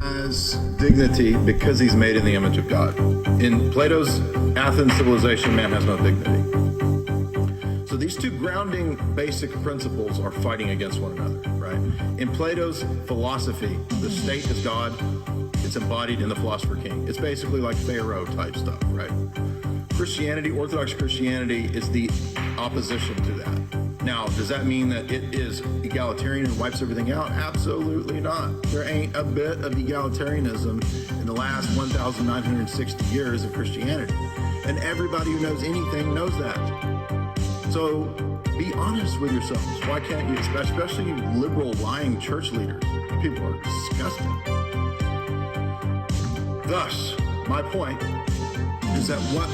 Has dignity because he's made in the image of God. In Plato's Athens civilization, man has no dignity. So these two grounding basic principles are fighting against one another, right? In Plato's philosophy, the state is God. It's embodied in the philosopher king. It's basically like Pharaoh type stuff, right? Christianity, Orthodox Christianity, is the opposition to that. Now, does that mean that it is egalitarian and wipes everything out? Absolutely not. There ain't a bit of egalitarianism in the last 1,960 years of Christianity. And everybody who knows anything knows that. So be honest with yourselves. Why can't you, especially you liberal, lying church leaders? People are disgusting. Thus, my point is that what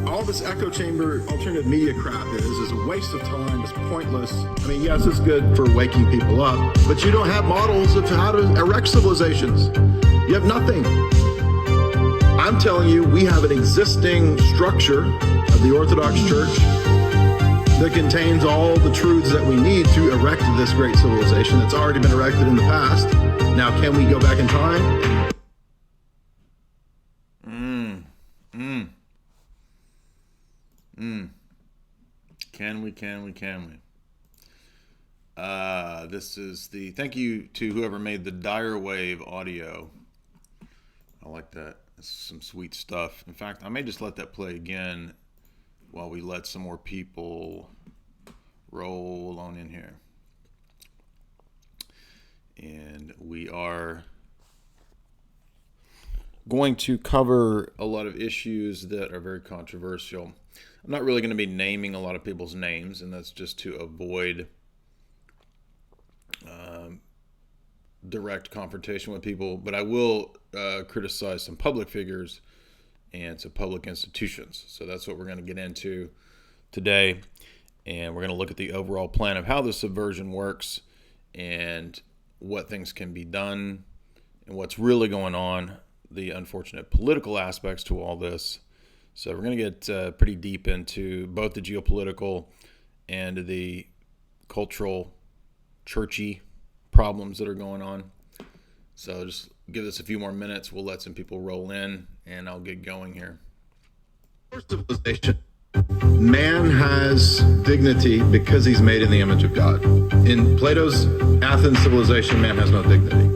all this echo chamber alternative media crap is a waste of time. It's pointless. I mean, yes, it's good for waking people up, but you don't have models of how to erect civilizations. You have nothing. I'm telling you, we have an existing structure of the Orthodox Church that contains all the truths that we need to erect this great civilization that's already been erected in the past. Now, can we go back in time? Can we? This is the, thank you to whoever made the Dire Wave audio. I like that. It's some sweet stuff. In fact, I may just let that play again while we let some more people roll on in here. And we are going to cover a lot of issues that are very controversial. I'm not really going to be naming a lot of people's names, and that's just to avoid direct confrontation with people. But I will criticize some public figures and some public institutions. So that's what we're going to get into today. And we're going to look at the overall plan of how the subversion works and what things can be done and what's really going on, the unfortunate political aspects to all this. So we're going to get pretty deep into both the geopolitical and the cultural, churchy problems that are going on. So just give us a few more minutes. We'll let some people roll in, and I'll get going here. Civilization. Man has dignity because he's made in the image of God. In Plato's Athens civilization, man has no dignity.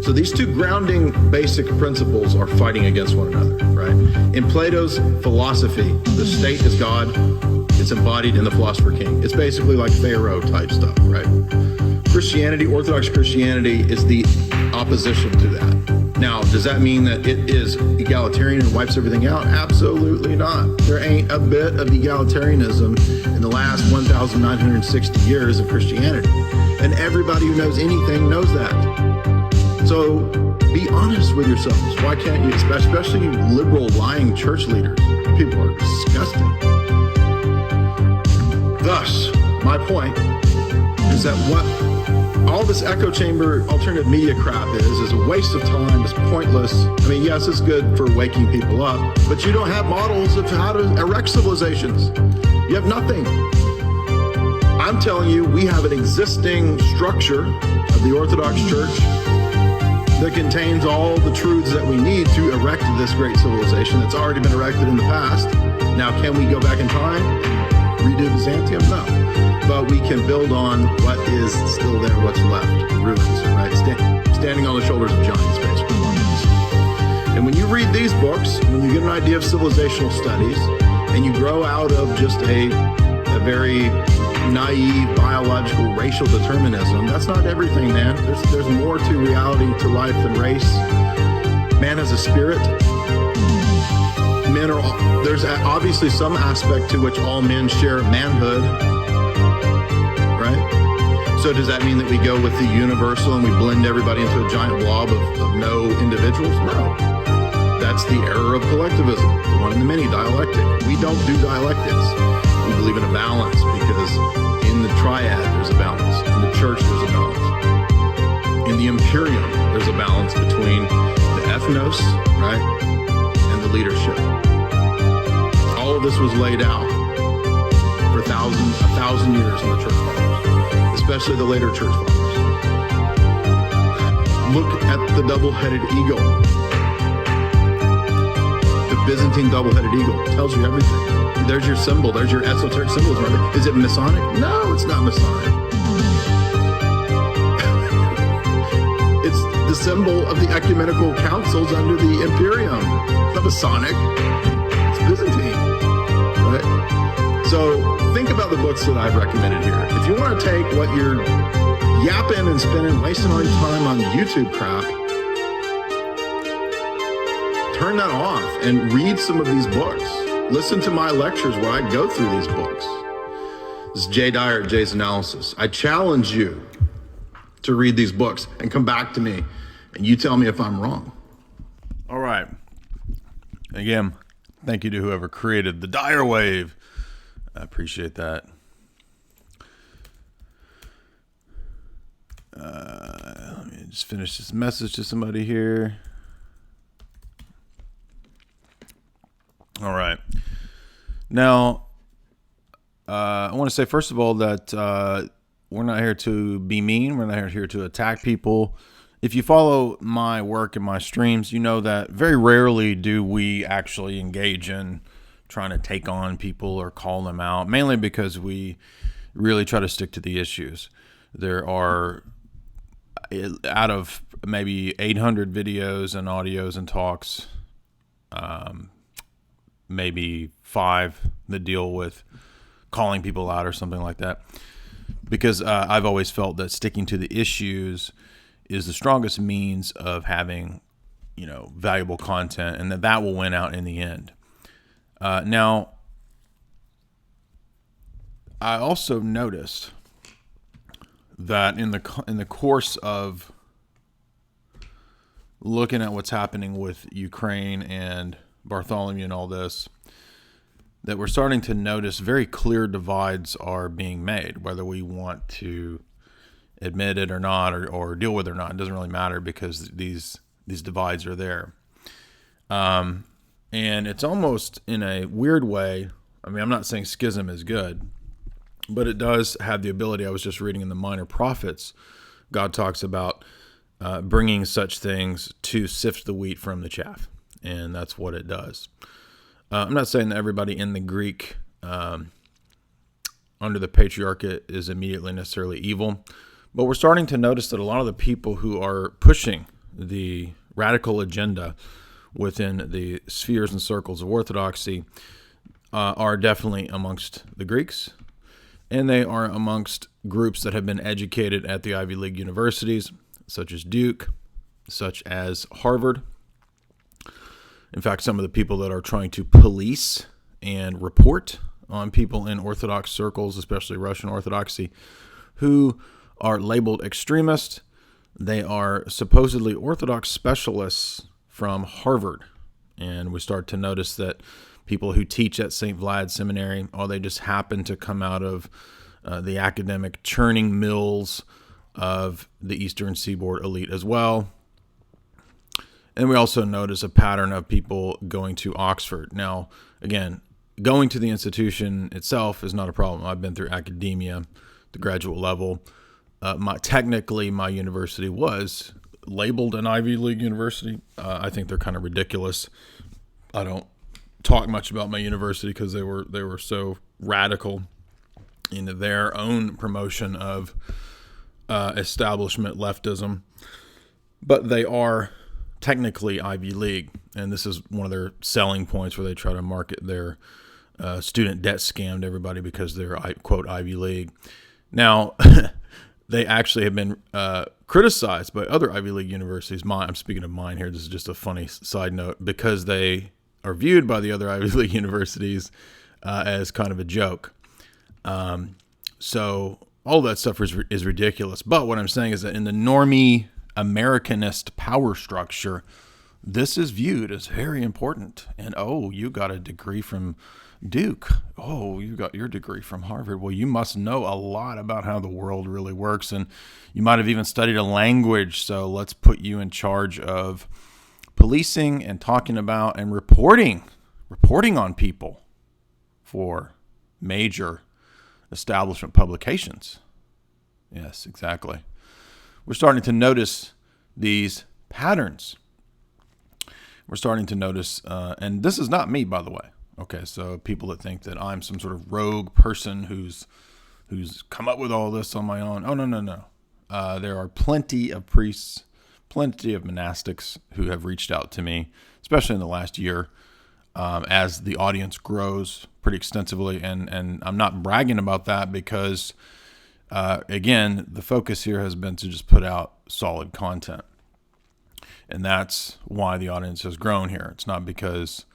So these two grounding basic principles are fighting against one another, right? In Plato's philosophy, the state is God. It's embodied in the philosopher king. It's basically like Pharaoh type stuff, right? Christianity, Orthodox Christianity, is the opposition to that. Now, does that mean that it is egalitarian and wipes everything out? Absolutely not. There ain't a bit of egalitarianism in the last 1,960 years of Christianity. And everybody who knows anything knows that. So be honest with yourselves. Why can't you, especially you liberal, lying church leaders? People are disgusting. Thus, my point is that what all this echo chamber alternative media crap is a waste of time. It's pointless. I mean, yes, it's good for waking people up, but you don't have models of how to erect civilizations. You have nothing. I'm telling you, we have an existing structure of the Orthodox Church that contains all the truths that we need to erect this great civilization that's already been erected in the past. Now, can we go back in time and redo Byzantium? No. But we can build on what is still there, what's left, ruins, right? Standing on the shoulders of giants, basically. And when you read these books, when you get an idea of civilizational studies, and you grow out of just a very naive biological racial determinism, that's not everything, man. There's more to reality, to life than race. Man has a spirit. There's obviously some aspect to which all men share manhood, right? So does that mean that we go with the universal and we blend everybody into a giant blob of no individuals? No. That's the error of collectivism, the one in the many, dialectic. We don't do dialectics. We believe in a balance because in the triad there's a balance. In the church there's a balance. In the imperium there's a balance between the ethnos, right, and the leadership. All of this was laid out for a thousand years in the church fathers, especially the later church fathers. Look at the double-headed eagle. The Byzantine double-headed eagle tells you everything. There's your symbol. There's your esoteric symbolism. Is it Masonic? No, it's not Masonic. It's the symbol of the ecumenical councils under the Imperium. It's not Masonic. It's Byzantine. Right? So think about the books that I've recommended here. If you want to take what you're yapping and spending, wasting all your time on YouTube crap, turn that off and read some of these books. Listen to my lectures where I go through these books. This is Jay Dyer at Jay's Analysis. I challenge you to read these books and come back to me and you tell me if I'm wrong. All right. Again, thank you to whoever created the Dyer Wave. I appreciate that. Let me just finish this message to somebody here. All right. Now, I want to say, first of all, that we're not here to be mean. We're not here to attack people. If you follow my work and my streams, you know that very rarely do we actually engage in trying to take on people or call them out, mainly because we really try to stick to the issues. There are, out of maybe 800 videos and audios and talks, maybe 5 that deal with calling people out or something like that. Because I've always felt that sticking to the issues is the strongest means of having, valuable content, and that will win out in the end. Now, I also noticed that in the course of looking at what's happening with Ukraine and Bartholomew and all this, that we're starting to notice very clear divides are being made, whether we want to admit it or not, or deal with it or not. It doesn't really matter, because these divides are there. And it's almost, in a weird way, I mean, I'm not saying schism is good, but it does have the ability. I was just reading in the Minor Prophets, God talks about bringing such things to sift the wheat from the chaff, and that's what it does. I'm not saying that everybody in the Greek under the Patriarchate is immediately necessarily evil, but we're starting to notice that a lot of the people who are pushing the radical agenda within the spheres and circles of Orthodoxy are definitely amongst the Greeks, and they are amongst groups that have been educated at the Ivy League universities, such as Duke, such as Harvard. In fact, some of the people that are trying to police and report on people in Orthodox circles, especially Russian Orthodoxy, who are labeled extremist, they are supposedly Orthodox specialists from Harvard. And we start to notice that people who teach at St. Vlad's Seminary, they just happen to come out of the academic churning mills of the Eastern Seaboard elite as well. And we also notice a pattern of people going to Oxford. Now, again, going to the institution itself is not a problem. I've been through academia, the graduate level. Technically, my university was labeled an Ivy League university. I think they're kind of ridiculous. I don't talk much about my university because they were so radical in their own promotion of establishment leftism. But they are technically Ivy League, and this is one of their selling points where they try to market their student debt scam to everybody because they're, quote, Ivy League. Now, they actually have been criticized by other Ivy League universities. I'm speaking of mine here. This is just a funny side note, because they are viewed by the other Ivy League universities as kind of a joke. So all that stuff is ridiculous. But what I'm saying is that in the normie Americanist power structure, this is viewed as very important. And, you got a degree from Duke. You got your degree from Harvard. Well, you must know a lot about how the world really works, and you might have even studied a language, so let's put you in charge of policing and talking about and reporting on people for major establishment publications. Yes, exactly. We're starting to notice these patterns. We're starting to notice, and this is not me, by the way. Okay, so people that think that I'm some sort of rogue person who's come up with all this on my own. Oh, no. There are plenty of priests, plenty of monastics who have reached out to me, especially in the last year, as the audience grows pretty extensively. And I'm not bragging about that because, again, the focus here has been to just put out solid content. And that's why the audience has grown here. It's not because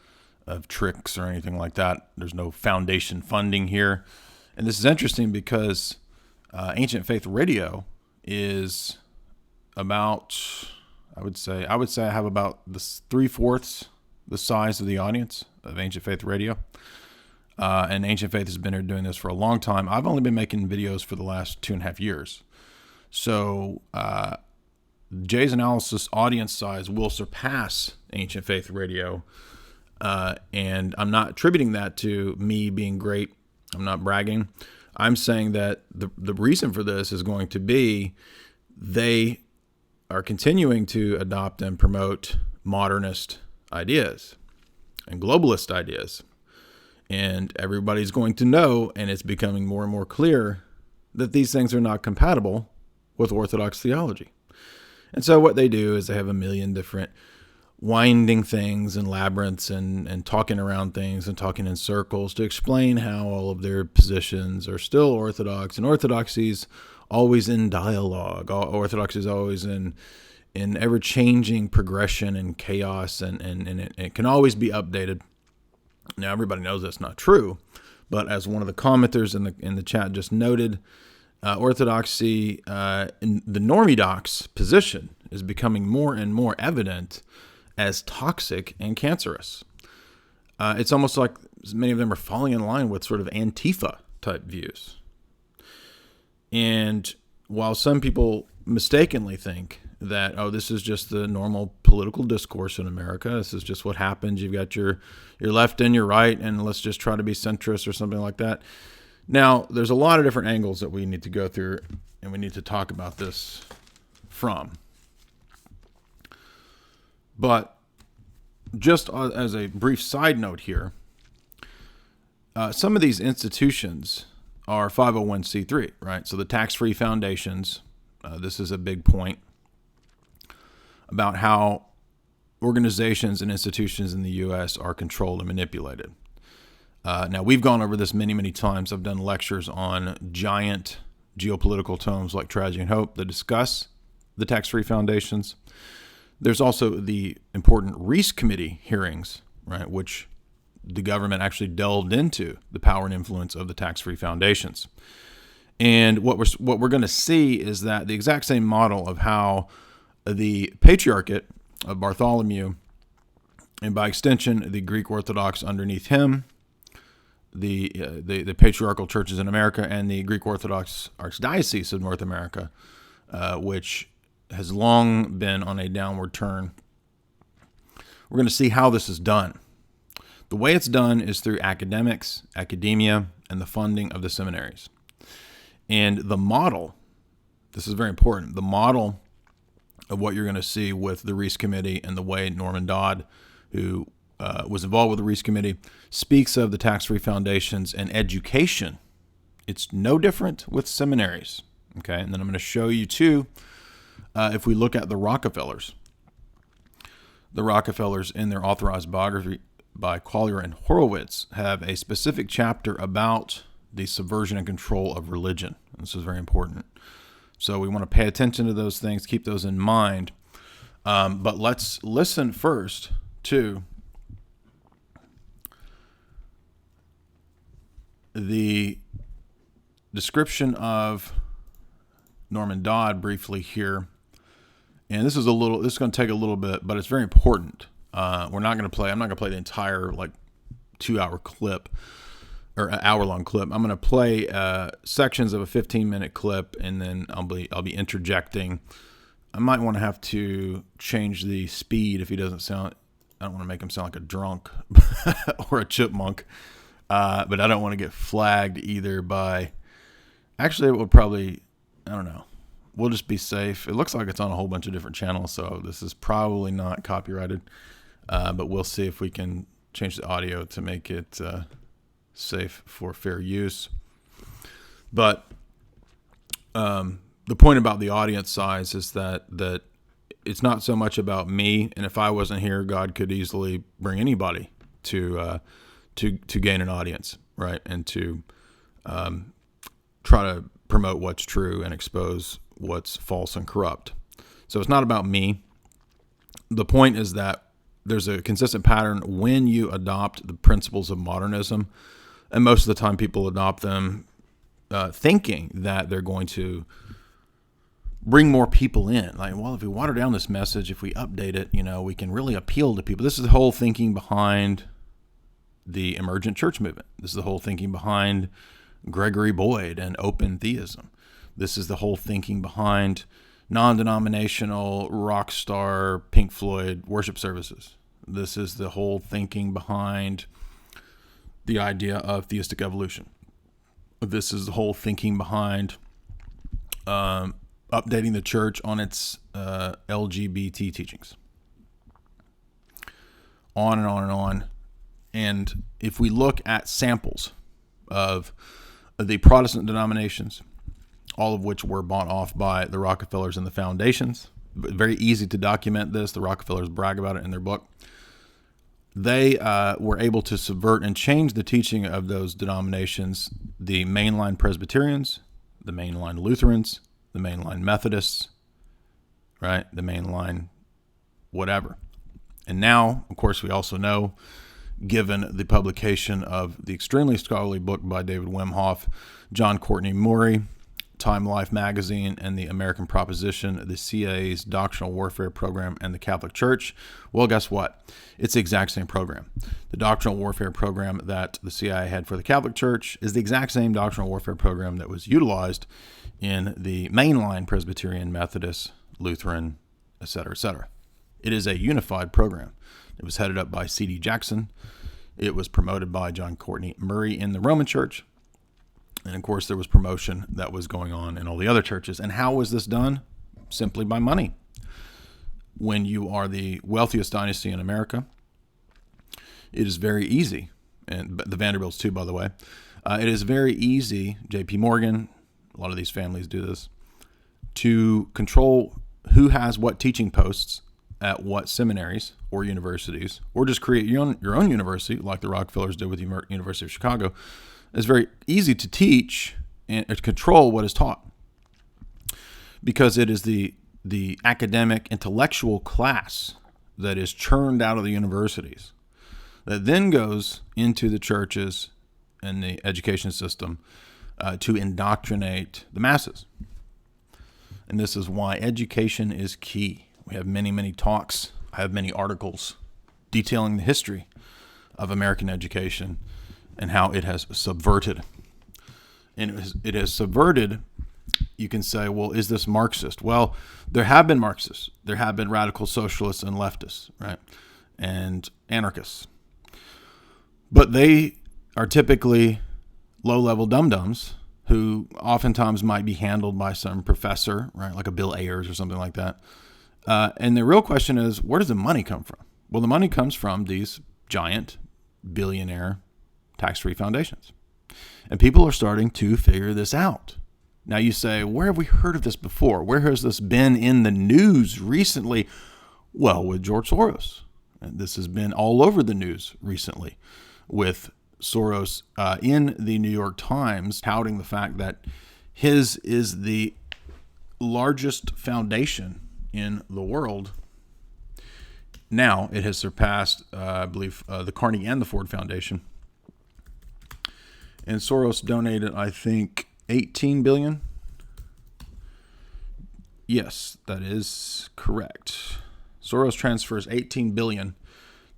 of tricks or anything like that. There's no foundation funding here. And this is interesting because Ancient Faith Radio is about, I would say I have about the 3/4 the size of the audience of Ancient Faith Radio. And Ancient Faith has been here doing this for a long time. I've only been making videos for the last 2.5 years. So Jay's Analysis audience size will surpass Ancient Faith Radio. And I'm not attributing that to me being great. I'm not bragging. I'm saying that the reason for this is going to be they are continuing to adopt and promote modernist ideas and globalist ideas. And everybody's going to know, and it's becoming more and more clear, that these things are not compatible with Orthodox theology. And so what they do is they have a million different winding things and labyrinths and talking around things and talking in circles to explain how all of their positions are still Orthodox. And Orthodoxy's always in dialogue. Orthodoxy is always in ever-changing progression and chaos, and it can always be updated. Now, everybody knows that's not true, but as one of the commenters in the chat just noted, Orthodoxy, in the Normidox position is becoming more and more evident as toxic and cancerous. It's almost like many of them are falling in line with sort of Antifa type views. And while some people mistakenly think that, oh, this is just the normal political discourse in America, this is just what happens, you've got your left and your right, and let's just try to be centrist or something like that. Now, there's a lot of different angles that we need to go through, and we need to talk about this from. But just as a brief side note here, some of these institutions are 501c3, right? So the tax-free foundations, this is a big point about how organizations and institutions in the U.S. are controlled and manipulated. Now, we've gone over this many, many times. I've done lectures on giant geopolitical tomes like Tragedy and Hope that discuss the tax-free foundations. There's also the important Reece Committee hearings, right, which the government actually delved into the power and influence of the tax-free foundations. And what we're going to see is that the exact same model of how the Patriarchate of Bartholomew, and by extension the Greek Orthodox underneath him, the patriarchal churches in America, and the Greek Orthodox Archdiocese of North America, which has long been on a downward turn. We're going to see how this is done. The way it's done is through academics, academia, and the funding of the seminaries. And the model, this is very important, the model of what you're going to see with the Reece Committee and the way Norman Dodd, who was involved with the Reece Committee, speaks of the tax-free foundations and education. It's no different with seminaries. Okay, and then I'm going to show you too, if we look at the Rockefellers in their authorized biography by Collier and Horowitz have a specific chapter about the subversion and control of religion. This is very important. So we want to pay attention to those things, keep those in mind. But let's listen first to the description of Norman Dodd briefly here. And this is going to take a little bit, but it's very important. I'm not going to play the entire 2-hour clip or an hour-long clip. I'm going to play sections of a 15-minute clip, and then I'll be interjecting. I might want to have to change the speed if he doesn't sound. I don't want to make him sound like a drunk or a chipmunk, but I don't want to get flagged either by. Actually, it would probably. I don't know. we'll just be safe. It looks like it's on a whole bunch of different channels, so this is probably not copyrighted. But we'll see if we can change the audio to make it safe for fair use. But the point about the audience size is that it's not so much about me. And if I wasn't here, God could easily bring anybody to gain an audience, right? And to try to promote what's true and expose what's false and corrupt. So it's not about me. The point is that there's a consistent pattern when you adopt the principles of modernism, and most of the time people adopt them thinking that they're going to bring more people in. Like, well, if we water down this message, if we update it, we can really appeal to people. This is the whole thinking behind the emergent church movement. This is the whole thinking behind Gregory Boyd and open theism. This is the whole thinking behind non-denominational rock star Pink Floyd worship services. This is the whole thinking behind the idea of theistic evolution. This is the whole thinking behind updating the church on its LGBT teachings. On and on and on. And if we look at samples of the Protestant denominations, all of which were bought off by the Rockefellers and the foundations, very easy to document this. The Rockefellers brag about it in their book. They were able to subvert and change the teaching of those denominations, the mainline Presbyterians, the mainline Lutherans, the mainline Methodists, right? The mainline whatever. And now, of course, we also know, given the publication of the extremely scholarly book by David Wimhoff, John Courtney Murray, Time Life magazine, and the American Proposition, the CIA's doctrinal warfare program, and the Catholic Church. Well, guess what? It's the exact same program. The doctrinal warfare program that the CIA had for the Catholic Church is the exact same doctrinal warfare program that was utilized in the mainline Presbyterian, Methodist, Lutheran, etc., etc. It is a unified program. It was headed up by C.D. Jackson. It was promoted by John Courtney Murray in the Roman Church. And of course, there was promotion that was going on in all the other churches. And how was this done? Simply by money. When you are the wealthiest dynasty in America, it is very easy, and the Vanderbilts too, by the way, it is very easy, J.P. Morgan, a lot of these families do this, to control who has what teaching posts at what seminaries or universities, or just create your own university, like the Rockefellers did with the University of Chicago. It's very easy to teach and control what is taught, because it is the academic intellectual class that is churned out of the universities that then goes into the churches and the education system to indoctrinate the masses. And this is why education is key. We have many, many talks. I have many articles detailing the history of American education and how it has subverted. And it has subverted, you can say, well, is this Marxist? Well, there have been Marxists. There have been radical socialists and leftists, right? And anarchists. But they are typically low-level dum-dums who oftentimes might be handled by some professor, right? Like a Bill Ayers or something like that. And the real question is, where does the money come from? Well, the money comes from these giant billionaire tax-free foundations. And people are starting to figure this out. Now you say, where have we heard of this before? Where has this been in the news recently? Well, with George Soros. And this has been all over the news recently with Soros in the New York Times touting the fact that his is the largest foundation in the world. Now it has surpassed, I believe, the Carnegie and the Ford Foundation. And Soros donated, I think, $18 billion. Yes, that is correct. Soros transfers $18 billion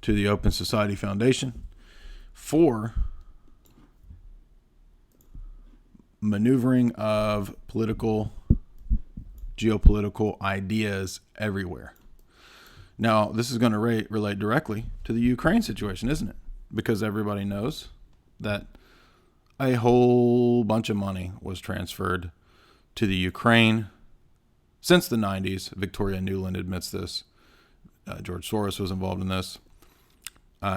to the Open Society Foundation for maneuvering of geopolitical ideas everywhere. Now, this is going to relate directly to the Ukraine situation, isn't it? Because everybody knows that a whole bunch of money was transferred to the Ukraine since the 90s. Victoria Nuland admits this. George Soros was involved in this,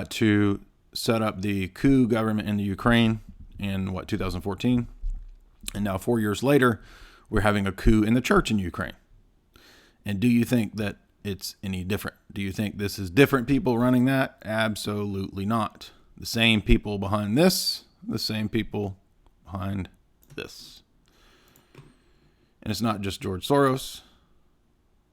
to set up the coup government in the Ukraine in 2014. And now 4 years later, we're having a coup in the church in Ukraine. And do you think that it's any different? Do you think this is different people running that? Absolutely not. The same people behind this, the same people behind this. And it's not just George Soros.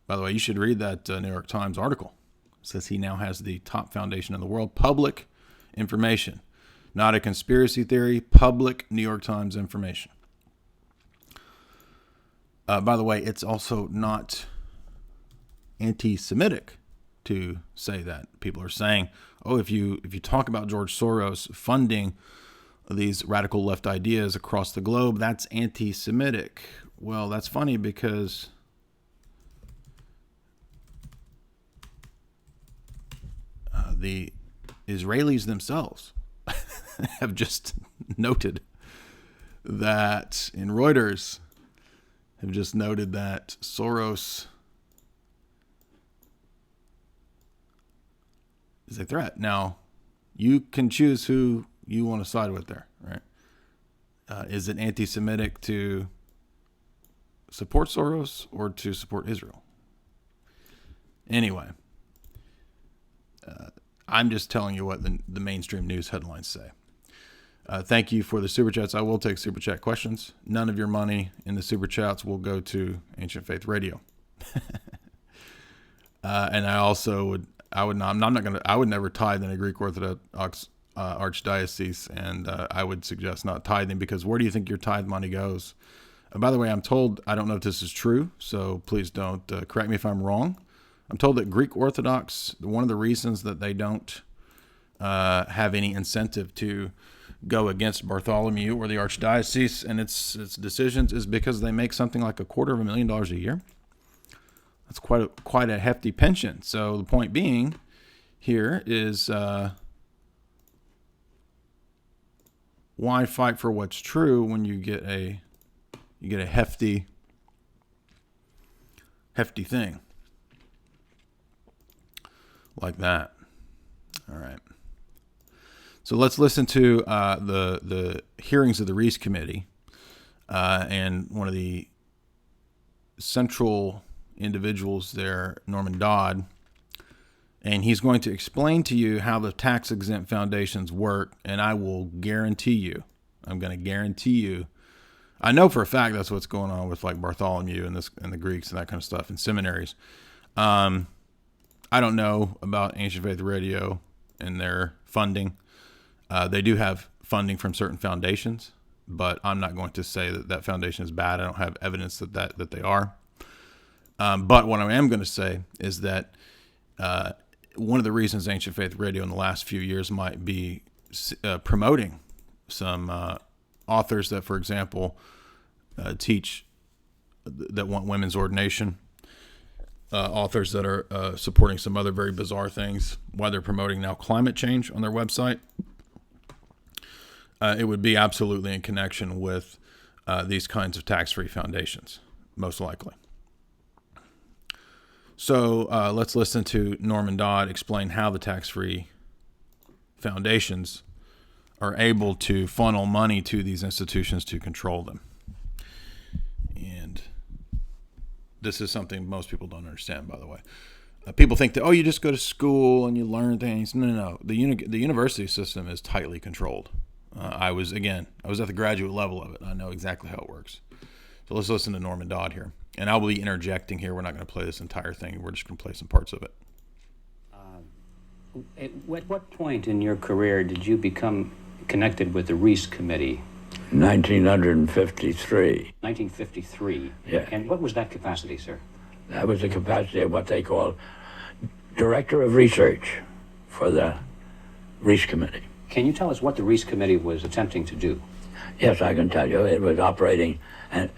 By the way, you should read that New York Times article. It says he now has the top foundation in the world. Public information. Not a conspiracy theory. Public New York Times information. By the way, it's also not anti-Semitic to say that. People are saying, oh, if you talk about George Soros funding these radical left ideas across the globe, that's anti-Semitic. Well, that's funny because the Israelis themselves have just noted that, in Reuters, have just noted that Soros is a threat. Now, you can choose who you want to side with there, right? Is it anti-Semitic to support Soros or to support Israel? Anyway, I'm just telling you what the mainstream news headlines say. Thank you for the Super Chats. I will take Super Chat questions. None of your money in the Super Chats will go to Ancient Faith Radio. And I also I would never tithe in a Greek Orthodox archdiocese, and I would suggest not tithing, because where do you think your tithe money goes? By the way, I'm told, I don't know if this is true, so please don't correct me if I'm wrong. I'm told that Greek Orthodox, one of the reasons that they don't have any incentive to go against Bartholomew or the archdiocese and its decisions is because they make something like $250,000 a year. That's quite a hefty pension. So the point being here is, why fight for what's true when you get a hefty thing like that? All right. So let's listen to the hearings of the Reece Committee, and one of the central individuals there, Norman Dodd, and he's going to explain to you how the tax-exempt foundations work, and I will guarantee you, I'm going to guarantee you, I know for a fact that's what's going on with like Bartholomew and the Greeks and that kind of stuff in seminaries. I don't know about Ancient Faith Radio and their funding. They do have funding from certain foundations, but I'm not going to say that foundation is bad. I don't have evidence that they are. But what I am going to say is that one of the reasons Ancient Faith Radio in the last few years might be promoting some authors that, for example, teach that want women's ordination, authors that are supporting some other very bizarre things, why they're promoting now climate change on their website. It would be absolutely in connection with these kinds of tax-free foundations, most likely. So let's listen to Norman Dodd explain how the tax-free foundations are able to funnel money to these institutions to control them. And this is something most people don't understand, by the way. People think that, you just go to school and you learn things. No. The university system is tightly controlled. I was at the graduate level of it. I know exactly how it works. So let's listen to Norman Dodd here. And I will be interjecting here. We're not going to play this entire thing. We're just going to play some parts of it. At what point in your career did you become connected with the Reece Committee? 1953. 1953? Yeah. And what was that capacity, sir? That was the capacity of what they call Director of Research for the Reece Committee. Can you tell us what the Reece Committee was attempting to do? Yes, I can tell you. It was operating and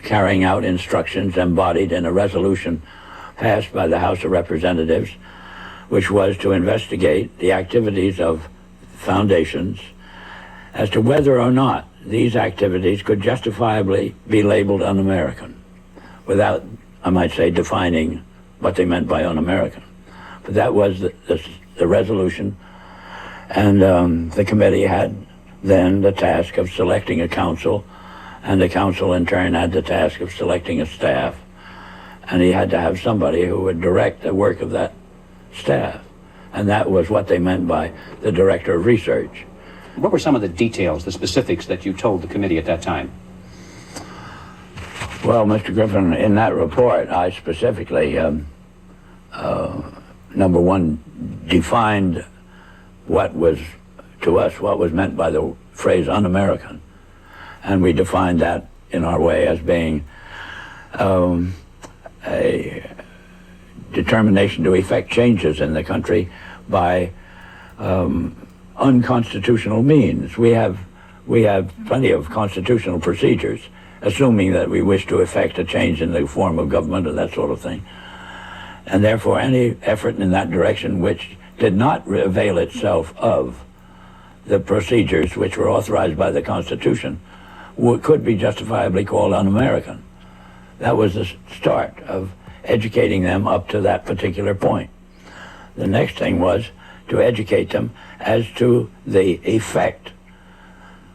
carrying out instructions embodied in a resolution passed by the House of Representatives, which was to investigate the activities of foundations as to whether or not these activities could justifiably be labeled un-American without I might say, defining what they meant by un-American. But that was the resolution, and the committee had then the task of selecting a council, and the council in turn had the task of selecting a staff, and he had to have somebody who would direct the work of that staff, and that was what they meant by the director of research. What were some of the details, the specifics that you told the committee at that time? Well, Mr. Griffin, in that report, I specifically, number one, defined what was, to us, what was meant by the phrase un-American. And we defined that in our way as being a determination to effect changes in the country by unconstitutional means. We have plenty of constitutional procedures, assuming that we wish to effect a change in the form of government or that sort of thing. And therefore, any effort in that direction which did not avail itself of the procedures which were authorized by the Constitution could be justifiably called un-American. That was the start of educating them up to that particular point. The next thing was to educate them as to the effect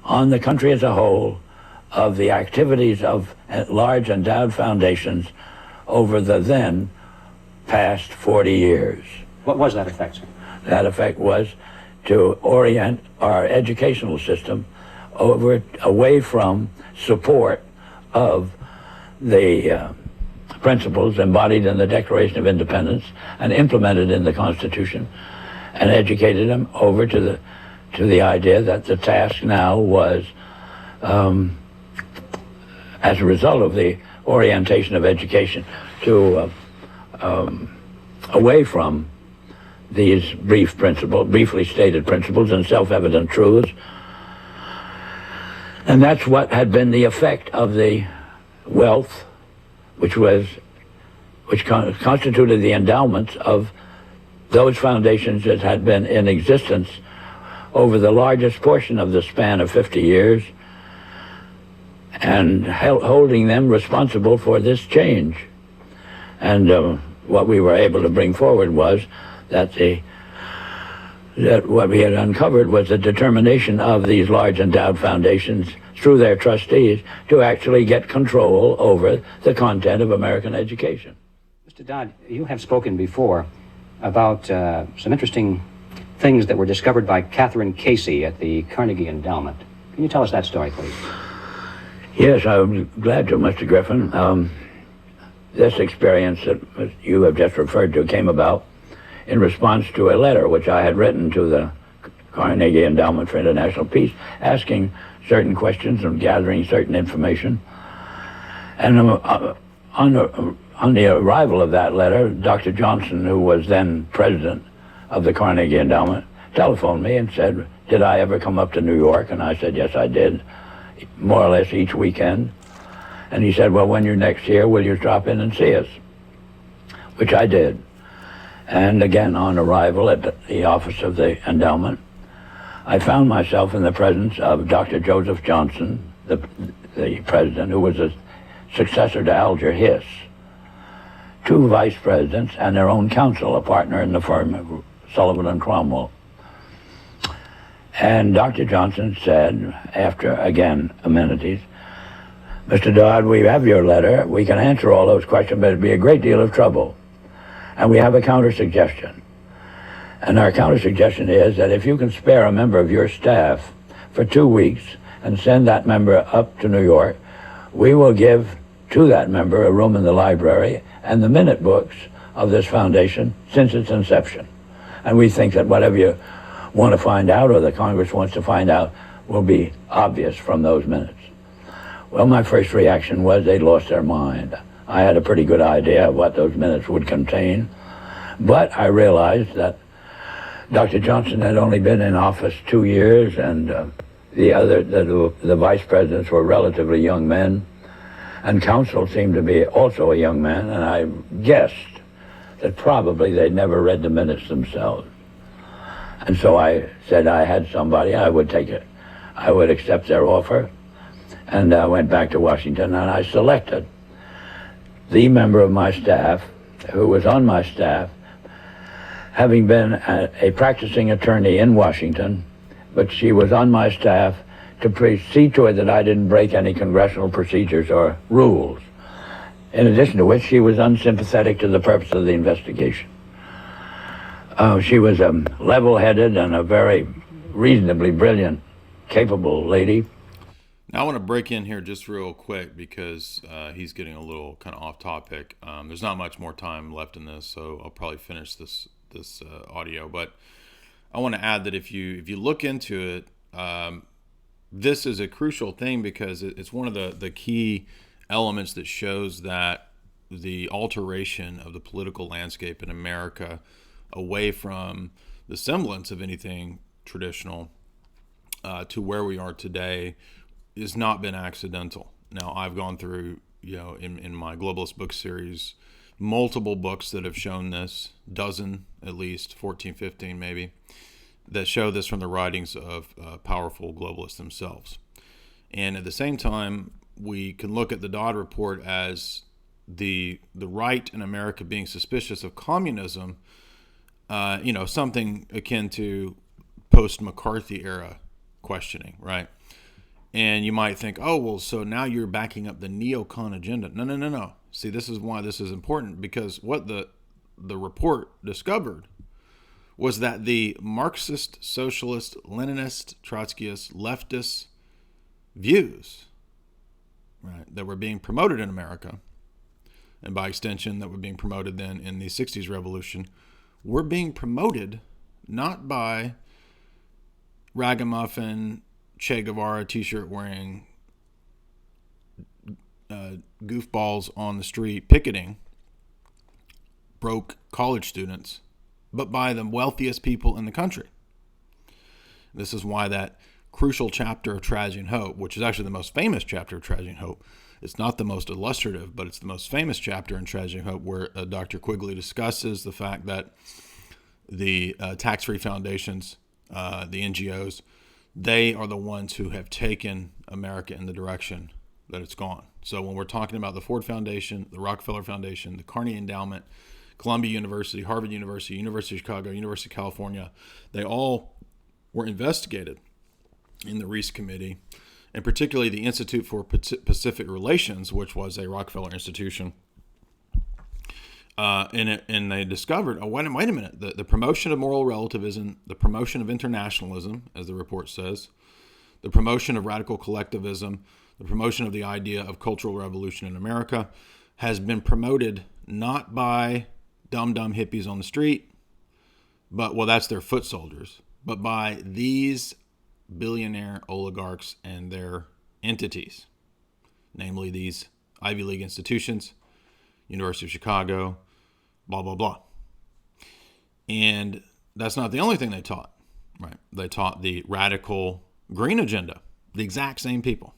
on the country as a whole of the activities of large endowed foundations over the then past 40 years. What was that effect, sir? That effect was to orient our educational system away from support of the principles embodied in the Declaration of Independence and implemented in the Constitution, and educated them over to the idea that the task now was, as a result of the orientation of education, to away from these briefly stated principles and self-evident truths. And that's what had been the effect of the wealth which constituted the endowments of those foundations that had been in existence over the largest portion of the span of 50 years, and holding them responsible for this change. And what we were able to bring forward was that what we had uncovered was the determination of these large endowed foundations through their trustees to actually get control over the content of American education. Mr. Dodd, you have spoken before about some interesting things that were discovered by Catherine Casey at the Carnegie Endowment. Can you tell us that story, please? Yes, I'm glad to, Mr. Griffin. This experience that you have just referred to came about in response to a letter which I had written to the Carnegie Endowment for International Peace, asking certain questions and gathering certain information. And on the arrival of that letter, Dr. Johnson, who was then president of the Carnegie Endowment, telephoned me and said, did I ever come up to New York? And I said, yes, I did, more or less each weekend. And he said, well, when you're next here, will you drop in and see us? Which I did. And again, on arrival at the office of the endowment, I found myself in the presence of Dr. Joseph Johnson, the president, who was a successor to Alger Hiss, two vice presidents, and their own counsel, a partner in the firm of Sullivan and Cromwell. And Dr. Johnson said, after, again, amenities, Mr. Dodd, we have your letter. We can answer all those questions, but it'd be a great deal of trouble. And we have a counter-suggestion. And our counter-suggestion is that if you can spare a member of your staff for 2 weeks and send that member up to New York, we will give to that member a room in the library and the minute books of this foundation since its inception. And we think that whatever you want to find out or the Congress wants to find out will be obvious from those minutes. Well, my first reaction was they'd lost their mind. I had a pretty good idea of what those minutes would contain, but I realized that Dr. Johnson had only been in office 2 years, and the vice presidents were relatively young men, and counsel seemed to be also a young man, and I guessed that probably they'd never read the minutes themselves. And so I said I had somebody, I would take it. I would accept their offer, and I went back to Washington, and I selected the member of my staff who was on my staff, having been a practicing attorney in Washington, but she was on my staff to see to it that I didn't break any congressional procedures or rules. In addition to which, she was unsympathetic to the purpose of the investigation. She was a level-headed and a very reasonably brilliant, capable lady. Now I want to break in here just real quick because he's getting a little kind of off topic. There's not much more time left in this, so I'll probably finish this audio. But I want to add that if you look into it, this is a crucial thing because it's one of the key elements that shows that the alteration of the political landscape in America away from the semblance of anything traditional to where we are today has not been accidental. Now, I've gone through, in my Globalist book series, multiple books that have shown this, dozen at least, 14, 15 maybe, that show this from the writings of powerful globalists themselves. And at the same time, we can look at the Dodd Report as the right in America being suspicious of communism, something akin to post-McCarthy era questioning, right? And you might think, oh, well, so now you're backing up the neocon agenda. No. See, this is why this is important, because what the report discovered was that the Marxist, socialist, Leninist, Trotskyist, leftist views, right, that were being promoted in America, and by extension that were being promoted then in the 60s revolution, were being promoted not by ragamuffin, Che Guevara t-shirt wearing goofballs on the street picketing broke college students, but by the wealthiest people in the country. This is why that crucial chapter of Tragedy and Hope, which is actually the most famous chapter of Tragedy and Hope, it's not the most illustrative, but it's the most famous chapter in Tragedy and Hope, where Dr. Quigley discusses the fact that the tax-free foundations, the NGOs, they are the ones who have taken America in the direction that it's gone. So when we're talking about the Ford Foundation, the Rockefeller Foundation, the Carnegie Endowment, Columbia University, Harvard University, University of Chicago, University of California, they all were investigated in the Reece Committee, and particularly the Institute for Pacific Relations, which was a Rockefeller institution. And they discovered, wait a minute, the promotion of moral relativism, the promotion of internationalism, as the report says, the promotion of radical collectivism, the promotion of the idea of cultural revolution in America has been promoted not by dumb hippies on the street, but, well, that's their foot soldiers, but by these billionaire oligarchs and their entities, namely these Ivy League institutions, University of Chicago, blah, blah, blah. And that's not the only thing they taught, right? They taught the radical green agenda, the exact same people.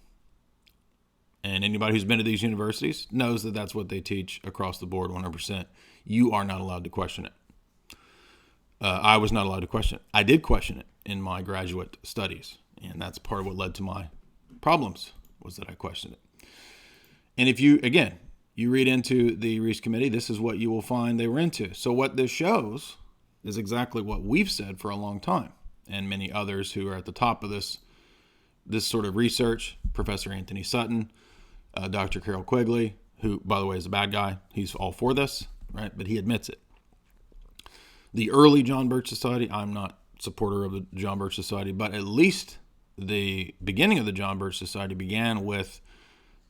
And anybody who's been to these universities knows that that's what they teach across the board 100%. You are not allowed to question it. I was not allowed to question it. I did question it in my graduate studies, and that's part of what led to my problems, was that I questioned it. And if you read into the Reece Committee, this is what you will find they were into. So what this shows is exactly what we've said for a long time, and many others who are at the top of this sort of research, Professor Anthony Sutton, Dr. Carroll Quigley, who, by the way, is a bad guy. He's all for this, right? But he admits it. The early John Birch Society, I'm not a supporter of the John Birch Society, but at least the beginning of the John Birch Society began with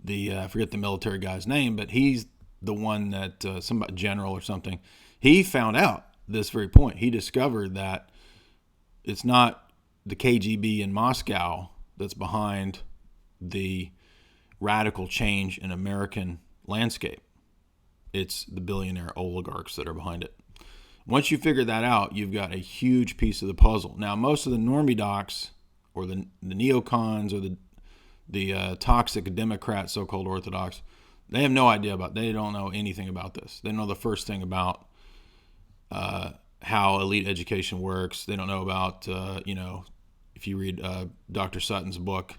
I forget the military guy's name, but he's the one that, some general or something, he found out this very point. He discovered that it's not the KGB in Moscow that's behind the radical change in American landscape. It's the billionaire oligarchs that are behind it. Once you figure that out, you've got a huge piece of the puzzle. Now, most of the normie docs, or the neocons, or the toxic Democrats, so-called Orthodox, they have no idea they don't know anything about this. They know the first thing about how elite education works. They don't know about, if you read Dr. Sutton's book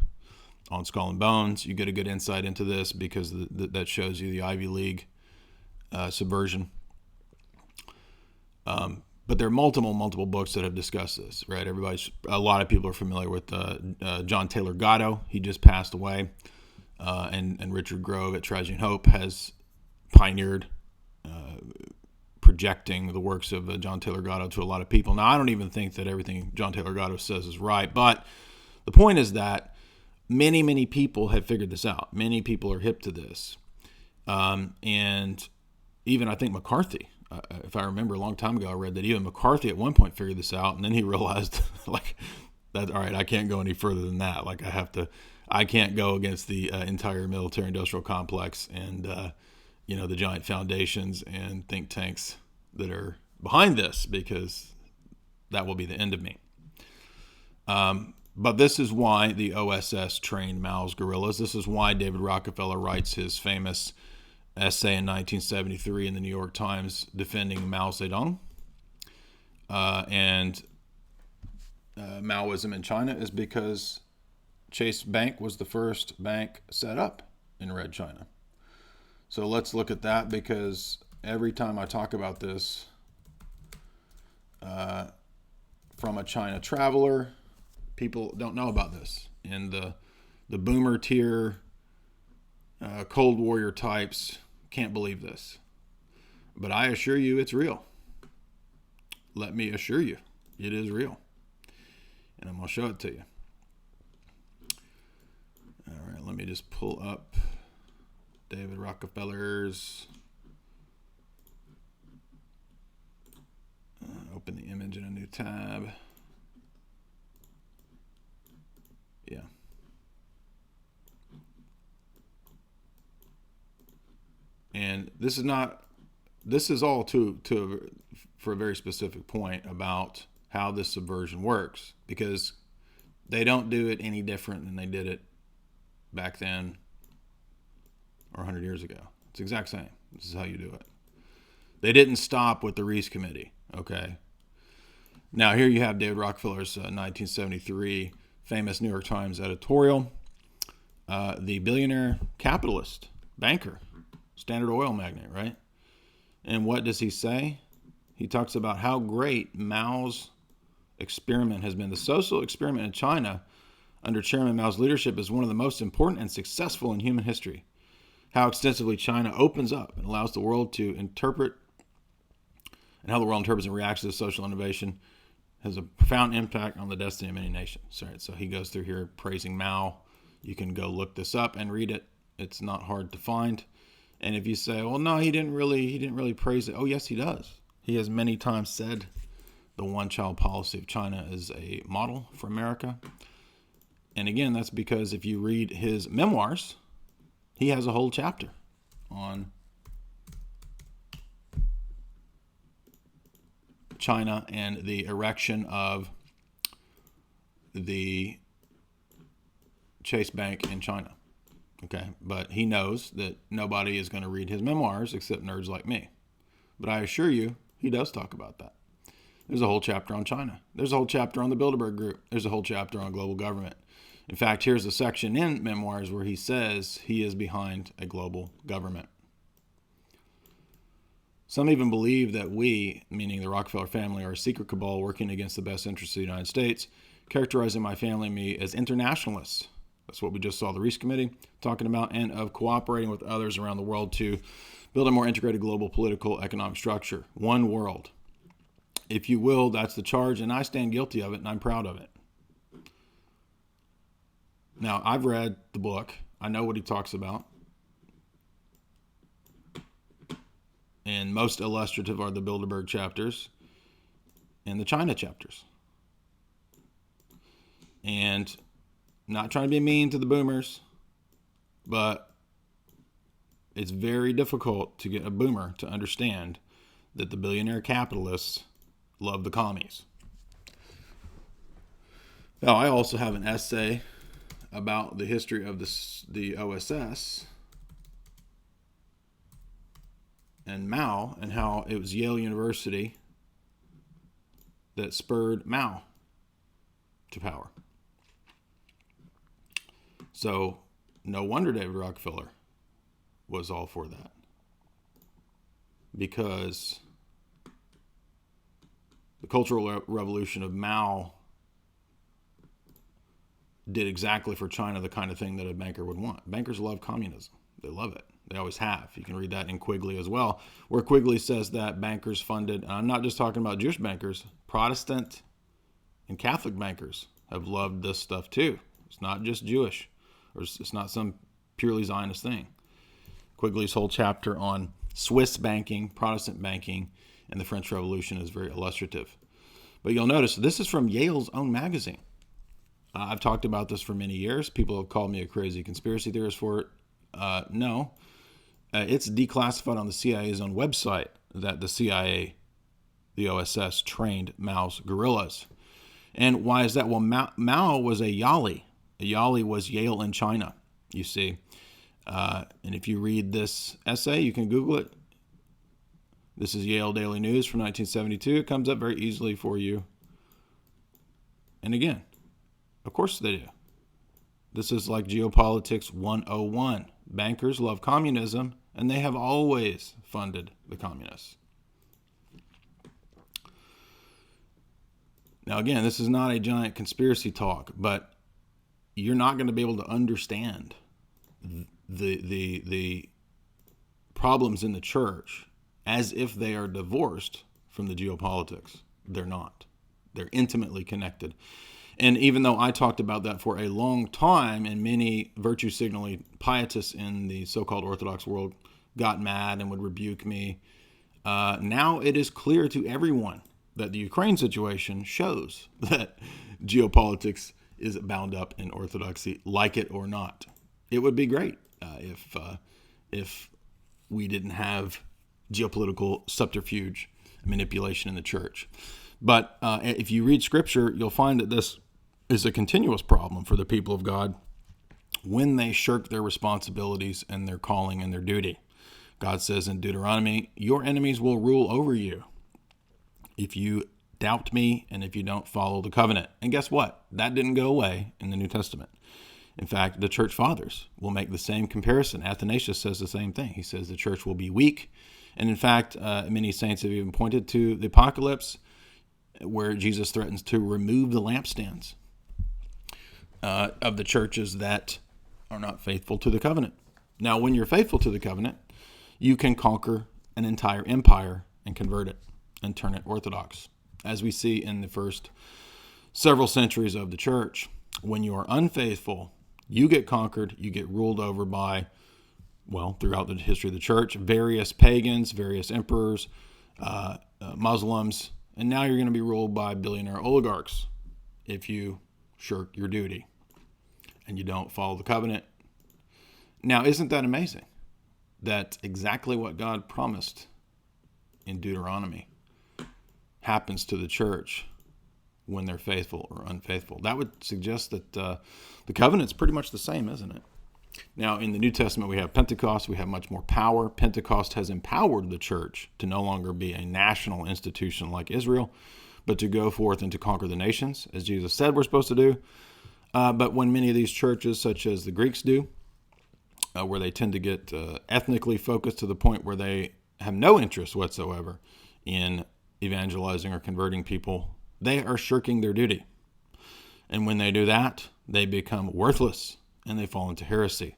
on Skull and Bones, you get a good insight into this, because that shows you the Ivy League subversion. But there are multiple books that have discussed this, right? A lot of people are familiar with John Taylor Gatto. He just passed away. And Richard Grove at Tragedy and Hope has pioneered projecting the works of John Taylor Gatto to a lot of people. Now, I don't even think that everything John Taylor Gatto says is right, but the point is that many people have figured this out. Many people are hip to this. And even I think McCarthy, if I remember a long time ago, I read that even McCarthy at one point figured this out, and then he realized, like, that, all right, I can't go any further than that. Like, I can't go against the entire military-industrial complex and, the giant foundations and think tanks that are behind this, because that will be the end of me. But this is why the OSS trained Mao's guerrillas. This is why David Rockefeller writes his famous essay in 1973 in the New York Times defending Mao Zedong. And Maoism in China is because Chase Bank was the first bank set up in Red China. So let's look at that, because every time I talk about this from a China traveler, people don't know about this. And the boomer tier, Cold Warrior types can't believe this. But I assure you it's real. Let me assure you it is real. And I'm going to show it to you. All right, let me just pull up David Rockefeller's. Open the image in a new tab. Yeah. And this is all for a very specific point about how this subversion works, because they don't do it any different than they did it back then or 100 years ago. It's the exact same. This is how you do it. They didn't stop with the Reece Committee, okay? Now, here you have David Rockefeller's 1973 famous New York Times editorial. The billionaire capitalist, banker, Standard Oil magnate, right? And what does he say? He talks about how great Mao's experiment has been. The social experiment in China under Chairman Mao's leadership is one of the most important and successful in human history. How extensively China opens up and allows the world to interpret, and how the world interprets and reacts to social innovation has a profound impact on the destiny of many nations. All right, so he goes through here praising Mao. You can go look this up and read it. It's not hard to find. And if you say, well, no, he didn't really praise it. Oh, yes, he does. He has many times said the one-child policy of China is a model for America. And again, that's because if you read his memoirs, he has a whole chapter on China and the erection of the Chase Bank in China. Okay, but he knows that nobody is going to read his memoirs except nerds like me. But I assure you, he does talk about that. There's a whole chapter on China. There's a whole chapter on the Bilderberg Group. There's a whole chapter on global government. In fact, here's a section in Memoirs where he says he is behind a global government. Some even believe that we, meaning the Rockefeller family, are a secret cabal working against the best interests of the United States, characterizing my family and me as internationalists. That's what we just saw the Reece Committee talking about, and of cooperating with others around the world to build a more integrated global political economic structure. One world. If you will, that's the charge, and I stand guilty of it, and I'm proud of it. Now, I've read the book. I know what he talks about. And most illustrative are the Bilderberg chapters and the China chapters. And not trying to be mean to the boomers, but it's very difficult to get a boomer to understand that the billionaire capitalists love the commies. Now, I also have an essay about the history of the OSS and Mao, and how it was Yale University that spurred Mao to power. So no wonder David Rockefeller was all for that. because the Cultural Revolution of Mao did exactly for China the kind of thing that a banker would want. Bankers love communism. They love it. They always have. You can read that in Quigley as well, where Quigley says that bankers funded, and I'm not just talking about Jewish bankers, Protestant and Catholic bankers have loved this stuff too. It's not just Jewish, or it's not some purely Zionist thing. Quigley's whole chapter on Swiss banking, Protestant banking, and the French Revolution is very illustrative. But you'll notice this is from Yale's own magazine. I've talked about this for many years. People have called me a crazy conspiracy theorist for it. No. It's declassified on the CIA's own website that the CIA, the OSS, trained Mao's guerrillas. And why is that? Well, Mao was a Yali. A Yali was Yale in China, you see. And if you read this essay, you can Google it. This is Yale Daily News from 1972. It comes up very easily for you. And again, of course they do. This is like Geopolitics 101. Bankers love communism, and they have always funded the communists. Now, again, this is not a giant conspiracy talk, but you're not going to be able to understand the problems in the church as if they are divorced from the geopolitics. They're not. They're intimately connected. And even though I talked about that for a long time, and many virtue signaling pietists in the so-called Orthodox world got mad and would rebuke me, now it is clear to everyone that the Ukraine situation shows that geopolitics is bound up in Orthodoxy, like it or not. It would be great if we didn't have geopolitical subterfuge manipulation in the church. But if you read Scripture, you'll find that this is a continuous problem for the people of God when they shirk their responsibilities and their calling and their duty. God says in Deuteronomy, your enemies will rule over you if you doubt me and if you don't follow the covenant. And guess what? That didn't go away in the New Testament. In fact, the church fathers will make the same comparison. Athanasius says the same thing. He says the church will be weak. And in fact, many saints have even pointed to the apocalypse where Jesus threatens to remove the lampstands of the churches that are not faithful to the covenant. Now, when you're faithful to the covenant, you can conquer an entire empire and convert it and turn it Orthodox. As we see in the first several centuries of the church, when you are unfaithful, you get conquered, you get ruled over by, well, throughout the history of the church, various pagans, various emperors, Muslims, and now you're going to be ruled by billionaire oligarchs if you shirk your duty and you don't follow the covenant. Now, isn't that amazing? That's exactly what God promised in Deuteronomy happens to the church when they're faithful or unfaithful. That would suggest that the covenant's pretty much the same, isn't it? Now, in the New Testament, we have Pentecost. We have much more power. Pentecost has empowered the church to no longer be a national institution like Israel, but to go forth and to conquer the nations, as Jesus said we're supposed to do. But when many of these churches, such as the Greeks do, where they tend to get ethnically focused to the point where they have no interest whatsoever in evangelizing or converting people, they are shirking their duty. And when they do that, they become worthless and they fall into heresy.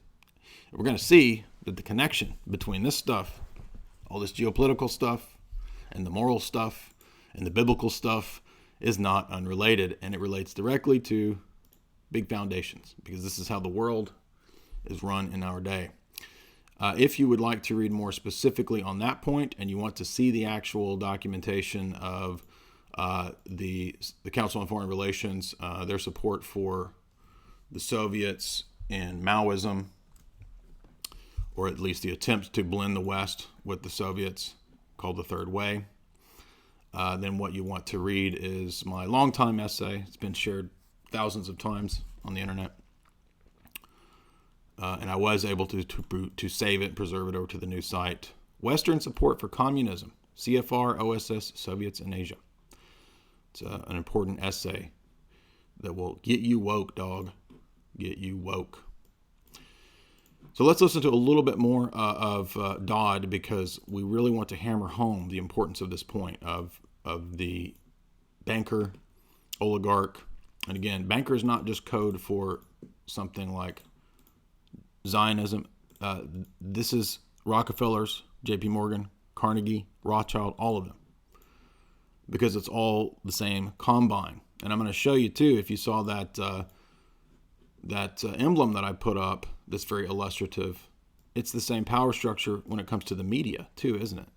We're going to see that the connection between this stuff, all this geopolitical stuff, and the moral stuff, and the biblical stuff is not unrelated, and it relates directly to big foundations, because this is how the world is run in our day. If you would like to read more specifically on that point, and you want to see the actual documentation of the Council on Foreign Relations, their support for the Soviets and Maoism, or at least the attempt to blend the West with the Soviets, called The Third Way, then what you want to read is my longtime essay. It's been shared thousands of times on the internet. And I was able to save it and preserve it over to the new site. Western Support for Communism, CFR, OSS, Soviets, and Asia. It's an important essay that will get you woke, dog. Get you woke. So let's listen to a little bit more of Dodd, because we really want to hammer home the importance of this point of the banker, oligarch. And again, banker is not just code for something like Zionism. This is Rockefellers, J.P. Morgan, Carnegie, Rothschild, all of them, because it's all the same combine. And I'm going to show you too, if you saw that emblem that I put up, that's very illustrative. It's the same power structure when it comes to the media too, isn't it?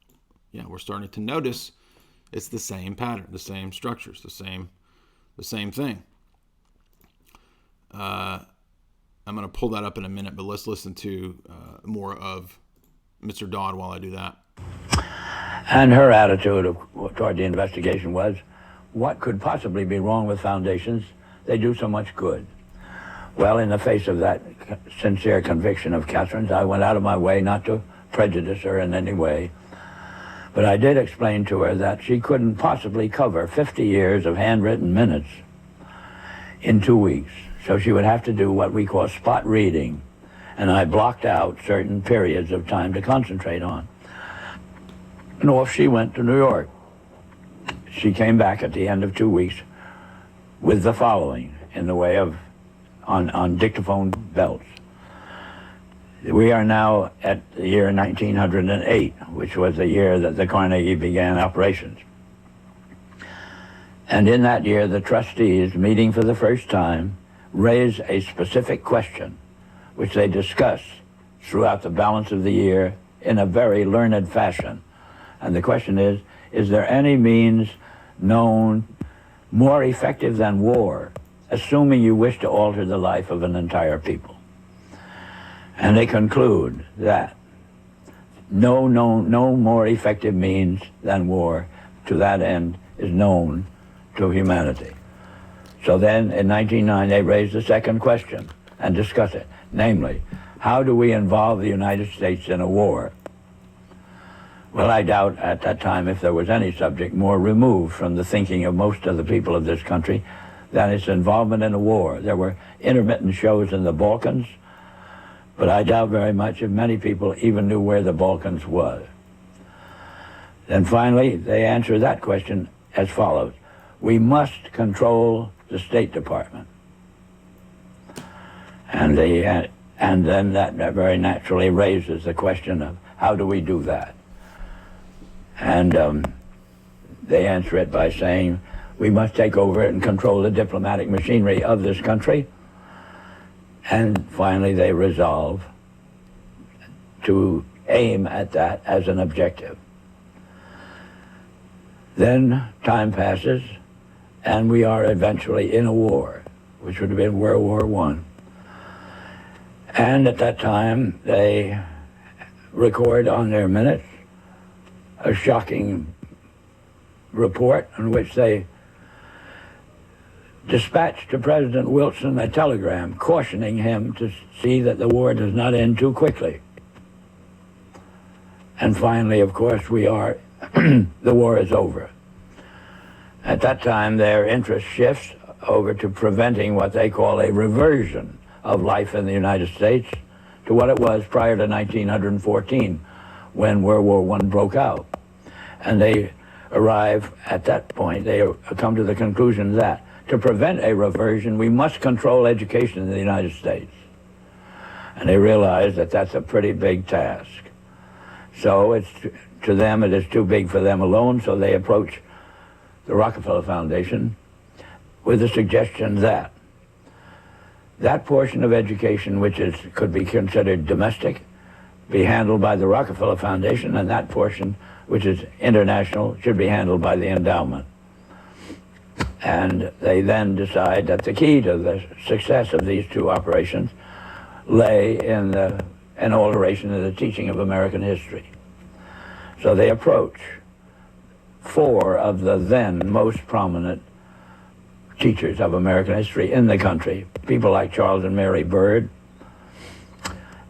Yeah, we're starting to notice it's the same pattern, the same structures, the same thing. I'm going to pull that up in a minute, but let's listen to more of Mr. Dodd while I do that. And her attitude toward the investigation was, what could possibly be wrong with foundations? They do so much good. Well, in the face of that sincere conviction of Catherine's, I went out of my way not to prejudice her in any way. But I did explain to her that she couldn't possibly cover 50 years of handwritten minutes in 2 weeks. So she would have to do what we call spot reading. And I blocked out certain periods of time to concentrate on. And off she went to New York. She came back at the end of 2 weeks with the following in the way of on dictaphone belts. We are now at the year 1908, which was the year that the Carnegie began operations. And in that year, the trustees, meeting for the first time, raised a specific question, which they discussed throughout the balance of the year in a very learned fashion. And the question is there any means known more effective than war, assuming you wish to alter the life of an entire people? And they conclude that no more effective means than war to that end is known to humanity. So then in 1909 they raised the second question and discussed it, namely, how do we involve the United States in a war? Well, I doubt at that time if there was any subject more removed from the thinking of most of the people of this country than its involvement in a war. There were intermittent shows in the Balkans, but I doubt very much if many people even knew where the Balkans was. Then finally, they answered that question as follows: we must control the State Department. And then that very naturally raises the question of how do we do that? And they answer it by saying, we must take over and control the diplomatic machinery of this country. And finally, they resolve to aim at that as an objective. Then time passes, and we are eventually in a war, which would have been World War I. And at that time, they record on their minutes a shocking report in which they dispatched to President Wilson a telegram cautioning him to see that the war does not end too quickly. And finally, of course, the war is over. At that time, their interest shifts over to preventing what they call a reversion of life in the United States to what it was prior to 1914, when World War I broke out. And they arrive at that point, they come to the conclusion that to prevent a reversion, we must control education in the United States. And they realize that that's a pretty big task. So to them, it is too big for them alone, so they approach the Rockefeller Foundation with the suggestion that that portion of education which could be considered domestic be handled by the Rockefeller Foundation, and that portion which is international should be handled by the endowment. And they then decide that the key to the success of these two operations lay in an alteration in the teaching of American history. So they approach 4 of the then most prominent teachers of American history in the country, people like Charles and Mary Bird,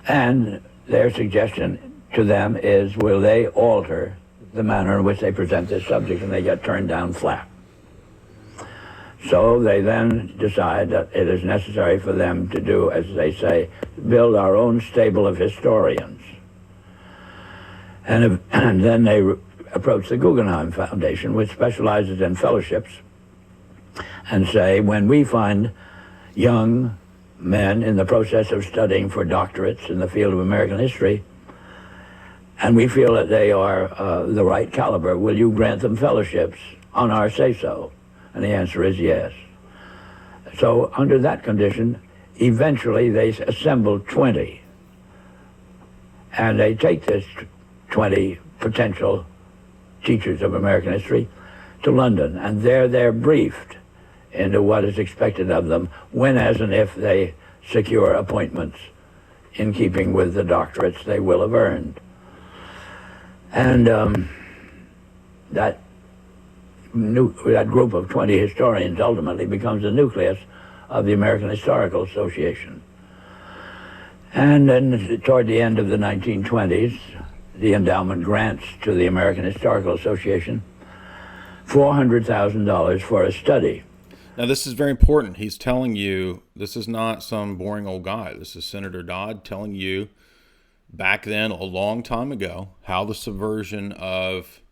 and their suggestion to them is, will they alter the manner in which they present this subject? And they get turned down flat. So they then decide that it is necessary for them to do, as they say, build our own stable of historians. And then they approach the Guggenheim Foundation, which specializes in fellowships, and say, when we find young men in the process of studying for doctorates in the field of American history, and we feel that they are the right caliber, will you grant them fellowships on our say-so? And the answer is yes. So under that condition, eventually they assemble 20. And they take this 20 potential teachers of American history to London, and there they're briefed into what is expected of them when, as and if they secure appointments in keeping with the doctorates they will have earned. And that group of 20 historians ultimately becomes the nucleus of the American Historical Association. And then toward the end of the 1920s, the endowment grants to the American Historical Association $400,000 for a study. Now, this is very important. He's telling you, this is not some boring old guy. This is Senator Dodd telling you back then, a long time ago, how the subversion of,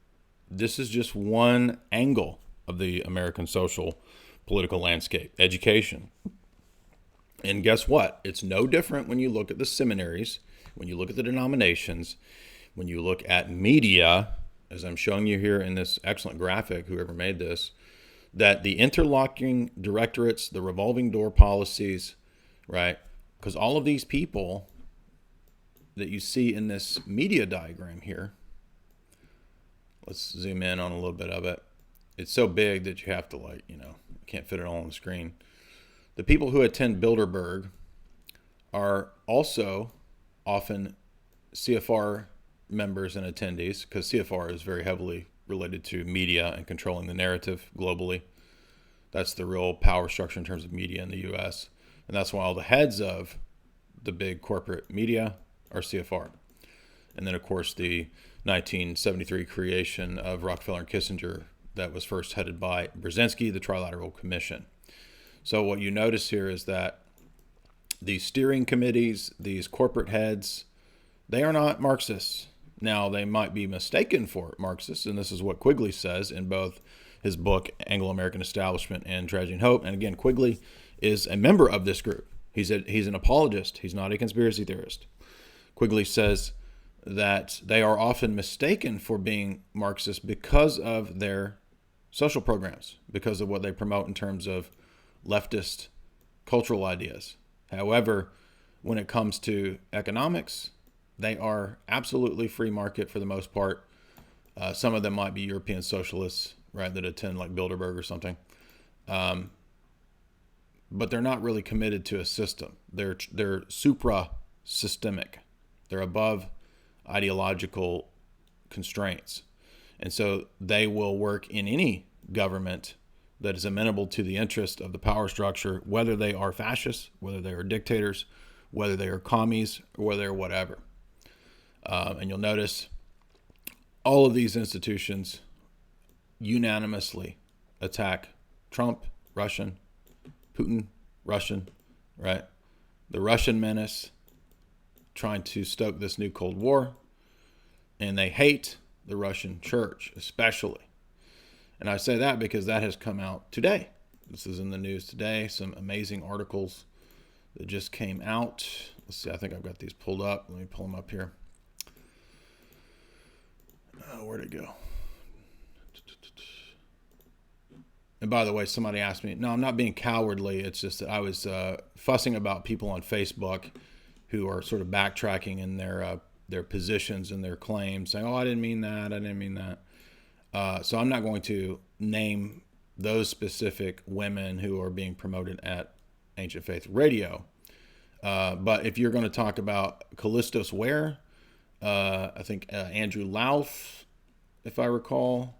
this is just one angle of the American social political landscape, education. And guess what? It's no different when you look at the seminaries, when you look at the denominations, when you look at media, as I'm showing you here in this excellent graphic, whoever made this, that the interlocking directorates, the revolving door policies, right? Because all of these people that you see in this media diagram here, let's zoom in on a little bit of it. It's so big that you have to can't fit it all on the screen. The people who attend Bilderberg are also often CFR members and attendees, because CFR is very heavily related to media and controlling the narrative globally. That's the real power structure in terms of media in the U.S. And that's why all the heads of the big corporate media are CFR. And then, of course, the 1973 creation of Rockefeller and Kissinger that was first headed by Brzezinski, the Trilateral Commission. So what you notice here is that these steering committees, these corporate heads, they are not Marxists. Now, they might be mistaken for Marxists, and this is what Quigley says in both his book, Anglo-American Establishment and Tragedy and Hope. And again, Quigley is a member of this group. He's an apologist. He's not a conspiracy theorist. Quigley says that they are often mistaken for being Marxist because of their social programs, because of what they promote in terms of leftist cultural ideas. However, when it comes to economics, they are absolutely free market for the most part. Some of them might be European socialists, right, that attend like Bilderberg or something. But they're not really committed to a system. They're supra-systemic. They're above ideological constraints. And so they will work in any government that is amenable to the interest of the power structure, whether they are fascists, whether they are dictators, whether they are commies, or whether they're whatever. And you'll notice all of these institutions unanimously attack Trump, Russian, Putin, Russian, right? The Russian menace, trying to stoke this new Cold War, and they hate the Russian church, especially. And I say that because that has come out today. This is in the news today, some amazing articles that just came out. Let's see, I think I've got these pulled up. Let me pull them up here. Where'd it go? And by the way, somebody asked me, no, I'm not being cowardly. It's just that I was fussing about people on Facebook who are sort of backtracking in their positions and their claims, saying, oh, I didn't mean that. I didn't mean that. So I'm not going to name those specific women who are being promoted at Ancient Faith Radio. But if you're going to talk about Callistos Ware, I think Andrew Louth, if I recall,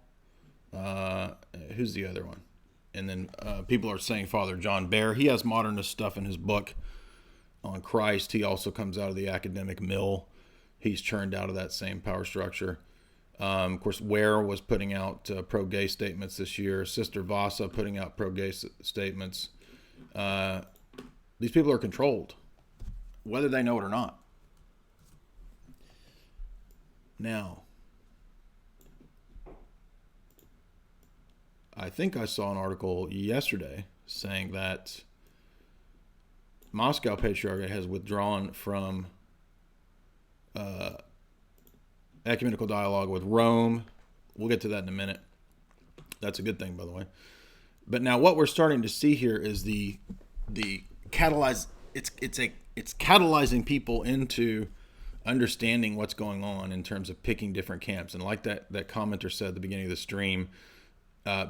who's the other one? And then people are saying Father John Bear. He has modernist stuff in his book on Christ. He also comes out of the academic mill. He's churned out of that same power structure. Of course, Ware was putting out pro-gay statements this year. Sister Vasa putting out pro-gay statements. These people are controlled, whether they know it or not. Now, I think I saw an article yesterday saying that Moscow Patriarchate has withdrawn from ecumenical dialogue with Rome. We'll get to that in a minute. That's a good thing, by the way. But now what we're starting to see here is the catalyze. It's catalyzing people into understanding what's going on in terms of picking different camps. And like that commenter said at the beginning of the stream,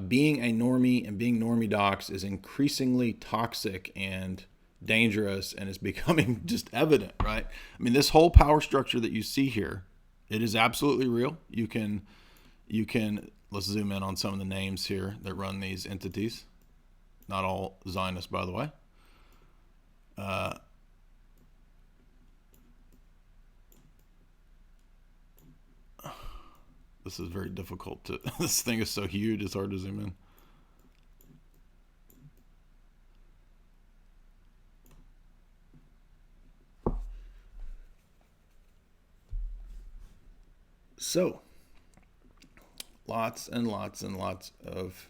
being a normie and being normie docs is increasingly toxic and dangerous, and it's becoming just evident, right? I mean, this whole power structure that you see here, it is absolutely real. You can let's zoom in on some of the names here that run these entities. Not all Zionists, by the way. This is very difficult to, this thing is so huge, it's hard to zoom in. So, lots and lots and lots of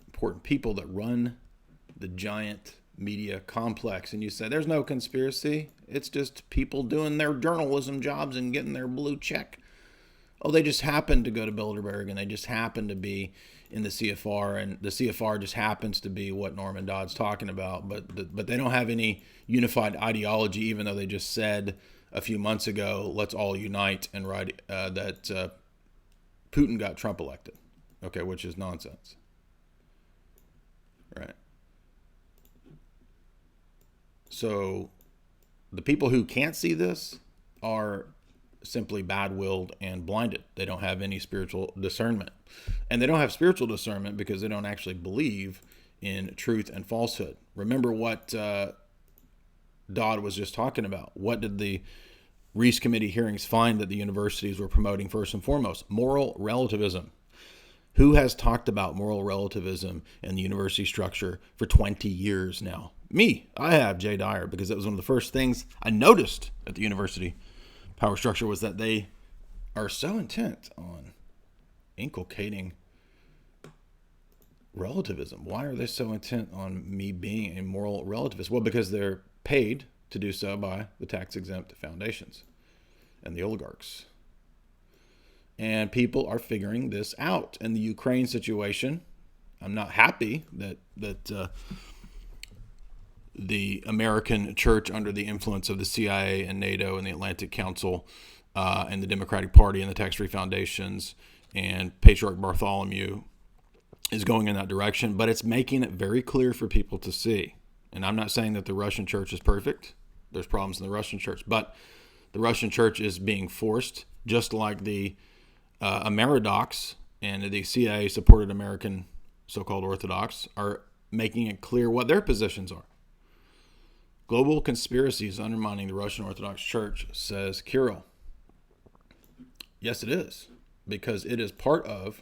important people that run the giant media complex. And you say, there's no conspiracy. It's just people doing their journalism jobs and getting their blue check. Oh, they just happen to go to Bilderberg and they just happen to be in the CFR, and the CFR just happens to be what Norman Dodd's talking about. But they don't have any unified ideology, even though they just said a few months ago, let's all unite and write that Putin got Trump elected. Okay, which is nonsense. Right. So the people who can't see this are simply bad-willed and blinded. They don't have any spiritual discernment. And they don't have spiritual discernment because they don't actually believe in truth and falsehood. Remember what Dodd was just talking about. What did the Reese Committee hearings find that the universities were promoting first and foremost? Moral relativism. Who has talked about moral relativism in the university structure for 20 years now? Me. I have, Jay Dyer, because it was one of the first things I noticed at the university power structure was that they are so intent on inculcating relativism. Why are they so intent on me being a moral relativist? Well, because they're paid to do so by the tax-exempt foundations and the oligarchs. And people are figuring this out. In the Ukraine situation, I'm not happy that the American church, under the influence of the CIA and NATO and the Atlantic Council and the Democratic Party and the tax-free foundations and Patriarch Bartholomew, is going in that direction. But it's making it very clear for people to see. And I'm not saying that the Russian church is perfect. There's problems in the Russian church. But the Russian church is being forced, just like the Ameridocs and the CIA-supported American so-called Orthodox are making it clear what their positions are. Global conspiracy is undermining the Russian Orthodox Church, says Kirill. Yes, it is, because it is part of.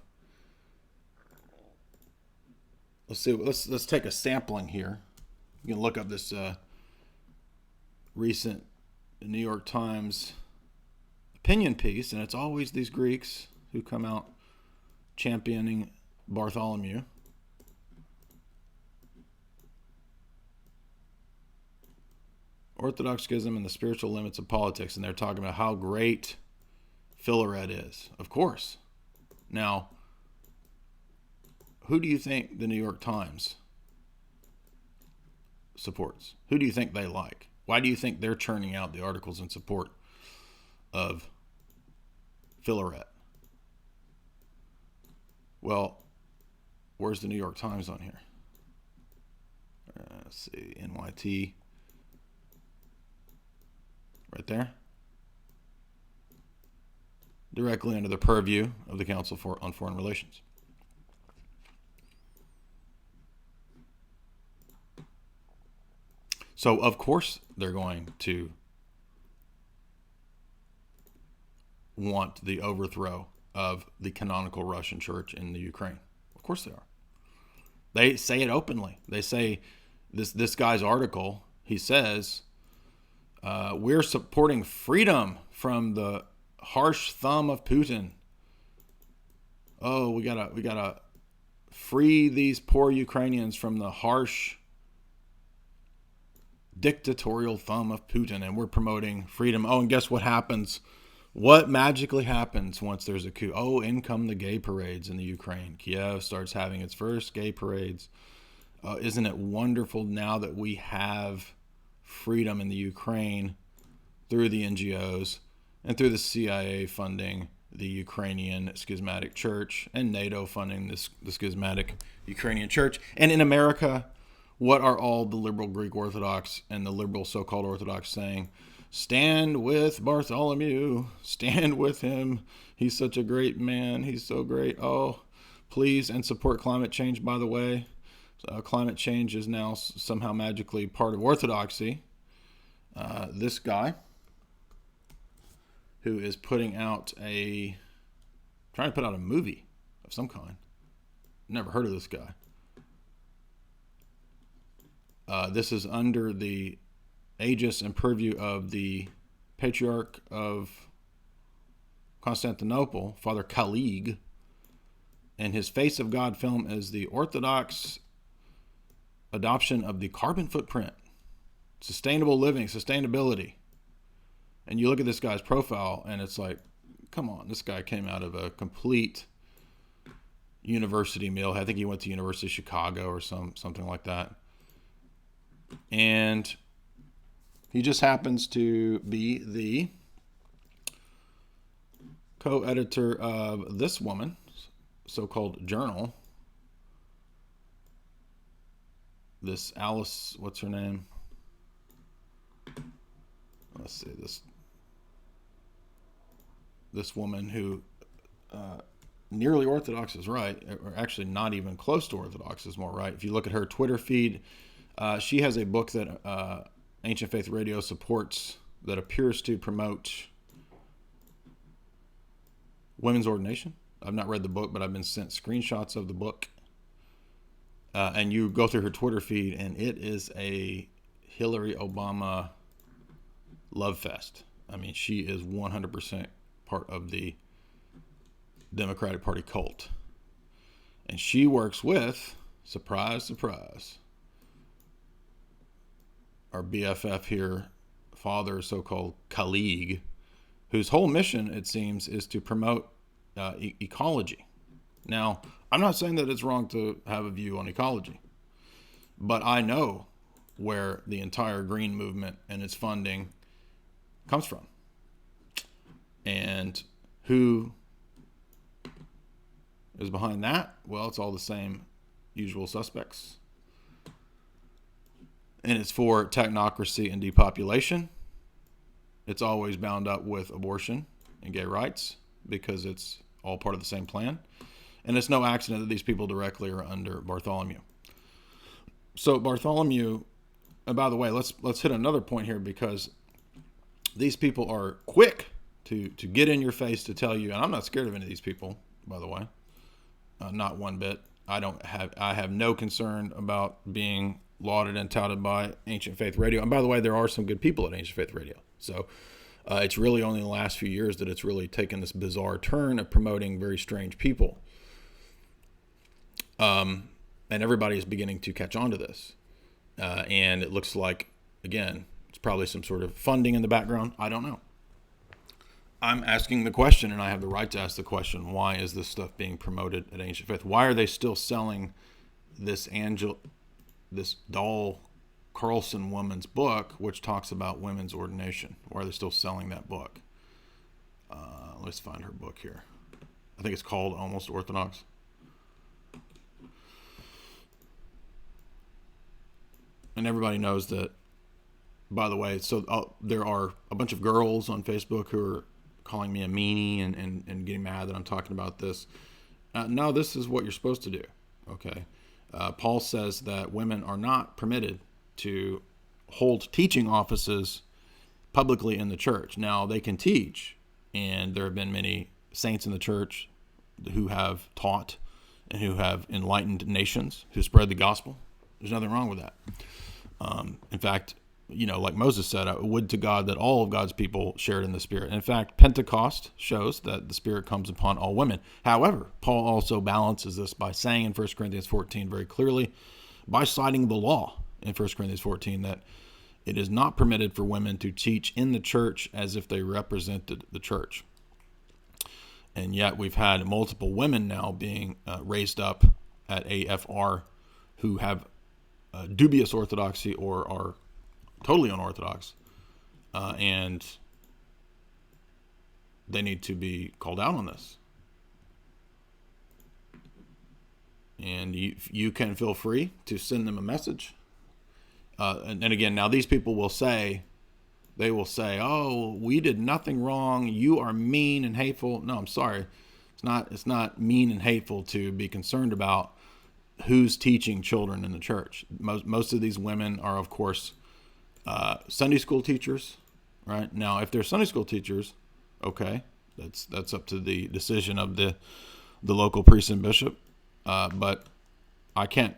Let's see. Let's take a sampling here. You can look up this recent New York Times opinion piece, and it's always these Greeks who come out championing Bartholomew. Orthodox Schism and the Spiritual Limits of Politics, and they're talking about how great Philaret is. Of course. Now, who do you think the New York Times supports? Who do you think they like? Why do you think they're churning out the articles in support of Philaret? Well, where's the New York Times on here? Let's see, NYT. Right there. Directly under the purview of the Council on Foreign Relations. So, of course, they're going to want the overthrow of the canonical Russian church in the Ukraine. Of course they are. They say it openly. They say this guy's article, he says, we're supporting freedom from the harsh thumb of Putin. Oh, we gotta free these poor Ukrainians from the harsh dictatorial thumb of Putin, and we're promoting freedom. Oh, and guess what happens? What magically happens once there's a coup? Oh, in come the gay parades in the Ukraine. Kiev starts having its first gay parades. Isn't it wonderful now that we have freedom in the Ukraine through the NGOs and through the CIA funding the Ukrainian schismatic church and NATO funding the schismatic Ukrainian church? And in America, what are all the liberal Greek Orthodox and the liberal so-called Orthodox saying? Stand with Bartholomew. Stand with him. He's such a great man. He's so great. Oh, please, and support climate change, by the way. Climate change is now somehow magically part of Orthodoxy. This guy who is trying to put out a movie of some kind. Never heard of this guy. This is under the aegis and purview of the Patriarch of Constantinople, Father Kalig, and his Face of God film is the Orthodox adoption of the carbon footprint, sustainable living, sustainability. And you look at this guy's profile, and it's like, come on, this guy came out of a complete university mill. I think he went to University of Chicago or something like that. And he just happens to be the co-editor of this woman's so-called journal. This Alice, what's her name? Let's see, this woman who nearly Orthodox is right, or actually not even close to Orthodox is more right. If you look at her Twitter feed, she has a book that Ancient Faith Radio supports that appears to promote women's ordination. I've not read the book, but I've been sent screenshots of the book. And you go through her Twitter feed, and it is a Hillary Obama love fest. I mean, she is 100% part of the Democratic Party cult. And she works with, surprise, surprise, our BFF here, Father so-called Kalig, whose whole mission, it seems, is to promote ecology. Now, I'm not saying that it's wrong to have a view on ecology, but I know where the entire green movement and its funding comes from. And who is behind that? Well, it's all the same usual suspects. And it's for technocracy and depopulation. It's always bound up with abortion and gay rights because it's all part of the same plan. And it's no accident that these people directly are under Bartholomew. So Bartholomew, and by the way, let's hit another point here, because these people are quick to get in your face to tell you, and I'm not scared of any of these people, by the way, not one bit. I have no concern about being lauded and touted by Ancient Faith Radio. And by the way, there are some good people at Ancient Faith Radio. So it's really only in the last few years that it's really taken this bizarre turn of promoting very strange people. And everybody is beginning to catch on to this. And it looks like, again, it's probably some sort of funding in the background. I don't know. I'm asking the question, and I have the right to ask the question, why is this stuff being promoted at Ancient Faith? Why are they still selling this Dahl Carlson woman's book, which talks about women's ordination? Why are they still selling that book? Let's find her book here. I think it's called Almost Orthodox. And everybody knows that, by the way, so there are a bunch of girls on Facebook who are calling me a meanie and getting mad that I'm talking about this. No, this is what you're supposed to do, okay? Paul says that women are not permitted to hold teaching offices publicly in the church. Now, they can teach, and there have been many saints in the church who have taught and who have enlightened nations, who spread the gospel. There's nothing wrong with that. In fact, like Moses said, would to God that all of God's people shared in the Spirit. In fact, Pentecost shows that the Spirit comes upon all women. However, Paul also balances this by saying in 1 Corinthians 14 very clearly, by citing the law in 1 Corinthians 14, that it is not permitted for women to teach in the church as if they represented the church. And yet we've had multiple women now being raised up at AFR who have dubious orthodoxy or are totally unorthodox, and they need to be called out on this. And you can feel free to send them a message. And again, now these people will say, oh, we did nothing wrong. You are mean and hateful. No, I'm sorry. It's not mean and hateful to be concerned about who's teaching children in the church. Most of these women are, of course, Sunday school teachers, right? Now, if they're Sunday school teachers, okay, that's up to the decision of the local priest and bishop. But I can't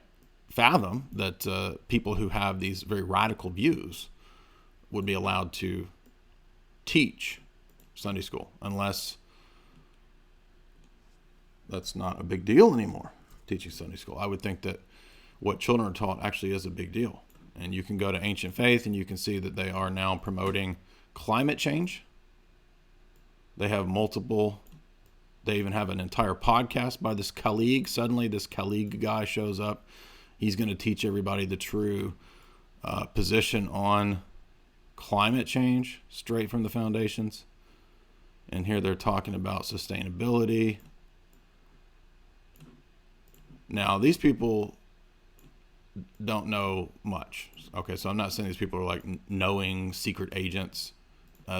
fathom that people who have these very radical views would be allowed to teach Sunday school, unless that's not a big deal anymore, teaching Sunday school. I would think that what children are taught actually is a big deal. And you can go to Ancient Faith and you can see that they are now promoting climate change. They have they even have an entire podcast by this Khalid. Suddenly this Khalid guy shows up. He's going to teach everybody the true position on climate change straight from the foundations. And here they're talking about sustainability. Now, these people don't know much. Okay, so I'm not saying these people are like knowing secret agents.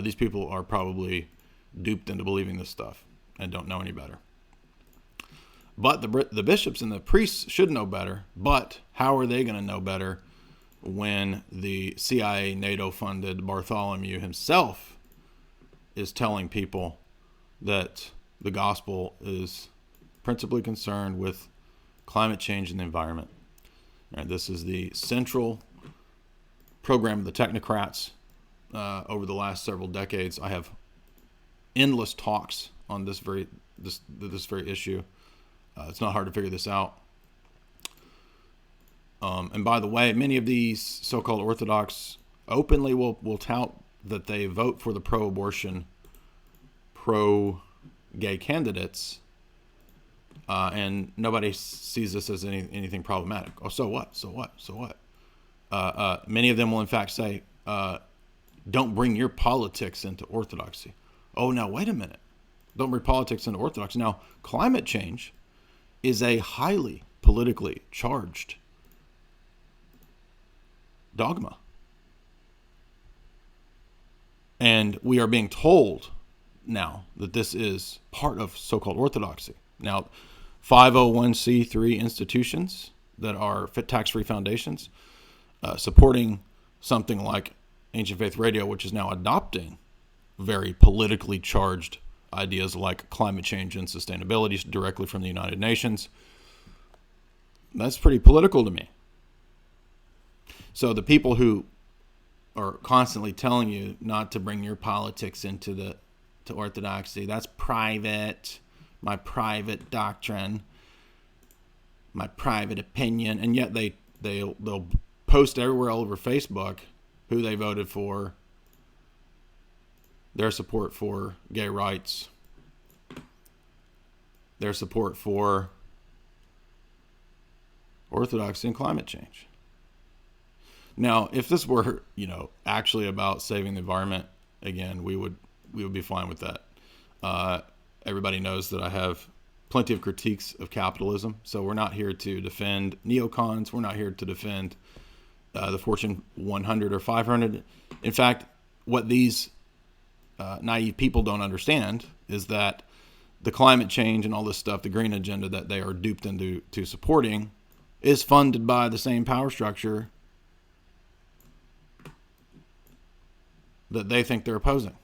These people are probably duped into believing this stuff and don't know any better. But the bishops and the priests should know better. But how are they going to know better when the CIA NATO-funded Bartholomew himself is telling people that the gospel is principally concerned with climate change and the environment? Right, this is the central program of the technocrats over the last several decades. I have endless talks on this very issue. It's not hard to figure this out. And by the way, many of these so-called Orthodox openly will tout that they vote for the pro-abortion, pro-gay candidates, and nobody sees this as anything problematic. Oh, so what? So what? So what? Many of them will in fact say, don't bring your politics into orthodoxy. Oh, now wait a minute. Don't bring politics into orthodoxy. Now, climate change is a highly politically charged dogma. And we are being told now that this is part of so-called orthodoxy. Now, 501c3 institutions that are tax-free foundations supporting something like Ancient Faith Radio, which is now adopting very politically charged ideas like climate change and sustainability directly from the United Nations. That's pretty political to me. So the people who are constantly telling you not to bring your politics to orthodoxy, that's private, my private doctrine, my private opinion, and yet they'll post everywhere all over Facebook who they voted for, their support for gay rights, their support for orthodoxy and climate change. Now, if this were, actually about saving the environment, again, we would be fine with that. Everybody knows that I have plenty of critiques of capitalism, so we're not here to defend neocons. We're not here to defend the Fortune 100 or 500. In fact, what these naive people don't understand is that the climate change and all this stuff, the green agenda that they are duped into supporting, is funded by the same power structure that they think they're opposing.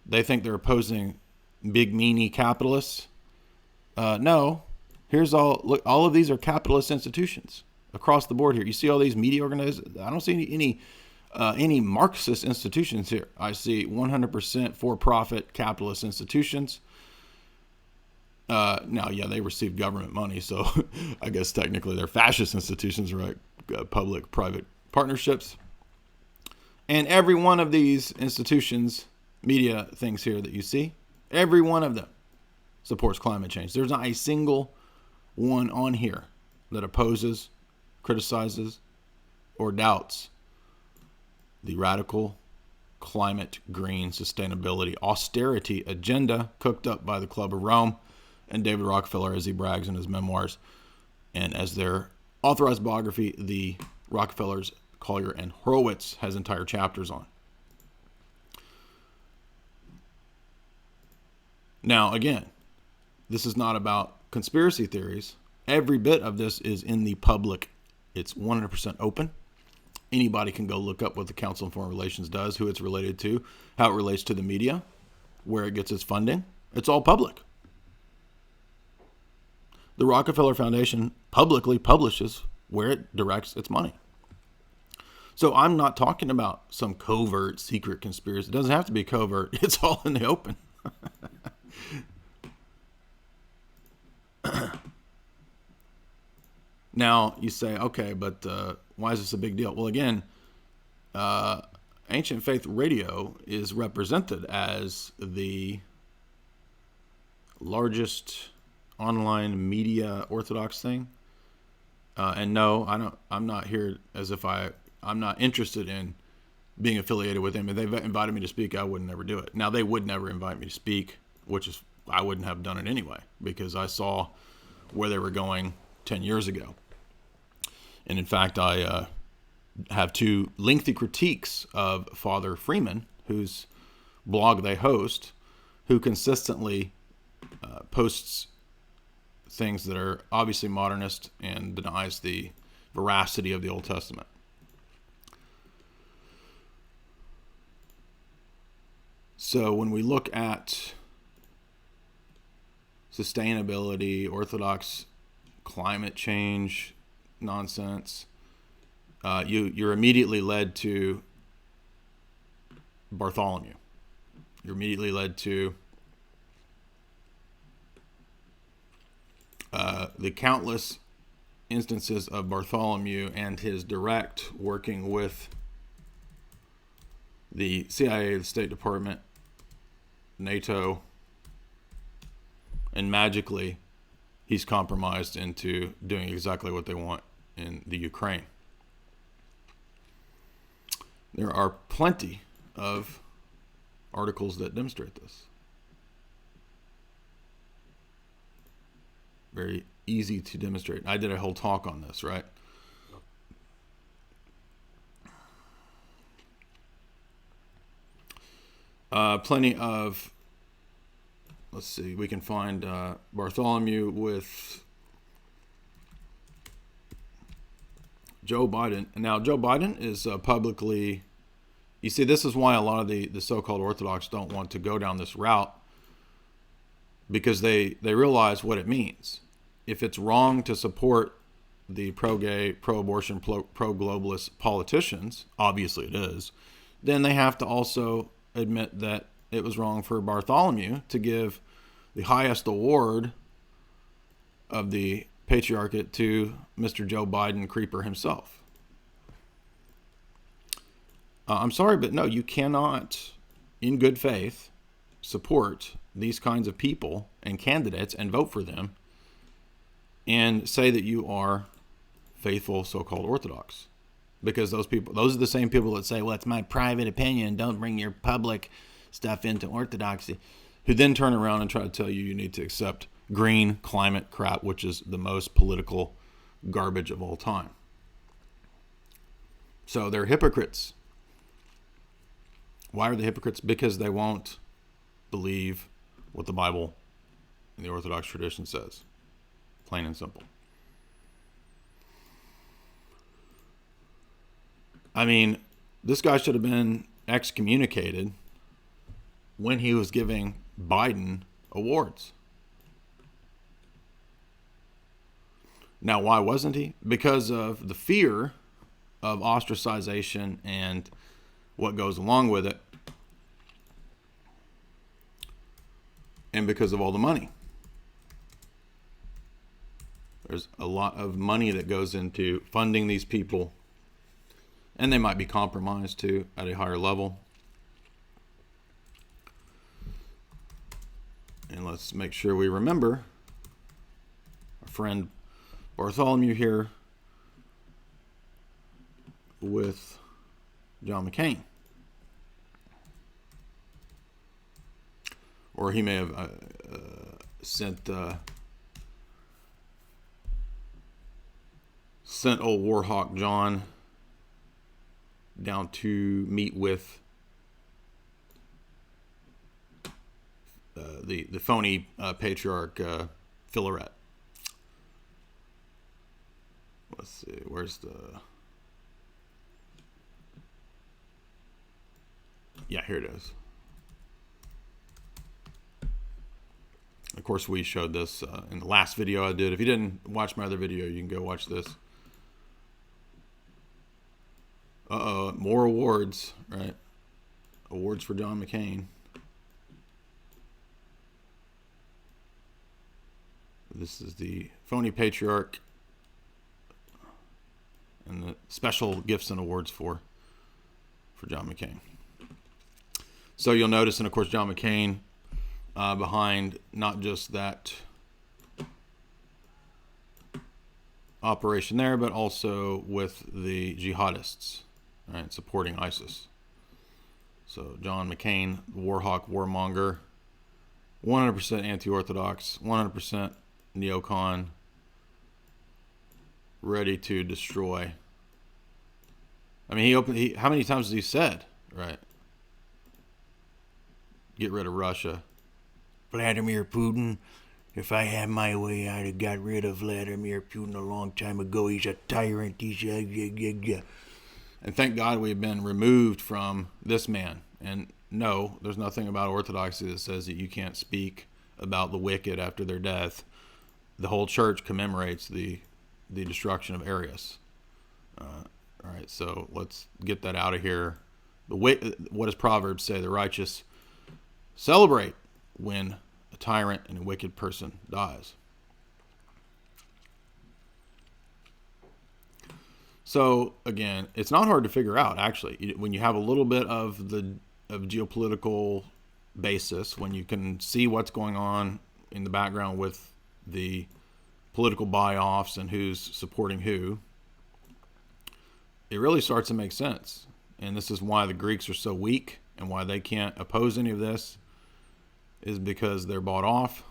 they think they're opposing big meanie capitalists. No, here's all. Look, all of these are capitalist institutions across the board here. You see all these media organizations. I don't see any Marxist institutions here. I see 100% for-profit capitalist institutions. Now, yeah, they receive government money, so I guess technically they're fascist institutions, right? Public-private partnerships. And every one of these institutions, media things here that you see, every one of them supports climate change. There's not a single one on here that opposes, criticizes, or doubts the radical climate, green, sustainability, austerity agenda cooked up by the Club of Rome and David Rockefeller, as he brags in his memoirs, and as their authorized biography, the Rockefellers, Collier, and Horowitz has entire chapters on. Now, again, this is not about conspiracy theories. Every bit of this is in the public. It's 100% open. Anybody can go look up what the Council on Foreign Relations does, who it's related to, how it relates to the media, where it gets its funding. It's all public. The Rockefeller Foundation publicly publishes where it directs its money. So I'm not talking about some covert, secret conspiracy. It doesn't have to be covert. It's all in the open. Now, you say, okay, but why is this a big deal? Well, again, Ancient Faith Radio is represented as the largest online media Orthodox thing. And no, I'm not here as if I'm not interested in being affiliated with them. If they've invited me to speak, I would never do it. Now, they would never invite me to speak, which is, I wouldn't have done it anyway, because I saw where they were going 10 years ago. And in fact, I have two lengthy critiques of Father Freeman, whose blog they host, who consistently posts things that are obviously modernist and denies the veracity of the Old Testament. So when we look at sustainability, Orthodox climate change nonsense, you're immediately led to Bartholomew. You're immediately led to the countless instances of Bartholomew and his direct working with the CIA, the State Department, NATO, and magically he's compromised into doing exactly what they want in the Ukraine. There are plenty of articles that demonstrate this. Very easy to demonstrate. I did a whole talk on this, right? Plenty of, let's see, we can find Bartholomew with Joe Biden. And now Joe Biden is publicly, you see, this is why a lot of the so-called Orthodox don't want to go down this route, because they realize what it means. If it's wrong to support the pro-gay, pro-abortion, pro-globalist politicians, obviously it is, then they have to also admit that it was wrong for Bartholomew to give the highest award of the patriarchate to Mr. Joe Biden Creeper himself. I'm sorry, but no, you cannot, in good faith, support these kinds of people and candidates and vote for them and say that you are faithful so-called Orthodox. Because those are the same people that say, well, it's my private opinion, don't bring your public stuff into Orthodoxy, who then turn around and try to tell you need to accept green climate crap, which is the most political garbage of all time. So they're hypocrites. Why are they hypocrites? Because they won't believe what the Bible and the Orthodox tradition says. Plain and simple. I mean, this guy should have been excommunicated when he was giving Biden awards. Now, why wasn't he? Because of the fear of ostracization and what goes along with it, and because of all the money. There's a lot of money that goes into funding these people, and they might be compromised too at a higher level. And let's make sure we remember our friend Bartholomew here with John McCain. Or he may have sent old Warhawk John down to meet with the phony patriarch Filaret. Let's see, where's the... Yeah, here it is. Of course, we showed this in the last video I did. If you didn't watch my other video, you can go watch this. More awards, right? Awards for John McCain. This is the phony patriarch and the special gifts and awards for John McCain. So you'll notice, and of course, John McCain behind not just that operation there, but also with the jihadists, right, supporting ISIS. So John McCain, Warhawk, warmonger, 100% anti-Orthodox, 100% neocon, ready to destroy. I mean, how many times has he said, right? Get rid of Russia. Vladimir Putin, if I had my way, I'd have got rid of Vladimir Putin a long time ago. He's a tyrant. And thank God we've been removed from this man. And no, there's nothing about orthodoxy that says that you can't speak about the wicked after their death. The whole church commemorates the destruction of Arius. All right, so let's get that out of here. What does Proverbs say? The righteous celebrate when a tyrant and a wicked person dies. So again, it's not hard to figure out, actually, when you have a little bit of geopolitical basis, when you can see what's going on in the background with the political buy-offs and who's supporting who. It really starts to make sense. And this is why the Greeks are so weak and why they can't oppose any of this, is because they're bought off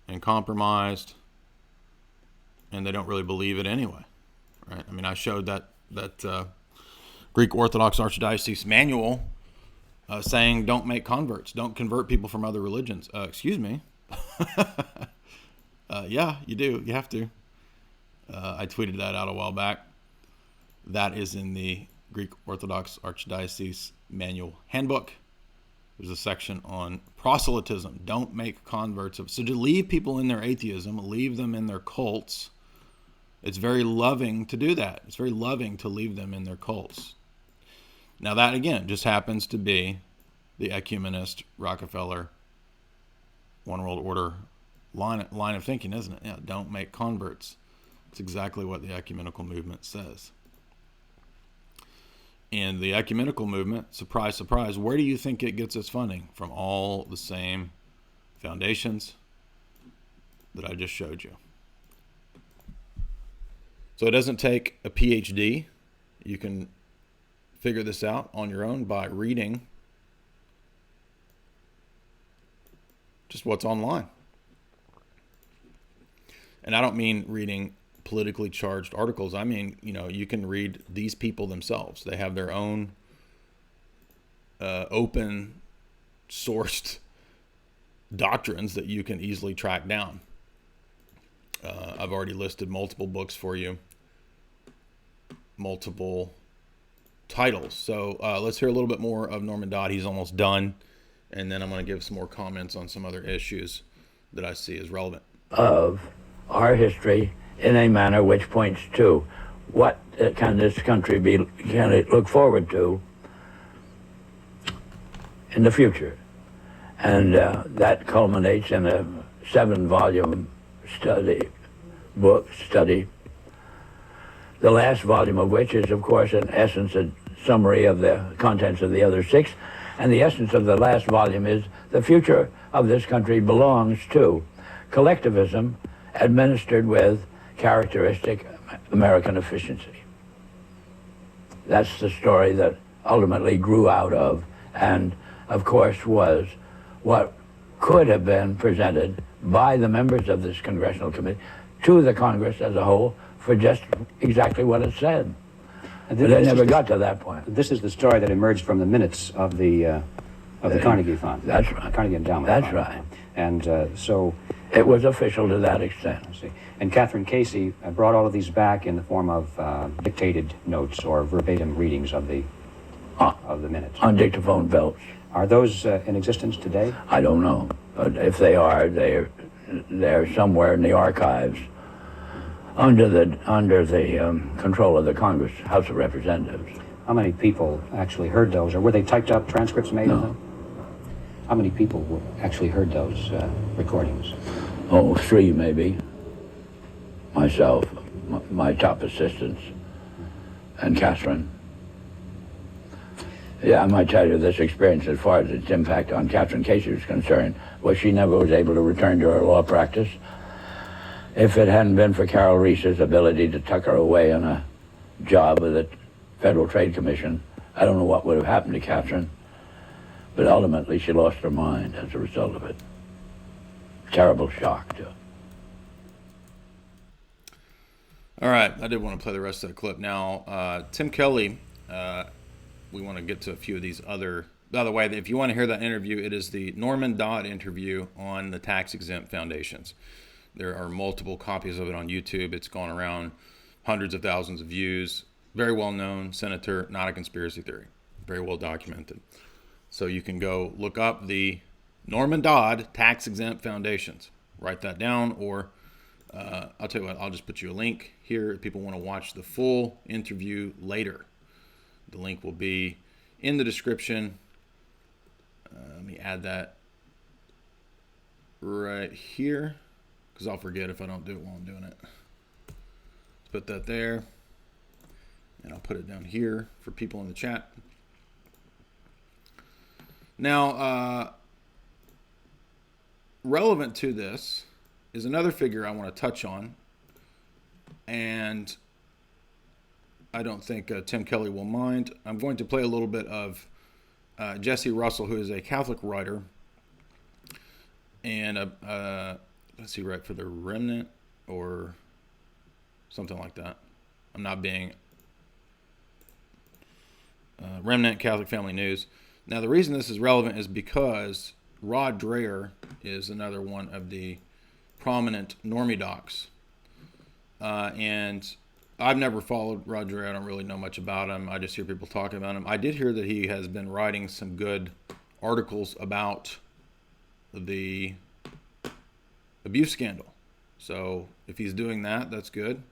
and compromised, and they don't really believe it anyway, right? I mean, I showed that Greek Orthodox Archdiocese manual saying don't make converts, don't convert people from other religions. Excuse me. Yeah, you do. You have to. I tweeted that out a while back. That is in the Greek Orthodox Archdiocese Manual Handbook. There's a section on proselytism. Don't make converts. So to leave people in their atheism, leave them in their cults, it's very loving to do that. It's very loving to leave them in their cults. Now that, again, just happens to be the ecumenist, Rockefeller, One World Order line of thinking, isn't it? Yeah, don't make converts. It's exactly what the ecumenical movement says. And the ecumenical movement, surprise, surprise, where do you think it gets its funding? From all the same foundations that I just showed you. So it doesn't take a PhD. You can figure this out on your own by reading just what's online. And I don't mean reading politically charged articles. I mean, you can read these people themselves. They have their own open sourced doctrines that you can easily track down. I've already listed multiple books for you, multiple titles. So let's hear a little bit more of Norman Dodd. He's almost done. And then I'm going to give some more comments on some other issues that I see as relevant. Of our history in a manner which points to what can this country can it look forward to in the future. And that culminates in a 7-volume study, the last volume of which is, of course, in essence, a summary of the contents of the other 6. And the essence of the last volume is the future of this country belongs to collectivism administered with characteristic American efficiency. That's the story that ultimately grew out of, and of course was what could have been presented by the members of this congressional committee to the Congress as a whole for just exactly what it said. But they never got to that point. This is the story that emerged from the minutes of the Carnegie Fund. That's right. Carnegie Endowment That's Fund. right. And so... It was official to that extent. I see. And Catherine Casey brought all of these back in the form of dictated notes or verbatim readings of the minutes. On dictaphone belts. Are those in existence today? I don't know, but if they are, they're somewhere in the archives under the control of the Congress, House of Representatives. How many people actually heard those, or were they typed up, transcripts made of them? How many people actually heard those recordings? Oh, 3 maybe. Myself, my top assistants, and Catherine. Yeah, I might tell you this experience as far as its impact on Catherine Casey was concerned was she never was able to return to her law practice. If it hadn't been for Carol Reese's ability to tuck her away on a job with the Federal Trade Commission, I don't know what would have happened to Catherine. But ultimately, she lost her mind as a result of it. Terrible shock, too. All right, I did want to play the rest of the clip. Now, Tim Kelly, we want to get to a few of these other... By the way, if you want to hear that interview, it is the Norman Dodd interview on the tax-exempt foundations. There are multiple copies of it on YouTube. It's gone around hundreds of thousands of views. Very well-known senator, not a conspiracy theory. Very well documented. So you can go look up the Norman Dodd tax-exempt foundations. Write that down, or I'll tell you what, I'll just put you a link here if people want to watch the full interview later. The link will be in the description. Let me add that right here, because I'll forget if I don't do it while I'm doing it. Put that there, and I'll put it down here for people in the chat. Now, relevant to this is another figure I want to touch on, and I don't think Tim Kelly will mind. I'm going to play a little bit of Jesse Russell, who is a Catholic writer, and let's see, right for the Remnant or something like that. I'm not being Remnant Catholic Family News. Now, the reason this is relevant is because Rod Dreher is another one of the prominent normie docs. And I've never followed Rod Dreher. I don't really know much about him. I just hear people talking about him. I did hear that he has been writing some good articles about the abuse scandal. So if he's doing that, that's good.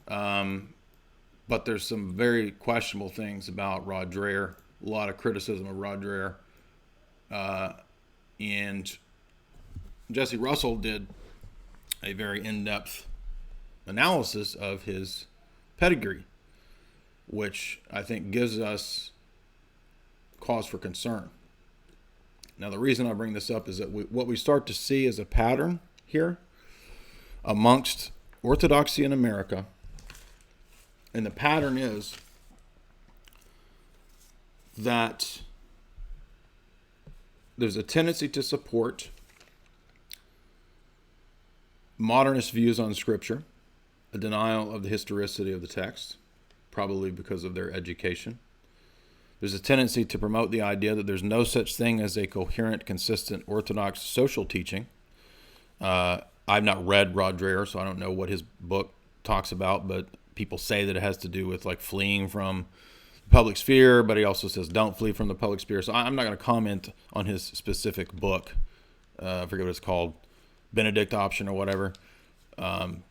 But there's some very questionable things about Rod Dreher. A lot of criticism of Rod Dreher. And Jesse Russell did a very in-depth analysis of his pedigree, which I think gives us cause for concern. Now, the reason I bring this up is that what we start to see is a pattern here amongst Orthodoxy in America. And the pattern is that there's a tendency to support modernist views on Scripture, a denial of the historicity of the text, probably because of their education. There's a tendency to promote the idea that there's no such thing as a coherent, consistent, orthodox social teaching. I've not read Rod Dreher, so I don't know what his book talks about, but people say that it has to do with like fleeing from public sphere, but he also says don't flee from the public sphere. So I'm not going to comment on his specific book. I forget what it's called, Benedict Option or whatever. And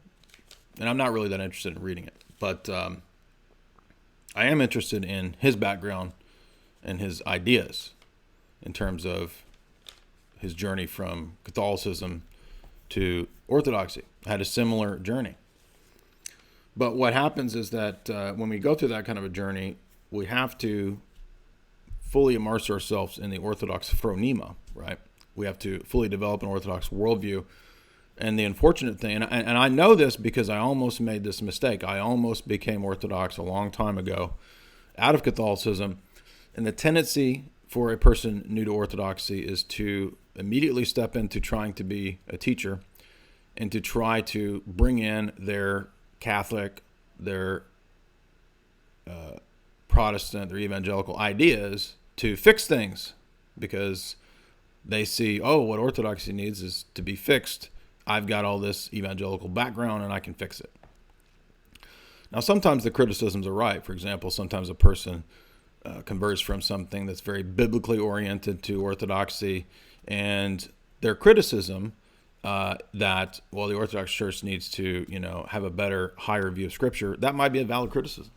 I'm not really that interested in reading it. But I am interested in his background and his ideas in terms of his journey from Catholicism to Orthodoxy. Had a similar journey. But what happens is that when we go through that kind of a journey, we have to fully immerse ourselves in the Orthodox phronema, right? We have to fully develop an Orthodox worldview. And the unfortunate thing, and I know this because I almost made this mistake. I almost became Orthodox a long time ago out of Catholicism. And the tendency for a person new to Orthodoxy is to immediately step into trying to be a teacher and to try to bring in their Catholic, their Protestant, their evangelical ideas to fix things, because they see, oh, what Orthodoxy needs is to be fixed. I've got all this evangelical background and I can fix it. Now, sometimes the criticisms are right. For example, sometimes a person converts from something that's very biblically oriented to Orthodoxy, and their criticism that, well, the Orthodox Church needs to, have a better, higher view of Scripture, that might be a valid criticism.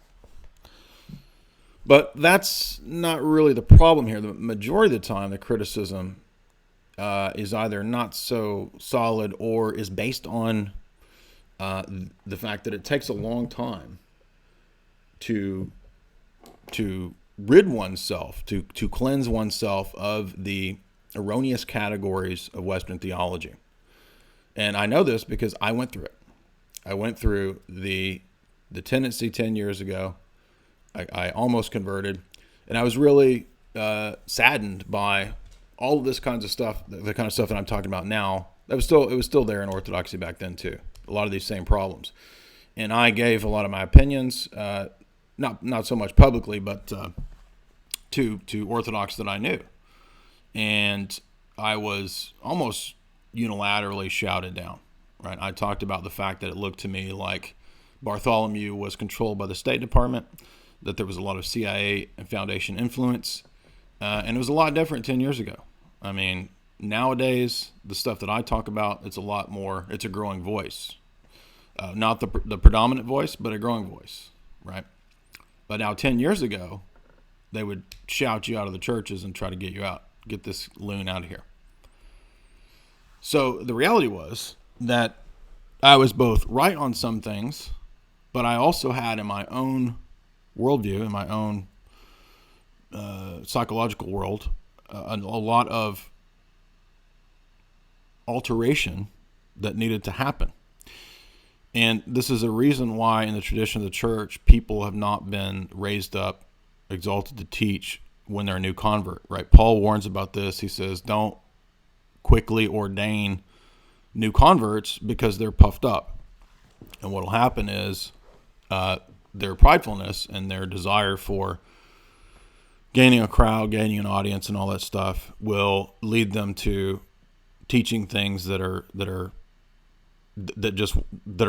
But that's not really the problem here. The majority of the time, the criticism is either not so solid or is based on the fact that it takes a long time to rid oneself, to cleanse oneself of the erroneous categories of Western theology. And I know this because I went through it. I went through the tendency 10 years ago. I almost converted, and I was really saddened by all of this kinds of stuff, the kind of stuff that I'm talking about now. It was still there in Orthodoxy back then too. A lot of these same problems, and I gave a lot of my opinions, not so much publicly, but to Orthodox that I knew, and I was almost unilaterally shouted down. Right? I talked about the fact that it looked to me like Bartholomew was controlled by the State Department, that there was a lot of CIA and Foundation influence, and it was a lot different 10 years ago. I mean, nowadays, the stuff that I talk about, it's a growing voice. Not the predominant voice, but a growing voice, right? But now 10 years ago, they would shout you out of the churches and try to get you out, get this loon out of here. So the reality was that I was both right on some things, but I also had in my own worldview, in my own psychological world, a lot of alteration that needed to happen. And this is a reason why in the tradition of the church, people have not been raised up, exalted to teach when they're a new convert, right? Paul warns about this. He says, don't quickly ordain new converts because they're puffed up. And what will happen is their pridefulness and their desire for gaining a crowd, gaining an audience, and all that stuff will lead them to teaching things that are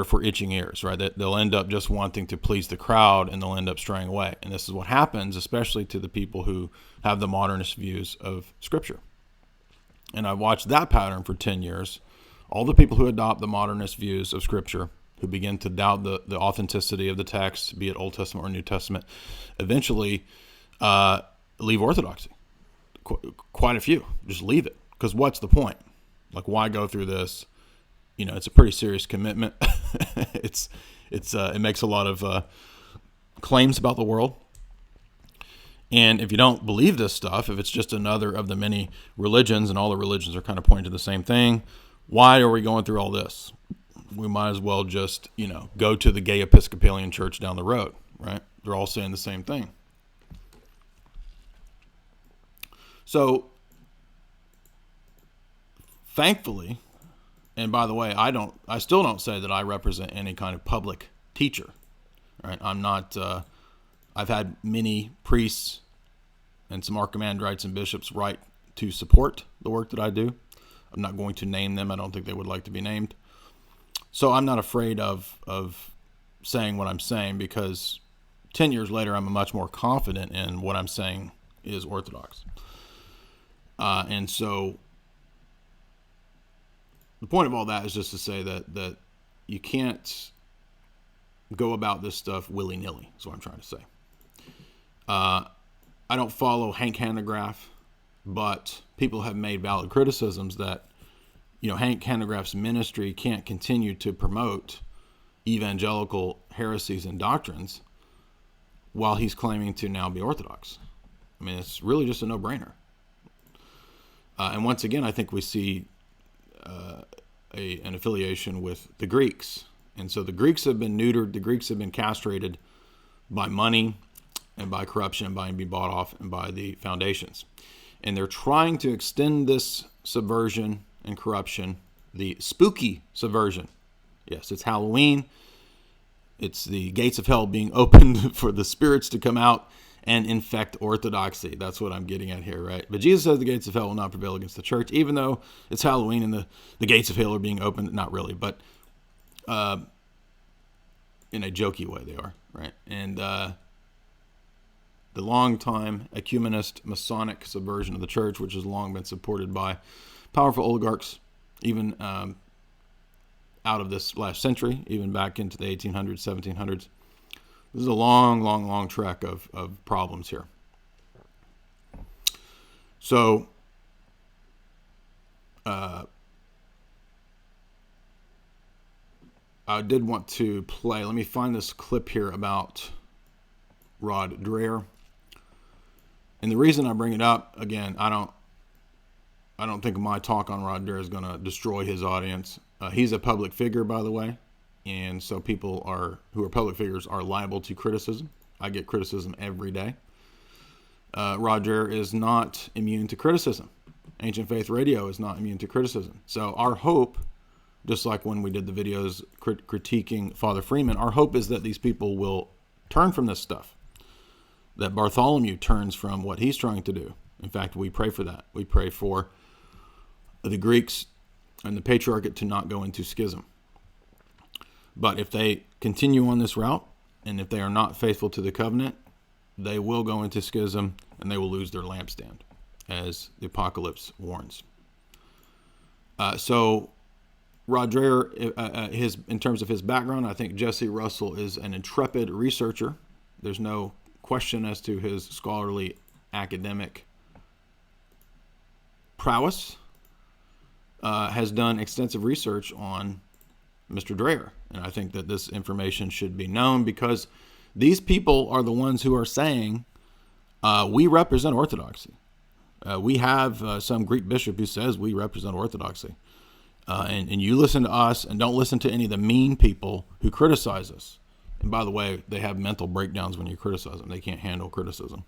for itching ears, right? That they'll end up just wanting to please the crowd, and they'll end up straying away. And this is what happens, especially to the people who have the modernist views of Scripture. And I watched that pattern for 10 years. All the people who adopt the modernist views of Scripture, who begin to doubt the authenticity of the text, be it Old Testament or New Testament, eventually leave Orthodoxy. Quite a few just leave it, because what's the point? Like, why go through this? It's a pretty serious commitment. It makes a lot of claims about the world. And if you don't believe this stuff, if it's just another of the many religions, and all the religions are kind of pointing to the same thing, why are we going through all this? We might as well just, go to the gay Episcopalian church down the road, right? They're all saying the same thing. So, thankfully, and by the way, I still don't say that I represent any kind of public teacher, right? I'm not, I've had many priests and some archimandrites and bishops write to support the work that I do. I'm not going to name them. I don't think they would like to be named. So I'm not afraid of saying what I'm saying, because 10 years later, I'm much more confident in what I'm saying is orthodox. And so the point of all that is just to say that you can't go about this stuff willy-nilly, is what I'm trying to say. I don't follow Hank Hanegraaff, but people have made valid criticisms that, Hank Hanegraaff's ministry can't continue to promote evangelical heresies and doctrines while he's claiming to now be Orthodox. I mean, it's really just a no-brainer. And once again, I think we see an affiliation with the Greeks. And so the Greeks have been neutered, the Greeks have been castrated by money and by corruption and by being bought off and by the foundations. And they're trying to extend this subversion and corruption, the spooky subversion. Yes, it's Halloween. It's the gates of hell being opened for the spirits to come out and infect orthodoxy. That's what I'm getting at here, right? But Jesus says the gates of hell will not prevail against the church, even though it's Halloween and the gates of hell are being opened. Not really, but in a jokey way they are, right? And the long-time ecumenist Masonic subversion of the church, which has long been supported by powerful oligarchs, even out of this last century, even back into the 1800s, 1700s. This is a long, long, long trek of problems here. So, I did want to play, let me find this clip here about Rod Dreher. And the reason I bring it up, again, I don't think my talk on Rod Dreher is going to destroy his audience. He's a public figure, by the way, and so people who are public figures are liable to criticism. I get criticism every day. Rod Dreher is not immune to criticism. Ancient Faith Radio is not immune to criticism. So our hope, just like when we did the videos critiquing Father Freeman, our hope is that these people will turn from this stuff, that Bartholomew turns from what he's trying to do. In fact, we pray for that. We pray for the Greeks and the Patriarchate to not go into schism. But if they continue on this route, and if they are not faithful to the covenant, they will go into schism and they will lose their lampstand, as the apocalypse warns. So Rod Dreher, in terms of his background, I think Jesse Russell is an intrepid researcher. There's no question as to his scholarly academic prowess. Has done extensive research on Mr. Dreher. And I think that this information should be known because these people are the ones who are saying, we represent orthodoxy. We have some Greek bishop who says we represent orthodoxy. And you listen to us and don't listen to any of the mean people who criticize us. And by the way, they have mental breakdowns when you criticize them. They can't handle criticism.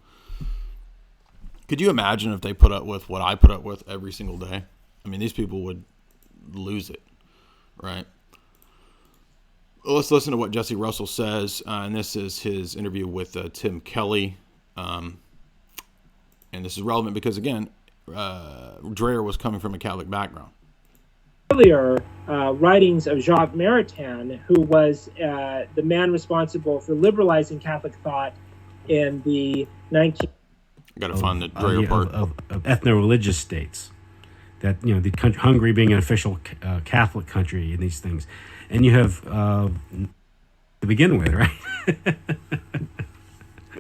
Could you imagine if they put up with what I put up with every single day? I mean, these people would lose it, right? Well, let's listen to what Jesse Russell says, and this is his interview with Tim Kelly. And this is relevant because, again, Dreher was coming from a Catholic background. Earlier writings of Jacques Maritain, who was the man responsible for liberalizing Catholic thought in the 19... I got to find the Dreher part. Of ethno-religious states. That, the country, Hungary being an official Catholic country and these things. And you have, to begin with, right?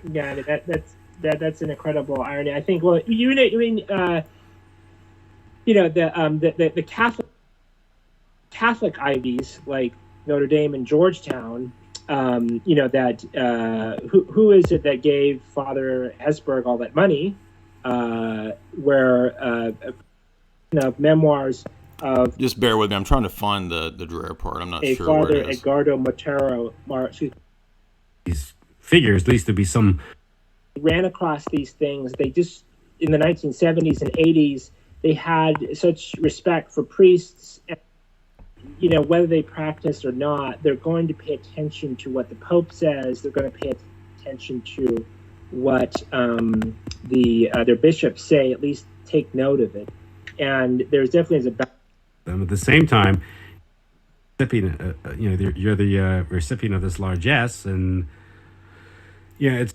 Yeah, that's an incredible irony. I think, well, the Catholic Ivies, like Notre Dame and Georgetown, who is it that gave Father Hesburgh all that money, memoirs of... Just bear with me. I'm trying to find the Dreher part. I'm not sure Father where it is. Edgardo Montero. These figures, at least to be some... ran across these things. They just, in the 1970s and 80s, they had such respect for priests. And, whether they practice or not, they're going to pay attention to what the Pope says. They're going to pay attention to what their bishops say, at least take note of it. And there's definitely at the same time, you're the recipient of this largesse, and Yeah, it's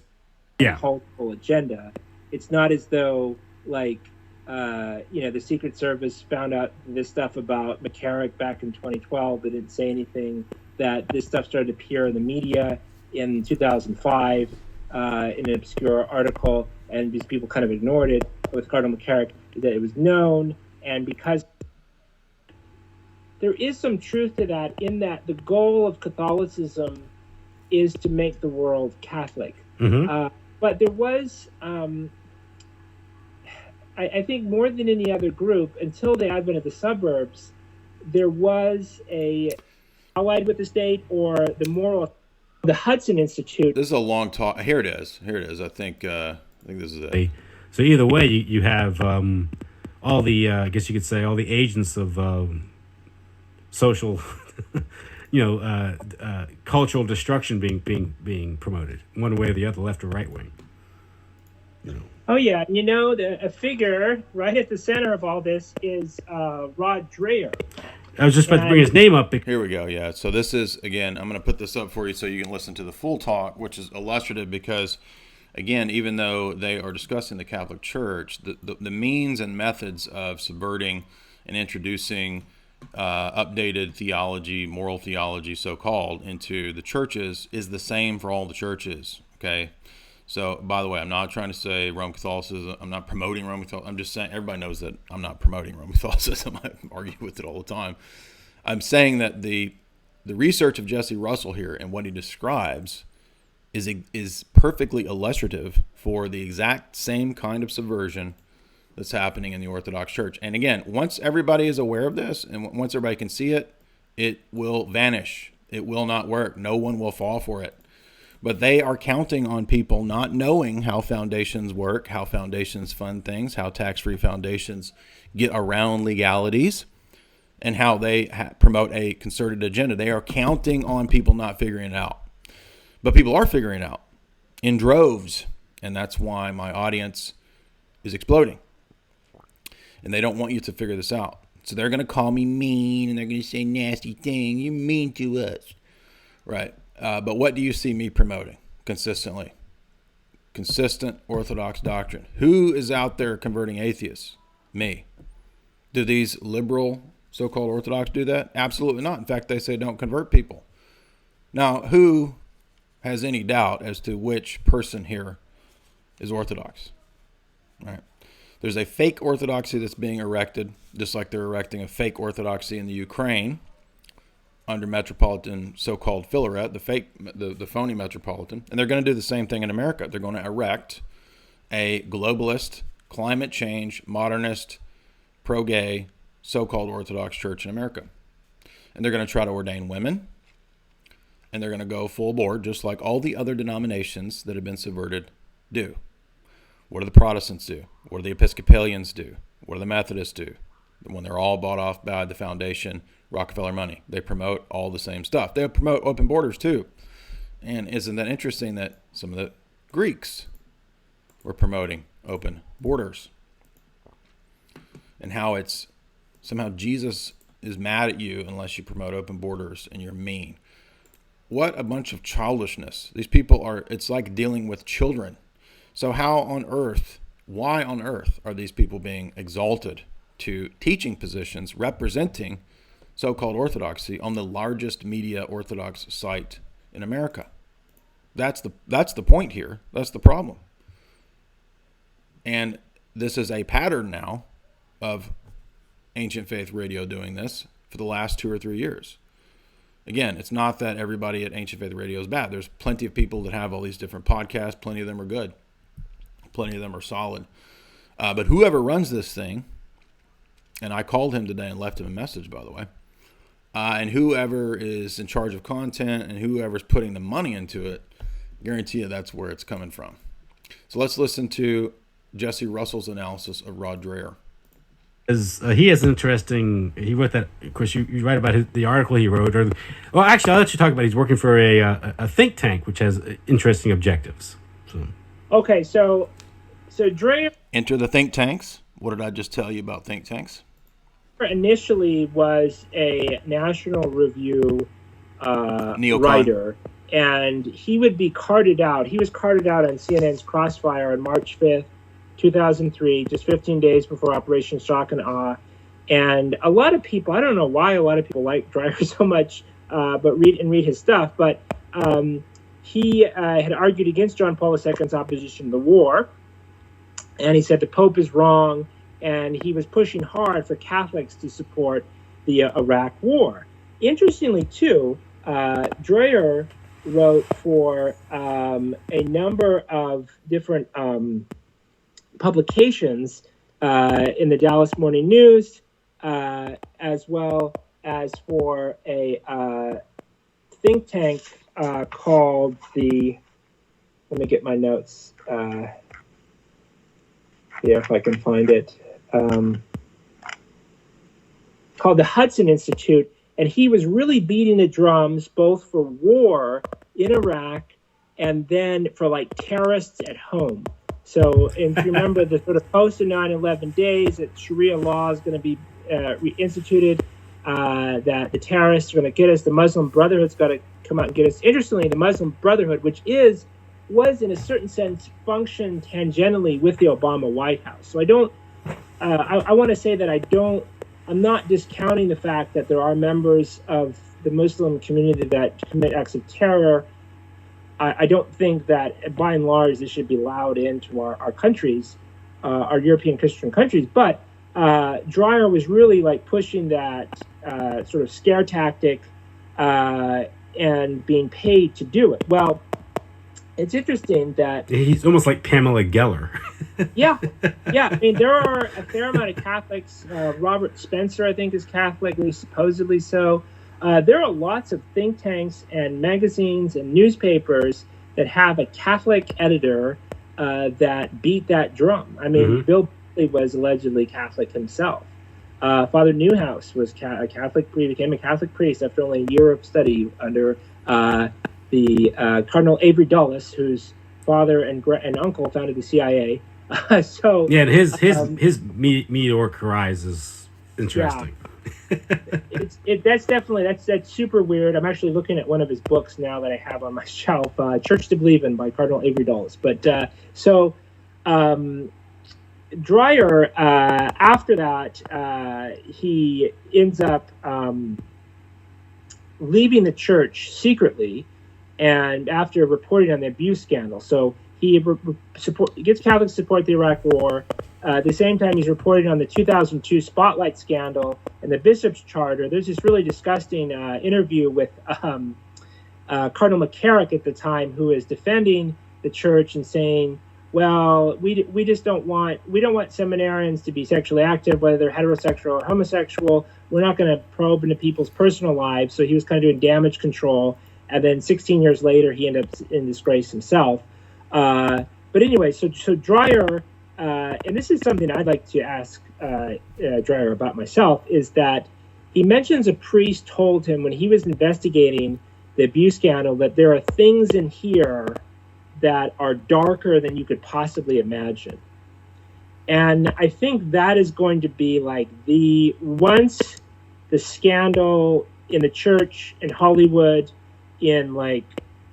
yeah. cultural agenda. It's not as though like the Secret Service found out this stuff about McCarrick back in 2012. They didn't say anything. That this stuff started to appear in the media in 2005 in an obscure article, and these people kind of ignored it. With Cardinal McCarrick, that it was known, and because there is some truth to that, in that the goal of Catholicism is to make the world Catholic. But there was, I think, more than any other group, until the advent of the suburbs, there was a allied with the state or the Hudson Institute. This is a long talk. Here it is. I think this is it. So either way, you have all the I guess you could say all the agents of social, cultural destruction being promoted one way or the other, left or right wing. Oh yeah, a figure right at the center of all this is Rod Dreher. I was just about to bring his name up. Here we go. Yeah. So this is, again, I'm going to put this up for you so you can listen to the full talk, which is illustrative because, again, even though they are discussing the Catholic Church, the means and methods of subverting and introducing updated theology, moral theology, so-called, into the churches is the same for all the churches. Okay. So, by the way, I'm not trying to say Roman Catholicism. I'm not promoting Roman Catholicism. I'm just saying, everybody knows that I'm not promoting Roman Catholicism. I argue with it all the time. I'm saying that the research of Jesse Russell here and what he describes is perfectly illustrative for the exact same kind of subversion that's happening in the Orthodox Church. And again, once everybody is aware of this and once everybody can see it, it will vanish. It will not work. No one will fall for it. But they are counting on people not knowing how foundations work, how foundations fund things, how tax-free foundations get around legalities, and how they promote a concerted agenda. They are counting on people not figuring it out. But people are figuring it out in droves, and that's why my audience is exploding. And they don't want you to figure this out. So they're going to call me mean, and they're going to say nasty things. You're mean to us. Right. But what do you see me promoting consistently? Consistent Orthodox doctrine. Who is out there converting atheists? Me. Do these liberal so-called Orthodox do that? Absolutely not. In fact, they say don't convert people. Now, who has any doubt as to which person here is Orthodox? Right. There's a fake Orthodoxy that's being erected, just like they're erecting a fake Orthodoxy in the Ukraine under Metropolitan so-called Filaret, the phony Metropolitan. And they're going to do the same thing in America. They're going to erect a globalist, climate change, modernist, pro-gay, so-called Orthodox church in America. And they're going to try to ordain women. And they're going to go full board, just like all the other denominations that have been subverted do. What do the Protestants do? What do the Episcopalians do? What do the Methodists do? When they're all bought off by the foundation, Rockefeller money. They promote all the same stuff. They promote open borders too. And isn't that interesting that some of the Greeks were promoting open borders? And how it's somehow Jesus is mad at you unless you promote open borders and you're mean. What a bunch of childishness. These people are, it's like dealing with children. So how on earth, why on earth are these people being exalted to teaching positions representing so-called orthodoxy on the largest media Orthodox site in America? That's the point here. That's the problem. And this is a pattern now of Ancient Faith Radio doing this for the last 2 or 3 years. Again, it's not that everybody at Ancient Faith Radio is bad. There's plenty of people that have all these different podcasts. Plenty of them are good. Plenty of them are solid. But whoever runs this thing, and I called him today and left him a message, by the way, and whoever is in charge of content and whoever's putting the money into it, guarantee you that's where it's coming from. So let's listen to Jesse Russell's analysis of Rod Dreher. He has an interesting. He wrote that. Of course, you write about the article he wrote. Well, actually, I'll let you talk about it. He's working for a think tank, which has interesting objectives. So. Okay, so Dreher Enter the think tanks. What did I just tell you about think tanks? Initially was a National Review Neocon. writer and he would be carted out. He was carted out on CNN's Crossfire on March 5th, 2003, just 15 days before Operation Shock and Awe. And a lot of people, I don't know why a lot of people like Dreyer so much, but read his stuff. But he had argued against John Paul II's opposition to the war, and he said the Pope is wrong, and he was pushing hard for Catholics to support the Iraq War. Interestingly, too, Dreyer wrote for a number of different publications in the Dallas Morning News, as well as for a think tank called the, let me get my notes here if I can find it, called the Hudson Institute. And he was really beating the drums both for war in Iraq and then for like terrorists at home. So if you remember the sort of post 9/11 days that Sharia law is going to be reinstituted, that the terrorists are going to get us, the Muslim Brotherhood's got to come out and get us. Interestingly, the Muslim Brotherhood, which was in a certain sense functioned tangentially with the Obama White House. So I don't, I want to say that I'm not discounting the fact that there are members of the Muslim community that commit acts of terror. I don't think that, by and large, this should be allowed into our countries, our European Christian countries. But Dreyer was really like pushing that sort of scare tactic and being paid to do it. Well, it's interesting that he's almost like Pamela Geller. yeah. I mean, there are a fair amount of Catholics. Robert Spencer, I think, is Catholic, at least supposedly so. There are lots of think tanks and magazines and newspapers that have a Catholic editor that beat that drum. I mean, Bill Buckley was allegedly Catholic himself. Father Newhouse was a Catholic priest, became a Catholic priest after only a year of study under the Cardinal Avery Dulles, whose father and uncle founded the CIA. So yeah, and his meteoric rise is interesting. Yeah. That's super weird. I'm actually looking at one of his books now that I have on my shelf, Church to Believe in by Cardinal Avery Dulles. But Dreyer, after that, he ends up leaving the church secretly, and after reporting on the abuse scandal. So he gets Catholics to support the Iraq War. At the same time, he's reporting on the 2002 Spotlight scandal and the Bishop's Charter. There's this really disgusting interview with Cardinal McCarrick at the time, who is defending the church and saying, well, we don't want seminarians to be sexually active, whether they're heterosexual or homosexual. We're not going to probe into people's personal lives. So he was kind of doing damage control. And then 16 years later, he ended up in disgrace himself. But anyway, so Dreyer, and this is something I'd like to ask Dreyer about myself, is that he mentions a priest told him when he was investigating the abuse scandal that there are things in here that are darker than you could possibly imagine. And I think that is going to be like once the scandal in the church, in Hollywood, in like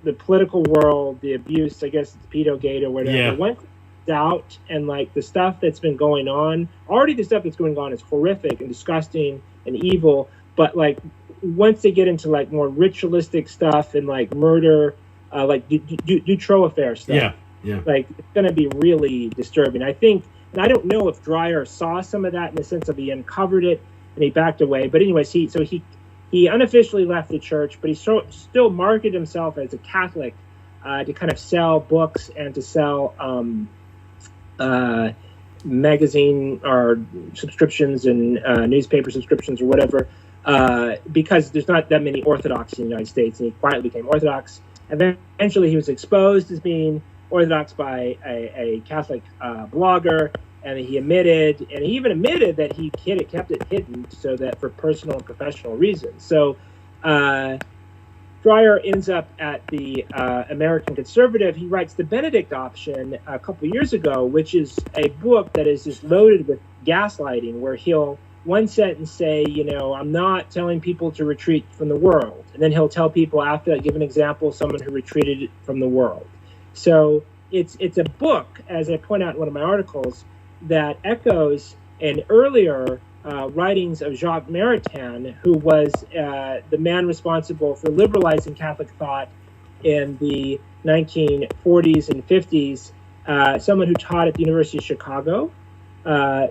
the political world, the abuse, I guess it's Pedogate or whatever, once it's out and like the stuff that's been going on, already the stuff that's going on is horrific and disgusting and evil, but like once they get into like more ritualistic stuff and like murder, like Dutroux affair stuff, like it's going to be really disturbing. I think, and I don't know if Dreyer saw some of that in the sense of he uncovered it and he backed away. But anyways, he unofficially left the church, but he still marketed himself as a Catholic to kind of sell books and to sell magazine or subscriptions and newspaper subscriptions or whatever, because there's not that many Orthodox in the United States, and he quietly became Orthodox. And then eventually he was exposed as being Orthodox by a Catholic blogger, and he even admitted that he kept it hidden so that for personal and professional reasons. So Dreyer ends up at the American Conservative. He writes The Benedict Option a couple years ago, which is a book that is just loaded with gaslighting, where he'll one sentence say, I'm not telling people to retreat from the world. And then he'll tell people after that, give an example of someone who retreated from the world. So it's a book, as I point out in one of my articles, that echoes an earlier writings of Jacques Maritain, who was the man responsible for liberalizing Catholic thought in the 1940s and 50s, someone who taught at the University of Chicago,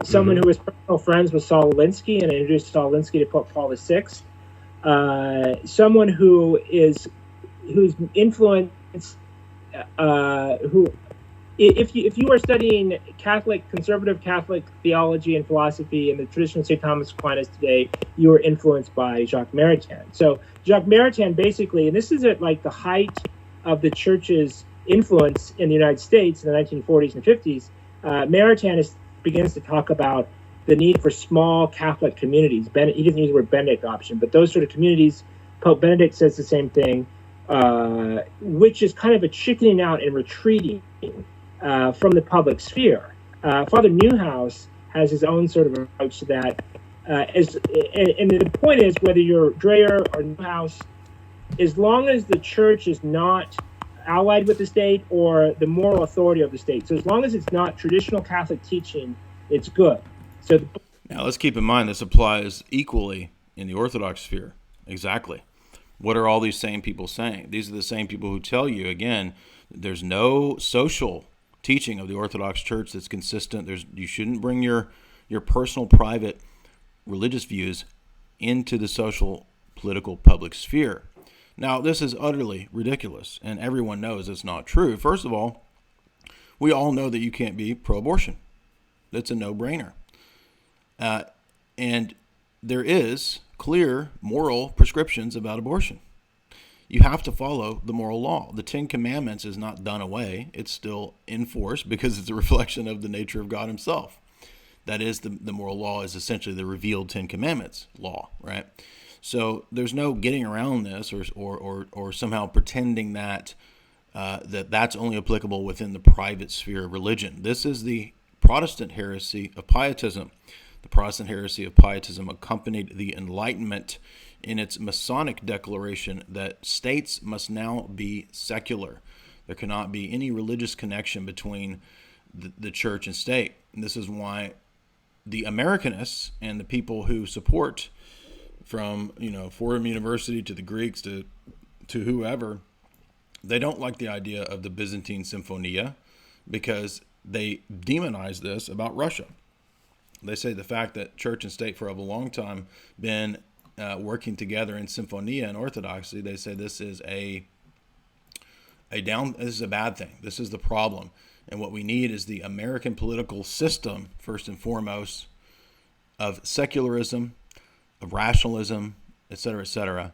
someone who was personal friends with Saul Alinsky and introduced Saul Alinsky to Pope Paul VI, someone whose influence, who, if you are studying conservative Catholic theology and philosophy in the tradition of St. Thomas Aquinas today, you are influenced by Jacques Maritain. So Jacques Maritain basically, and this is at like the height of the church's influence in the United States in the 1940s and 50s, Maritain begins to talk about the need for small Catholic communities. He doesn't use the word Benedict option, but those sort of communities. Pope Benedict says the same thing, which is kind of a chickening out and retreating from the public sphere. Father Newhouse has his own sort of approach to that. And the point is, whether you're Dreher or Newhouse, as long as the church is not allied with the state or the moral authority of the state, so as long as it's not traditional Catholic teaching, it's good. So now let's keep in mind this applies equally in the Orthodox sphere. Exactly. What are all these same people saying? These are the same people who tell you, again, there's no social teaching of the Orthodox Church that's consistent. You shouldn't bring your personal, private religious views into the social, political, public sphere. Now, this is utterly ridiculous, and everyone knows it's not true. First of all, we all know that you can't be pro-abortion. That's a no-brainer. And there is clear moral prescriptions about abortion. You have to follow the moral law. The Ten Commandments is not done away. It's still in force because it's a reflection of the nature of God himself. That is, the moral law is essentially the revealed Ten Commandments law, right? So there's no getting around this or somehow pretending that that's only applicable within the private sphere of religion. This is the Protestant heresy of pietism. The Protestant heresy of pietism accompanied the Enlightenment in its Masonic declaration that states must now be secular. There cannot be any religious connection between the church and state. And this is why the Americanists and the people who support, from Fordham University to the Greeks to whoever, they don't like the idea of the Byzantine Symphonia because they demonize this about Russia. They say the fact that church and state for a long time been working together in Symphonia and Orthodoxy, they say this is this is a bad thing. This is the problem. And what we need is the American political system, first and foremost, of secularism, of rationalism, et cetera,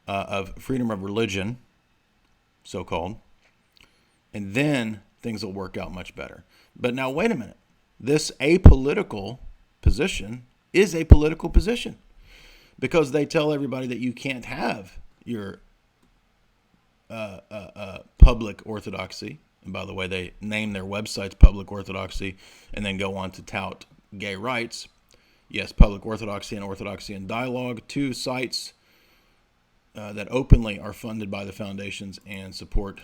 of freedom of religion, so-called, and then things will work out much better. But now, wait a minute. This apolitical position is a political position because they tell everybody that you can't have your public orthodoxy. And by the way, they name their websites Public Orthodoxy and then go on to tout gay rights. Yes, Public Orthodoxy and Orthodoxy in Dialogue, two sites that openly are funded by the foundations and support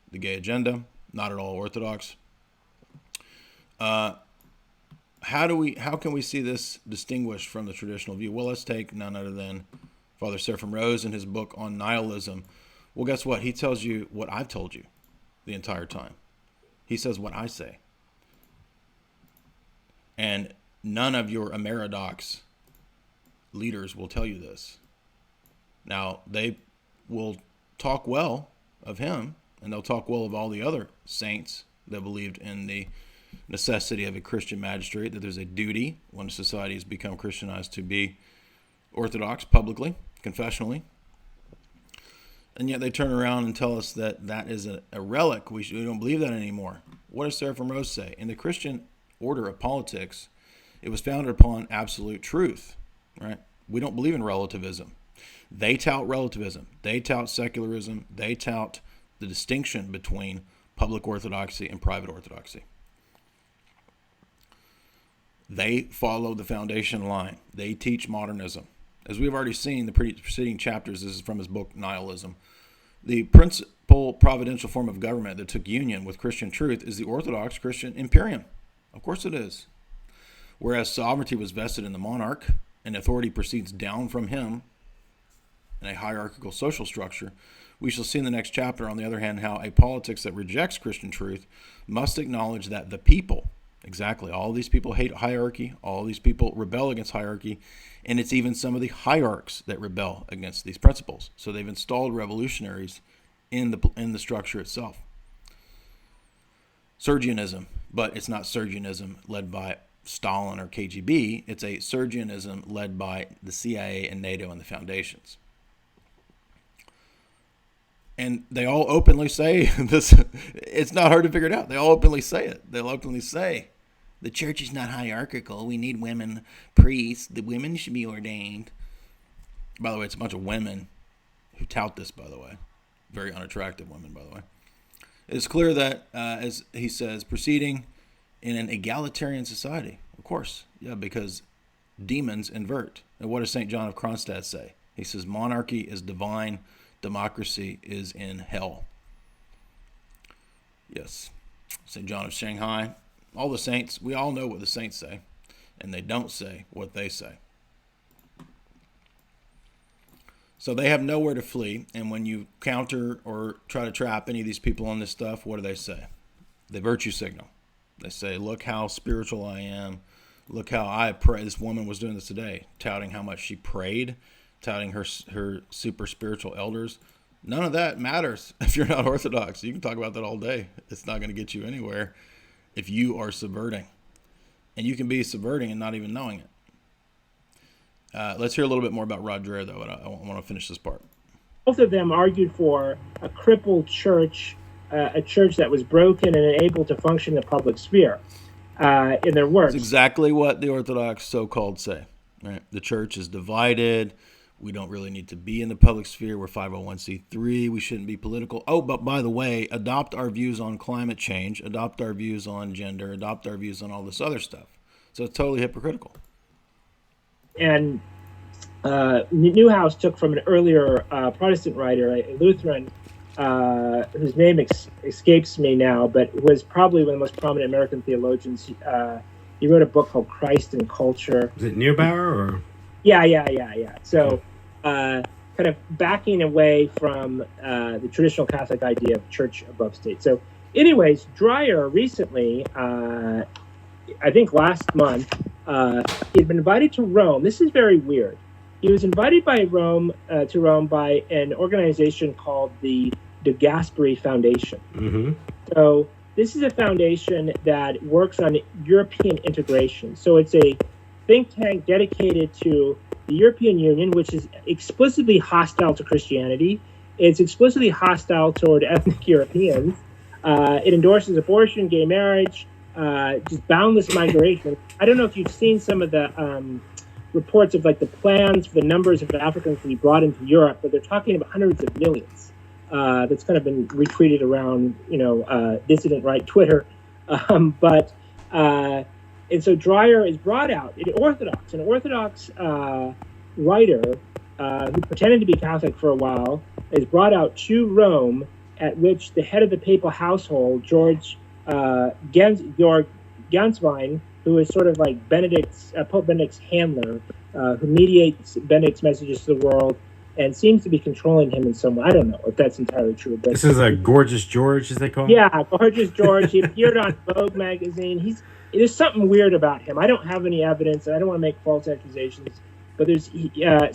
the gay agenda, not at all orthodox. How can we see this distinguished from the traditional view? Well, let's take none other than Father Seraphim Rose in his book on nihilism. Well, guess what? He tells you what I've told you the entire time. He says what I say. And none of your Ameridox leaders will tell you this. Now, they will talk well of him, and they'll talk well of all the other saints that believed in the necessity of a Christian magistrate, that there's a duty when a society has become Christianized to be orthodox publicly, confessionally. And yet they turn around and tell us that that is a relic. We don't believe that anymore. What does Seraphim Rose say? In the Christian order of politics, it was founded upon absolute truth, right? We don't believe in relativism. They tout relativism. They tout secularism. They tout the distinction between public orthodoxy and private orthodoxy. They follow the foundation line. They teach modernism. As we've already seen in the preceding chapters, this is from his book, Nihilism. The principal providential form of government that took union with Christian truth is the Orthodox Christian imperium. Of course it is. Whereas sovereignty was vested in the monarch and authority proceeds down from him in a hierarchical social structure, we shall see in the next chapter, on the other hand, how a politics that rejects Christian truth must acknowledge that the people, exactly, all these people hate hierarchy, all these people rebel against hierarchy, and it's even some of the hierarchs that rebel against these principles. So they've installed revolutionaries in the structure itself. Sergianism, but it's not Sergianism led by Stalin or KGB. It's a Sergianism led by the CIA and NATO and the foundations. And they all openly say this. It's not hard to figure it out. They all openly say it. They'll openly say, the church is not hierarchical. We need women priests. The women should be ordained. By the way, it's a bunch of women who tout this, by the way. Very unattractive women, by the way. It's clear that, as he says, proceeding in an egalitarian society. Of course, yeah, because demons invert. And what does St. John of Kronstadt say? He says, monarchy is divine. Democracy is in hell. Yes. St. John of Shanghai. All the saints, we all know what the saints say, and they don't say what they say. So they have nowhere to flee, and when you counter or try to trap any of these people on this stuff, what do they say? They virtue signal. They say, look how spiritual I am. Look how I pray. This woman was doing this today, touting how much she prayed, touting her super spiritual elders. None of that matters if you're not Orthodox. You can talk about that all day. It's not going to get you anywhere if you are subverting. And you can be subverting and not even knowing it. Let's hear a little bit more about Rod Dreher, though, and I want to finish this part. Both of them argued for a crippled church, a church that was broken and unable to function in the public sphere in their works. It's exactly what the Orthodox so-called say. Right? The church is divided. We don't really need to be in the public sphere. We're 501c3. We shouldn't be political. Oh, but by the way, adopt our views on climate change, adopt our views on gender, adopt our views on all this other stuff. So it's totally hypocritical. And Neuhaus took from an earlier Protestant writer, a Lutheran, whose name escapes me now, but was probably one of the most prominent American theologians. He wrote a book called Christ and Culture. Is it Neubauer or? Yeah. So kind of backing away from the traditional Catholic idea of church above state. So anyways, Dreher recently, I think last month, he had been invited to Rome. This is very weird. He was invited by Rome to Rome by an organization called the De Gasperi Foundation. Mm-hmm. So this is a foundation that works on European integration. So it's a think tank dedicated to the European Union, which is explicitly hostile to Christianity. It's explicitly hostile toward ethnic Europeans. It endorses abortion, gay marriage, just boundless migration. I don't know if you've seen some of the reports of like the plans for the numbers of Africans to be brought into Europe, but they're talking about hundreds of millions. That's kind of been retweeted around, dissident right Twitter. And so Dreher is brought out, an Orthodox writer who pretended to be Catholic for a while, is brought out to Rome, at which the head of the papal household, George Genswein, who is sort of like Pope Benedict's handler, who mediates Benedict's messages to the world and seems to be controlling him in some way. I don't know if that's entirely true. But this is a Gorgeous George, as they call him? Yeah, Gorgeous George. He appeared on Vogue magazine. There's something weird about him. I don't have any evidence, and I don't want to make false accusations, but there's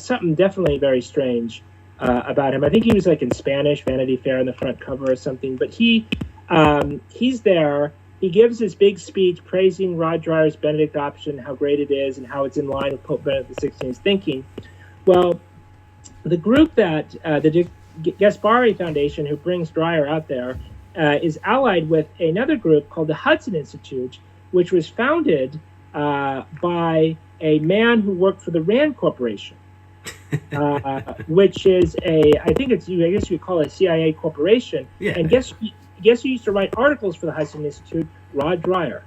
something definitely very strange about him. I think he was like in Spanish, Vanity Fair on the front cover or something, but he's there. He gives this big speech praising Rod Dreher's Benedict option, how great it is, and how it's in line with Pope Benedict XVI's thinking. Well, the group that, the Gasperi Foundation, who brings Dreher out there, is allied with another group called the Hudson Institute, which was founded by a man who worked for the Rand Corporation, which is I guess you would call it a CIA corporation. Yeah. And guess who used to write articles for the Hudson Institute? Rod Dreher.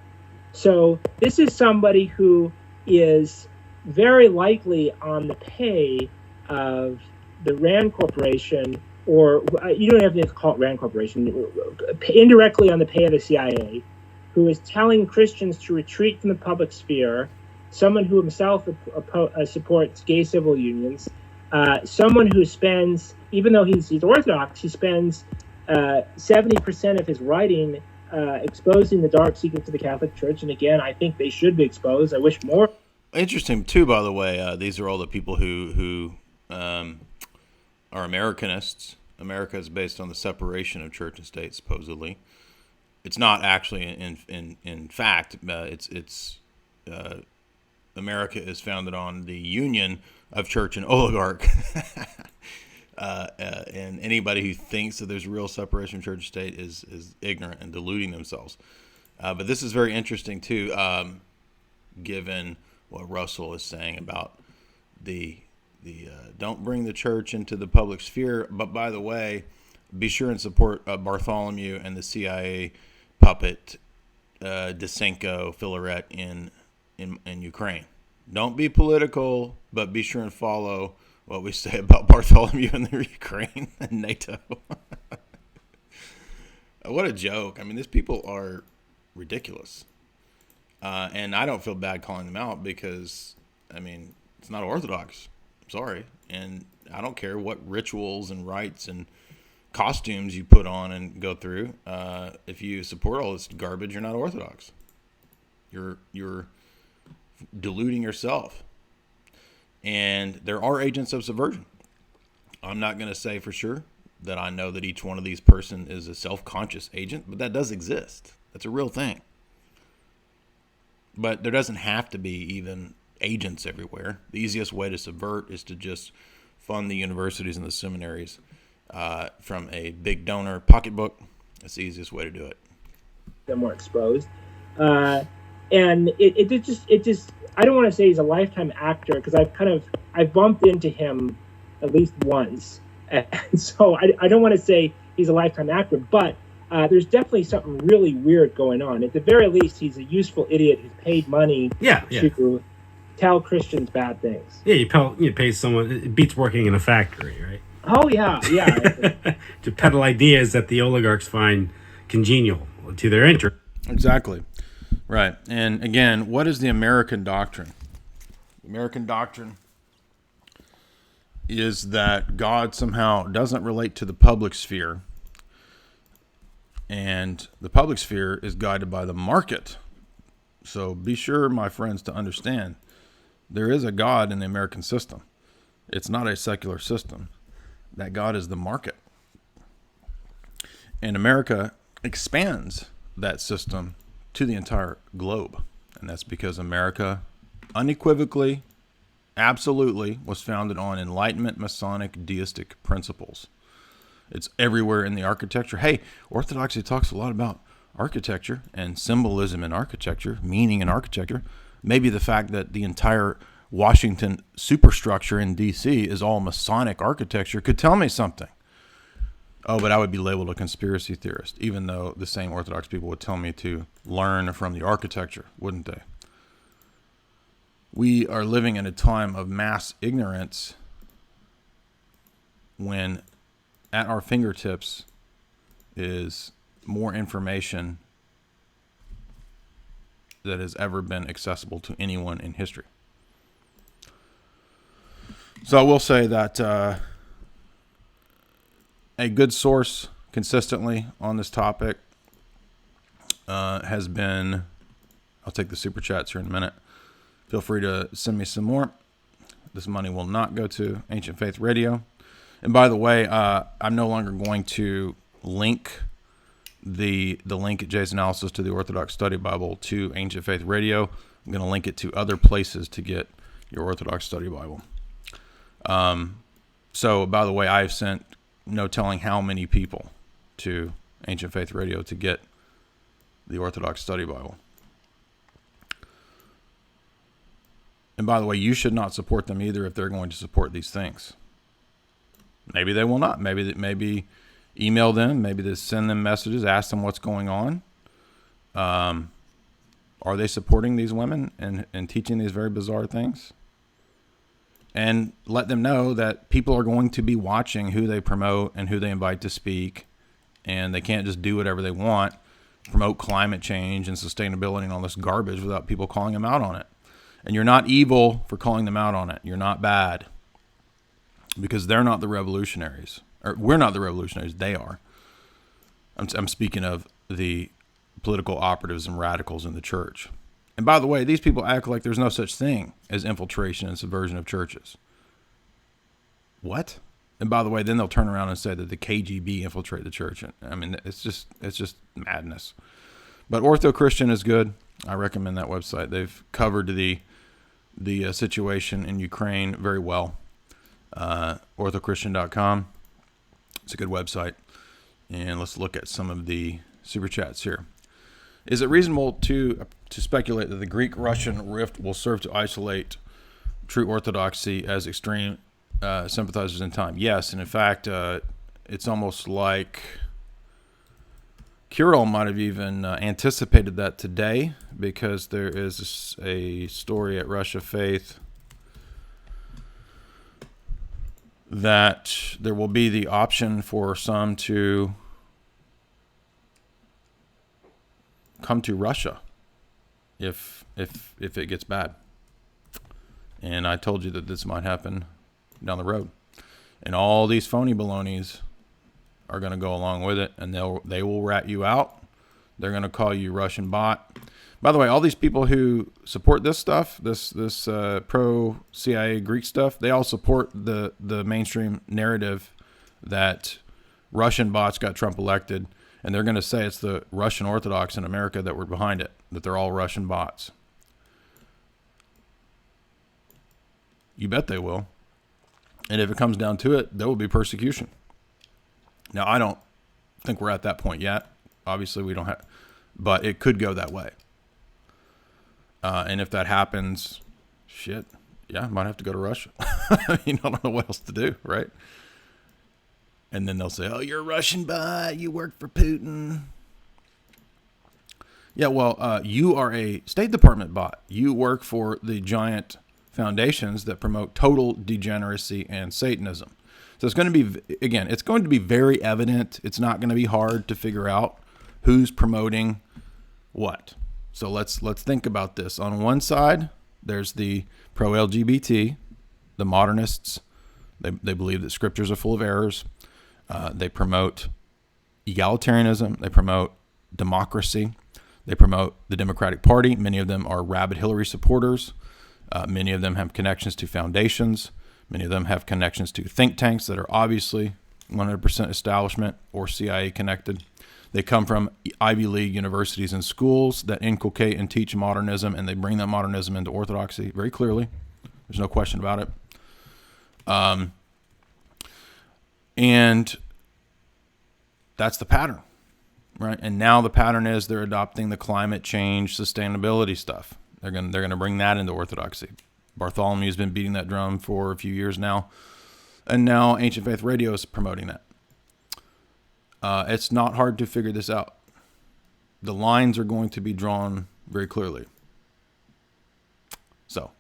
So this is somebody who is very likely on the pay of the Rand Corporation, or you don't have to call it Rand Corporation, indirectly on the pay of the CIA, who is telling Christians to retreat from the public sphere, someone who himself supports gay civil unions, someone who spends, even though he's Orthodox, he spends 70% of his writing exposing the dark secrets of the Catholic Church. And again, I think they should be exposed. I wish more. Interesting too, by the way. These are all the people who are Americanists. America is based on the separation of church and state, supposedly. It's not actually. In fact, it's America is founded on the union of church and oligarch. And anybody who thinks that there's real separation of church and state is ignorant and deluding themselves. But this is very interesting too, given what Russell is saying about the don't bring the church into the public sphere. But by the way, be sure and support Bartholomew and the CIA puppet Dysenko Filaret in Ukraine. Don't be political, but be sure and follow what we say about Bartholomew and the Ukraine and NATO. What a joke. I mean, these people are ridiculous. And I don't feel bad calling them out because, I mean, it's not Orthodox. I'm sorry. And I don't care what rituals and rites and costumes you put on and go through. If you support all this garbage, you're not Orthodox. You're deluding yourself. And there are agents of subversion. I'm not going to say for sure that I know that each one of these person is a self-conscious agent, but that does exist. That's a real thing. But there doesn't have to be even agents everywhere. The easiest way to subvert is to just fund the universities and the seminaries from a big donor pocketbook. That's the easiest way to do it. They're more exposed. And it just I don't want to say he's a lifetime actor because I've bumped into him at least once, and so I don't want to say he's a lifetime actor, but there's definitely something really weird going on. At the very least, he's a useful idiot who's paid money to tell Christians bad things. Yeah, you pay someone. It beats working in a factory, right? Oh yeah. To peddle ideas that the oligarchs find congenial to their interest. Exactly. Right. And again, what is the American doctrine? The American doctrine is that God somehow doesn't relate to the public sphere, and the public sphere is guided by the market. So be sure, my friends, to understand there is a God in the American system. It's not a secular system. That God is the market. And America expands that system to the entire globe. And that's because America unequivocally, absolutely was founded on Enlightenment, Masonic, deistic principles. It's everywhere in the architecture. Hey, Orthodoxy talks a lot about architecture and symbolism in architecture, meaning in architecture. Maybe the fact that the entire Washington superstructure in D.C. is all Masonic architecture could tell me something. Oh, but I would be labeled a conspiracy theorist, even though the same Orthodox people would tell me to learn from the architecture, wouldn't they? We are living in a time of mass ignorance when at our fingertips is more information that has ever been accessible to anyone in history. So I will say that a good source consistently on this topic has been, I'll take the super chats here in a minute. Feel free to send me some more. This money will not go to Ancient Faith Radio. And by the way, I'm no longer going to link the link at Jay's Analysis to the Orthodox Study Bible to Ancient Faith Radio. I'm going to link it to other places to get your Orthodox Study Bible. So, by the way, I've sent no telling how many people to Ancient Faith Radio to get the Orthodox Study Bible. And by the way, you should not support them either if they're going to support these things. Maybe they will not. Maybe email them. Maybe just send them messages. Ask them what's going on. Are they supporting these women and teaching these very bizarre things? And let them know that people are going to be watching who they promote and who they invite to speak. And they can't just do whatever they want, promote climate change and sustainability and all this garbage without people calling them out on it. And you're not evil for calling them out on it. You're not bad. Because they're not the revolutionaries. Or we're not the revolutionaries. They are. I'm speaking of the political operatives and radicals in the church. And by the way, these people act like there's no such thing as infiltration and subversion of churches. What? And by the way, then they'll turn around and say that the KGB infiltrate the church. I mean, it's just madness. But Ortho Christian is good. I recommend that website. They've covered the situation in Ukraine very well. Orthochristian.com. It's a good website. And let's look at some of the super chats here. Is it reasonable to speculate that the Greek-Russian rift will serve to isolate true orthodoxy as extreme sympathizers in time? Yes, and in fact, it's almost like Kirill might have even anticipated that today, because there is a story at Russia Faith that there will be the option for some to come to Russia if it gets bad. And I told you that this might happen down the road. And all these phony balonies are going to go along with it, and they will rat you out. They're going to call you Russian bot. By the way, all these people who support this stuff, this pro CIA Greek stuff, they all support the mainstream narrative that Russian bots got Trump elected. And they're going to say it's the Russian Orthodox in America that were behind it, that they're all Russian bots. You bet they will. And if it comes down to it, there will be persecution. Now, I don't think we're at that point yet. Obviously, we don't have, but it could go that way. And if that happens, shit, yeah, I might have to go to Russia. I mean, I don't know what else to do, right? And then they'll say, oh, you're a Russian bot. You work for Putin. Yeah, well, you are a State Department bot. You work for the giant foundations that promote total degeneracy and Satanism. So it's going to be, again, it's going to be very evident. It's not going to be hard to figure out who's promoting what. So let's think about this. On one side, there's the pro-LGBT, the modernists. They believe that scriptures are full of errors. They promote egalitarianism. They promote democracy. They promote the Democratic Party. Many of them are rabid Hillary supporters. Many of them have connections to foundations. Many of them have connections to think tanks that are obviously 100% establishment or CIA connected. They come from Ivy League universities and schools that inculcate and teach modernism, and they bring that modernism into orthodoxy very clearly. There's no question about it. And that's the pattern, right? And now the pattern is they're adopting the climate change, sustainability stuff. They're going to bring that into orthodoxy. Bartholomew's been beating that drum for a few years now, and now Ancient Faith Radio is promoting that. It's not hard to figure this out. The lines are going to be drawn very clearly. So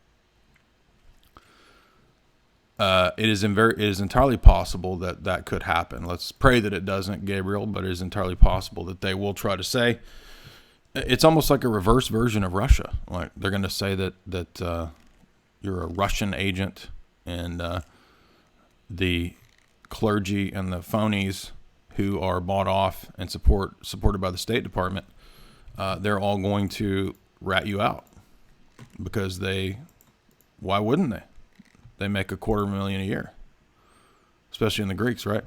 it is entirely possible that could happen. Let's pray that it doesn't, Gabriel, but it is entirely possible that they will try to say, it's almost like a reverse version of Russia. Like they're going to say that you're a Russian agent, and the clergy and the phonies who are bought off and supported by the State Department, they're all going to rat you out because why wouldn't they? They make $250,000 a year, especially in the Greeks, right?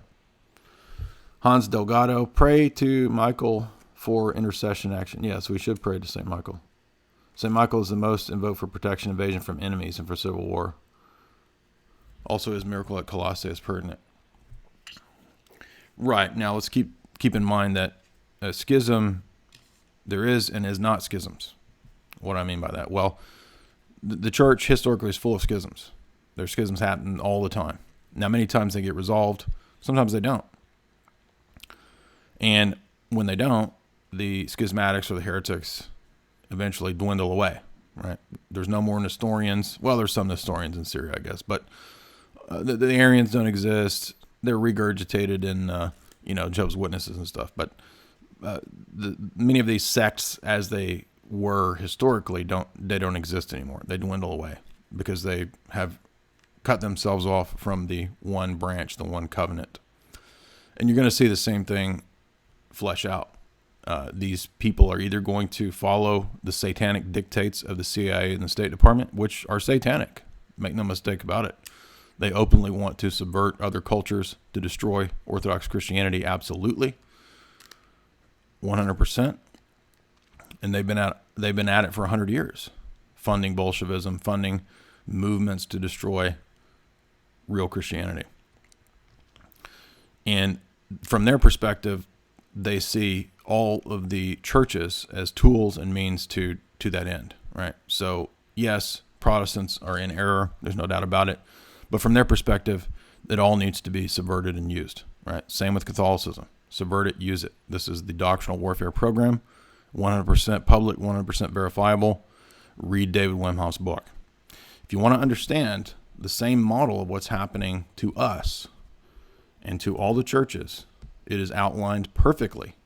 Hans Delgado, pray to Michael for intercession action. Yes, we should pray to St. Michael. St. Michael is the most invoked for protection, invasion from enemies, and for civil war. Also, his miracle at Colossae is pertinent. Right, now let's keep in mind that a schism, there is and is not schisms. What do I mean by that? Well, the church historically is full of schisms. There's schisms happen all the time. Now, many times they get resolved. Sometimes they don't. And when they don't, the schismatics or the heretics eventually dwindle away, right? There's no more Nestorians. Well, there's some Nestorians in Syria, I guess, but the Arians don't exist. They're regurgitated in, Jehovah's Witnesses and stuff. But many of these sects, as they were historically, don't exist anymore. They dwindle away because they have cut themselves off from the one branch, the one covenant. And you're going to see the same thing flesh out. These people are either going to follow the satanic dictates of the CIA and the State Department, which are satanic. Make no mistake about it. They openly want to subvert other cultures to destroy Orthodox Christianity, absolutely, 100%. And they've been at it for 100 years, funding Bolshevism, funding movements to destroy real Christianity. And from their perspective, they see all of the churches as tools and means to that end, right? So yes, Protestants are in error. There's no doubt about it. But from their perspective, it all needs to be subverted and used, right? Same with Catholicism. Subvert it, use it. This is the doctrinal warfare program, 100% public, 100% verifiable. Read David Wimhoff's book. If you want to understand the same model of what's happening to us and to all the churches, it is outlined perfectly.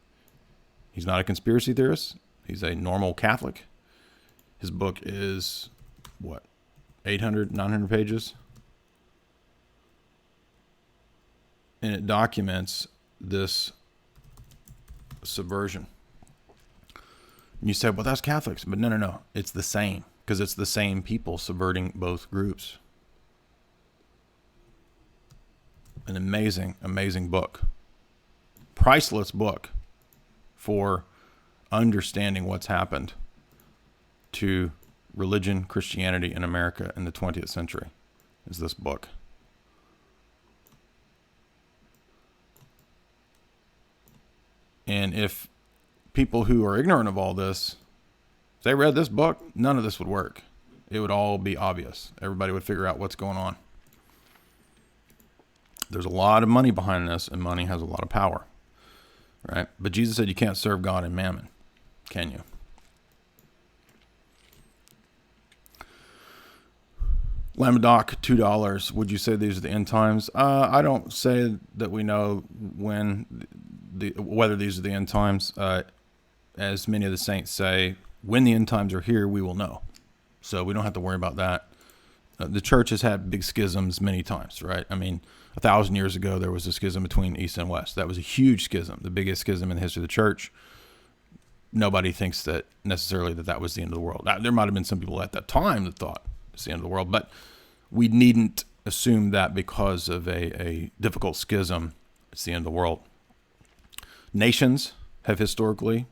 He's not a conspiracy theorist. He's a normal Catholic. His book is, 800, 900 pages? And it documents this subversion. And you say, well, that's Catholics. But no. It's the same, because it's the same people subverting both groups. An amazing, amazing book. Priceless book for understanding what's happened to religion, Christianity in America in the 20th century is this book. And if people who are ignorant of all this, if they read this book, none of this would work. It would all be obvious. Everybody would figure out what's going on. There's a lot of money behind this, and money has a lot of power, right? But Jesus said you can't serve God and mammon, can you? Lamadoc, $2. Would you say these are the end times? I don't say that we know whether these are the end times. As many of the saints say, when the end times are here, we will know. So we don't have to worry about that. The church has had big schisms many times, right? I mean, 1,000 years ago, there was a schism between East and West. That was a huge schism, the biggest schism in the history of the church. Nobody thinks that necessarily that was the end of the world. There might have been some people at that time that thought it's the end of the world, but we needn't assume that because of a difficult schism, it's the end of the world. Nations have historically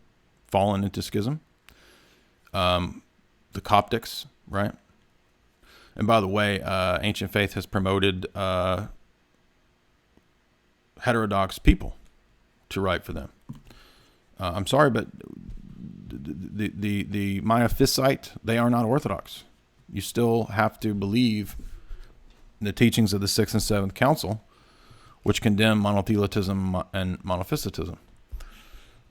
fallen into schism. The Coptics, right? And by the way, Ancient Faith has promoted heterodox people to write for them. I'm sorry, but the Miaphysite, they are not Orthodox. You still have to believe in the teachings of the 6th and 7th Council, which condemn monothelitism and monophysitism.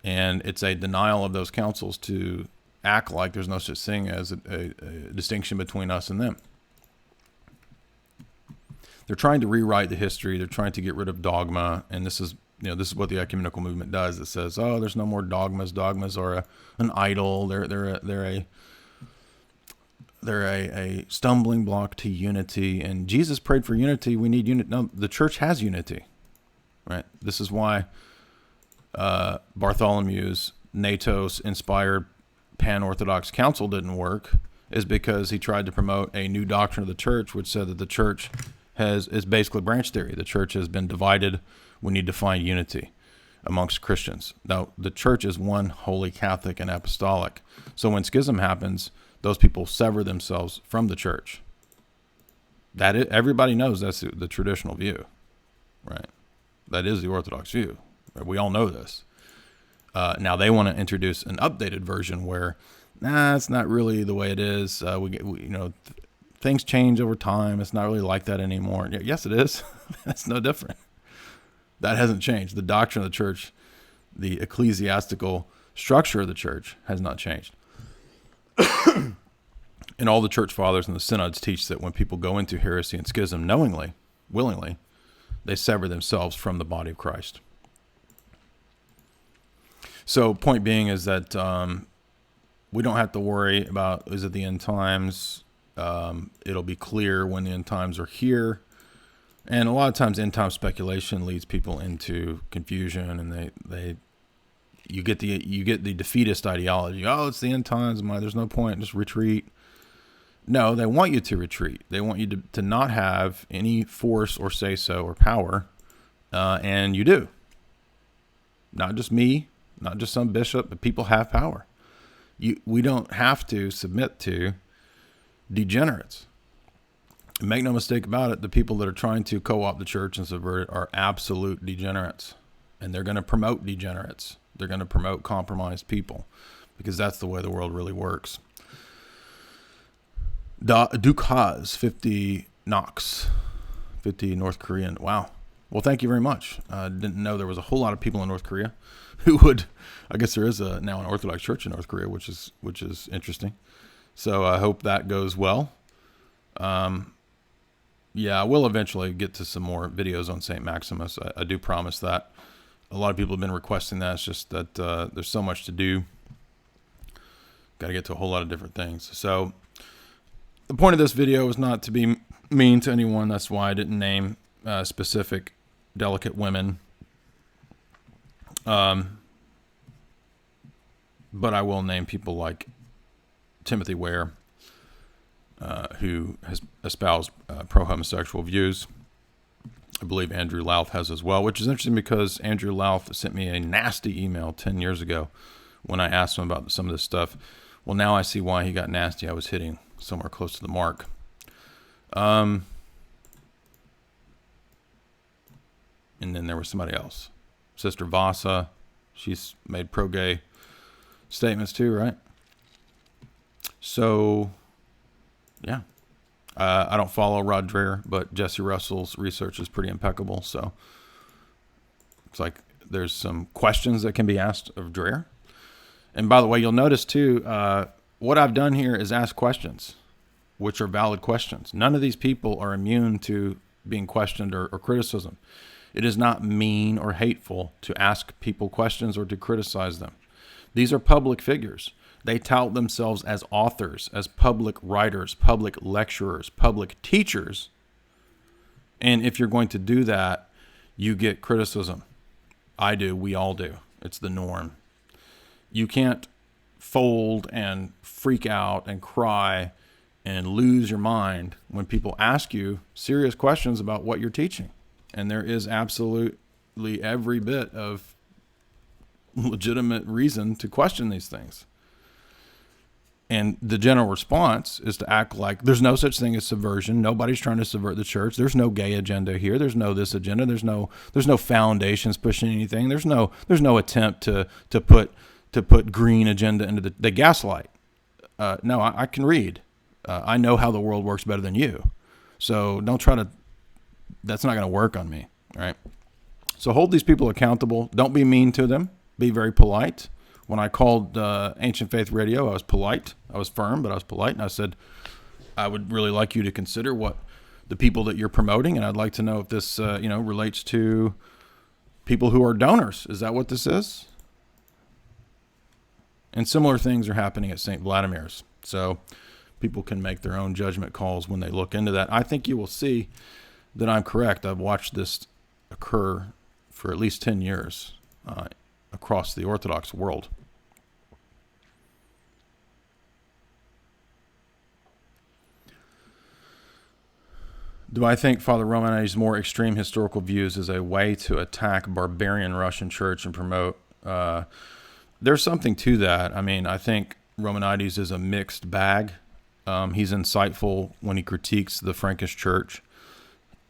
And it's a denial of those councils to act like there's no such thing as a distinction between us and them. They're trying to rewrite the history. They're trying to get rid of dogma. And this is what the ecumenical movement does. It says, oh, there's no more dogmas. Dogmas are an idol. They're a stumbling block to unity. And Jesus prayed for unity. We need unity. No, the church has unity, right? This is why Bartholomew's NATO-inspired pan-Orthodox council didn't work, is because he tried to promote a new doctrine of the church, which said that the church is basically branch theory. The church has been divided. We need to find unity amongst Christians. Now, the church is one, holy, Catholic, and apostolic. So when schism happens, those people sever themselves from the church. Everybody knows that's the traditional view, right? That is the Orthodox view. Right? We all know this. Now they want to introduce an updated version where, it's not really the way it is. Things change over time. It's not really like that anymore. Yes, it is. That's no different. That hasn't changed. The doctrine of the church, the ecclesiastical structure of the church has not changed. And all the church fathers and the synods teach that when people go into heresy and schism knowingly, willingly, they sever themselves from the body of Christ. So point being is that we don't have to worry about, is it the end times? It'll be clear when the end times are here. And a lot of times end time speculation leads people into confusion, and you get the defeatist ideology. Oh, it's the end times. There's no point. Just retreat. No, they want you to retreat. They want you to not have any force or say-so or power, and you do. Not just me, not just some bishop, but people have power. We don't have to submit to degenerates. And make no mistake about it, the people that are trying to co-opt the church and subvert it are absolute degenerates, and they're going to promote degenerates. They're going to promote compromised people, because that's the way the world really works. Dukas, 50 Knox, 50 North Korean. Wow. Well, thank you very much. Didn't know there was a whole lot of people in North Korea who would. I guess there is now an Orthodox church in North Korea, which is interesting. So I hope that goes well. Yeah, I will eventually get to some more videos on St. Maximus. I do promise that. A lot of people have been requesting that. It's just that there's so much to do. Got to get to a whole lot of different things. So the point of this video is not to be mean to anyone. That's why I didn't name specific delicate women. But I will name people like Timothy Ware, who has espoused pro-homosexual views. I believe Andrew Louth has as well, which is interesting because Andrew Louth sent me a nasty email 10 years ago when I asked him about some of this stuff. Well, now I see why he got nasty. I was hitting somewhere close to the mark. And then there was somebody else. Sister Vasa, she's made pro-gay statements too, right? So, yeah. I don't follow Rod Dreher, but Jesse Russell's research is pretty impeccable. So it's like there's some questions that can be asked of Dreher. And by the way, you'll notice too, what I've done here is ask questions, which are valid questions. None of these people are immune to being questioned or criticism. It is not mean or hateful to ask people questions or to criticize them. These are public figures. They tout themselves as authors, as public writers, public lecturers, public teachers. And if you're going to do that, you get criticism. I do. We all do. It's the norm. You can't fold and freak out and cry and lose your mind when people ask you serious questions about what you're teaching. And there is absolutely every bit of legitimate reason to question these things. And the general response is to act like there's no such thing as subversion. Nobody's trying to subvert the church. There's no gay agenda here. There's no this agenda. There's no foundations pushing anything. There's no attempt to put green agenda into the gaslight. No, I can read. I know how the world works better than you. So don't try to. That's not going to work on me. All right. So hold these people accountable. Don't be mean to them. Be very polite. When I called Ancient Faith Radio, I was polite. I was firm, but I was polite. And I said, I would really like you to consider what the people that you're promoting. And I'd like to know if this, relates to people who are donors. Is that what this is? And similar things are happening at St. Vladimir's. So people can make their own judgment calls when they look into that. I think you will see that I'm correct. I've watched this occur for at least 10 years across the Orthodox world. Do I think Father Romanetti's more extreme historical views is a way to attack barbarian Russian church and promote? There's something to that. I mean, I think Romanetti's is a mixed bag. He's insightful when he critiques the Frankish church.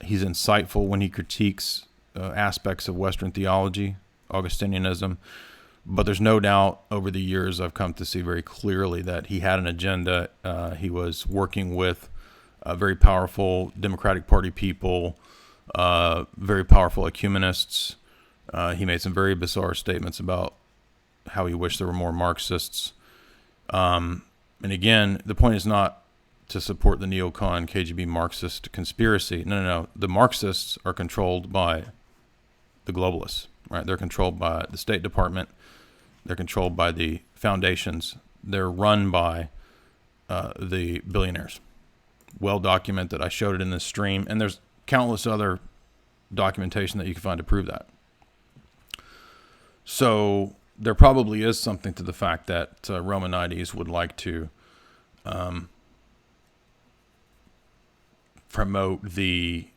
He's insightful when he critiques aspects of Western theology, Augustinianism. But there's no doubt over the years I've come to see very clearly that he had an agenda. He was working with very powerful Democratic Party people, very powerful ecumenists. He made some very bizarre statements about how he wished there were more Marxists. And again, the point is not to support the neocon KGB Marxist conspiracy. No. The Marxists are controlled by the globalists, right? They're controlled by the State Department. They're controlled by the foundations. They're run by the billionaires. Well documented. I showed it in this stream, and there's countless other documentation that you can find to prove that. So there probably is something to the fact that Romanides would like to promote the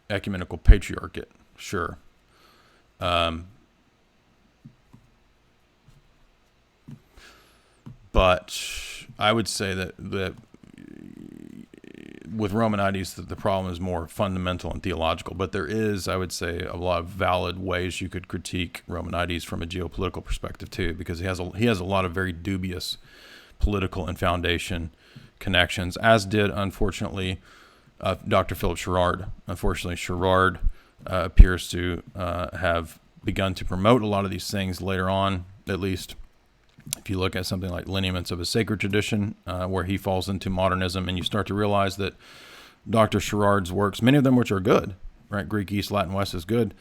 ecumenical patriarchate. Sure. But I would say that with Romanides, the problem is more fundamental and theological. But there is, I would say, a lot of valid ways you could critique Romanides from a geopolitical perspective too, because he has a lot of very dubious political and foundation connections, as did, unfortunately, Dr. Philip Sherrard. Unfortunately, Sherrard appears to have begun to promote a lot of these things later on, at least. If you look at something like Lineaments of a Sacred Tradition, where he falls into modernism, and you start to realize that Dr. Sherrard's works, many of them which are good, right? Greek East, Latin West is good,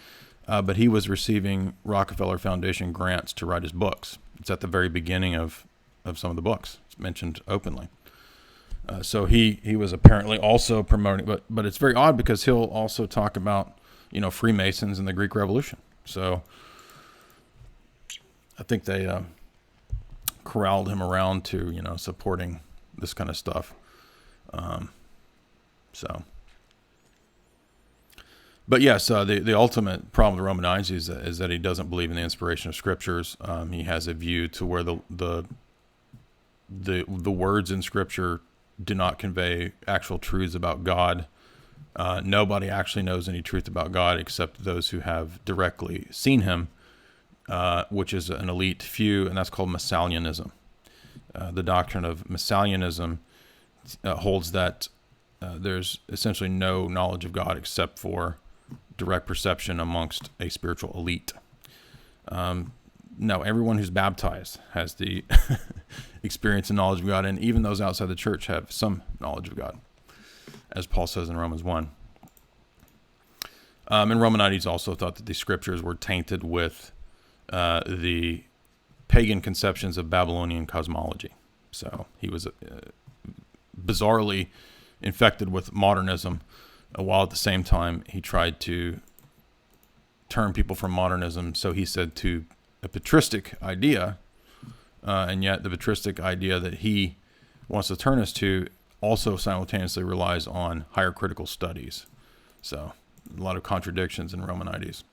but he was receiving Rockefeller Foundation grants to write his books. It's at the very beginning of some of the books. It's mentioned openly. So he was apparently also promoting, but it's very odd because he'll also talk about, Freemasons and the Greek Revolution. So I think they corralled him around to, supporting this kind of stuff. But yes, the ultimate problem with Romanides is that he doesn't believe in the inspiration of scriptures. He has a view to where the words in scripture do not convey actual truths about God. Nobody actually knows any truth about God except those who have directly seen him, which is an elite few, and that's called Massalianism. The doctrine of Massalianism holds that there's essentially no knowledge of God except for direct perception amongst a spiritual elite. No, everyone who's baptized has the experience and knowledge of God, and even those outside the church have some knowledge of God, as Paul says in Romans 1. And Romanides also thought that the scriptures were tainted with the pagan conceptions of Babylonian cosmology. So he was bizarrely infected with modernism, while at the same time he tried to turn people from modernism, so he said, to a patristic idea, and yet the patristic idea that he wants to turn us to also simultaneously relies on higher critical studies. So a lot of contradictions in Romanides.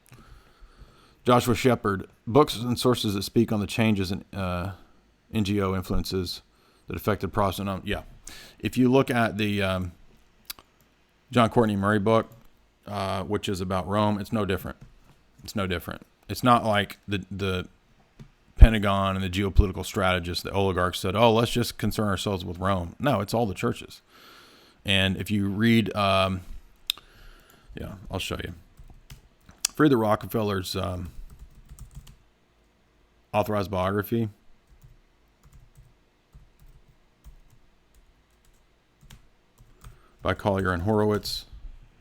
Joshua Shepard, books and sources that speak on the changes in NGO influences that affected Protestant. Yeah. If you look at the John Courtney Murray book, which is about Rome, it's no different. It's no different. It's not like the Pentagon and the geopolitical strategists, the oligarchs said, oh, let's just concern ourselves with Rome. No, it's all the churches. And if you read, I'll show you. Read the Rockefeller's authorized biography. By Collier and Horowitz,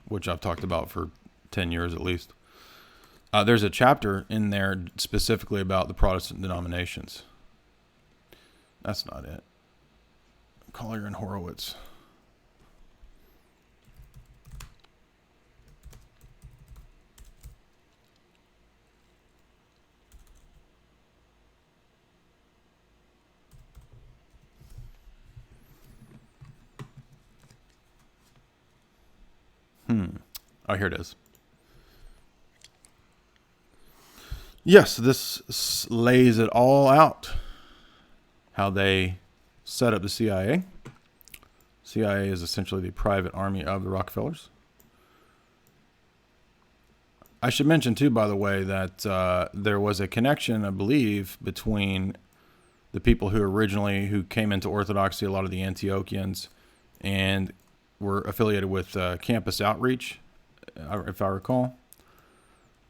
which I've talked about for 10 years at least. There's a chapter in there specifically about the Protestant denominations. That's not it. Collier and Horowitz. Oh, here it is. Yes, this lays it all out. How they set up the CIA. CIA is essentially the private army of the Rockefellers. I should mention too, by the way, that there was a connection, I believe, between the people who came into Orthodoxy, a lot of the Antiochians, and were affiliated with Campus Outreach, if I recall.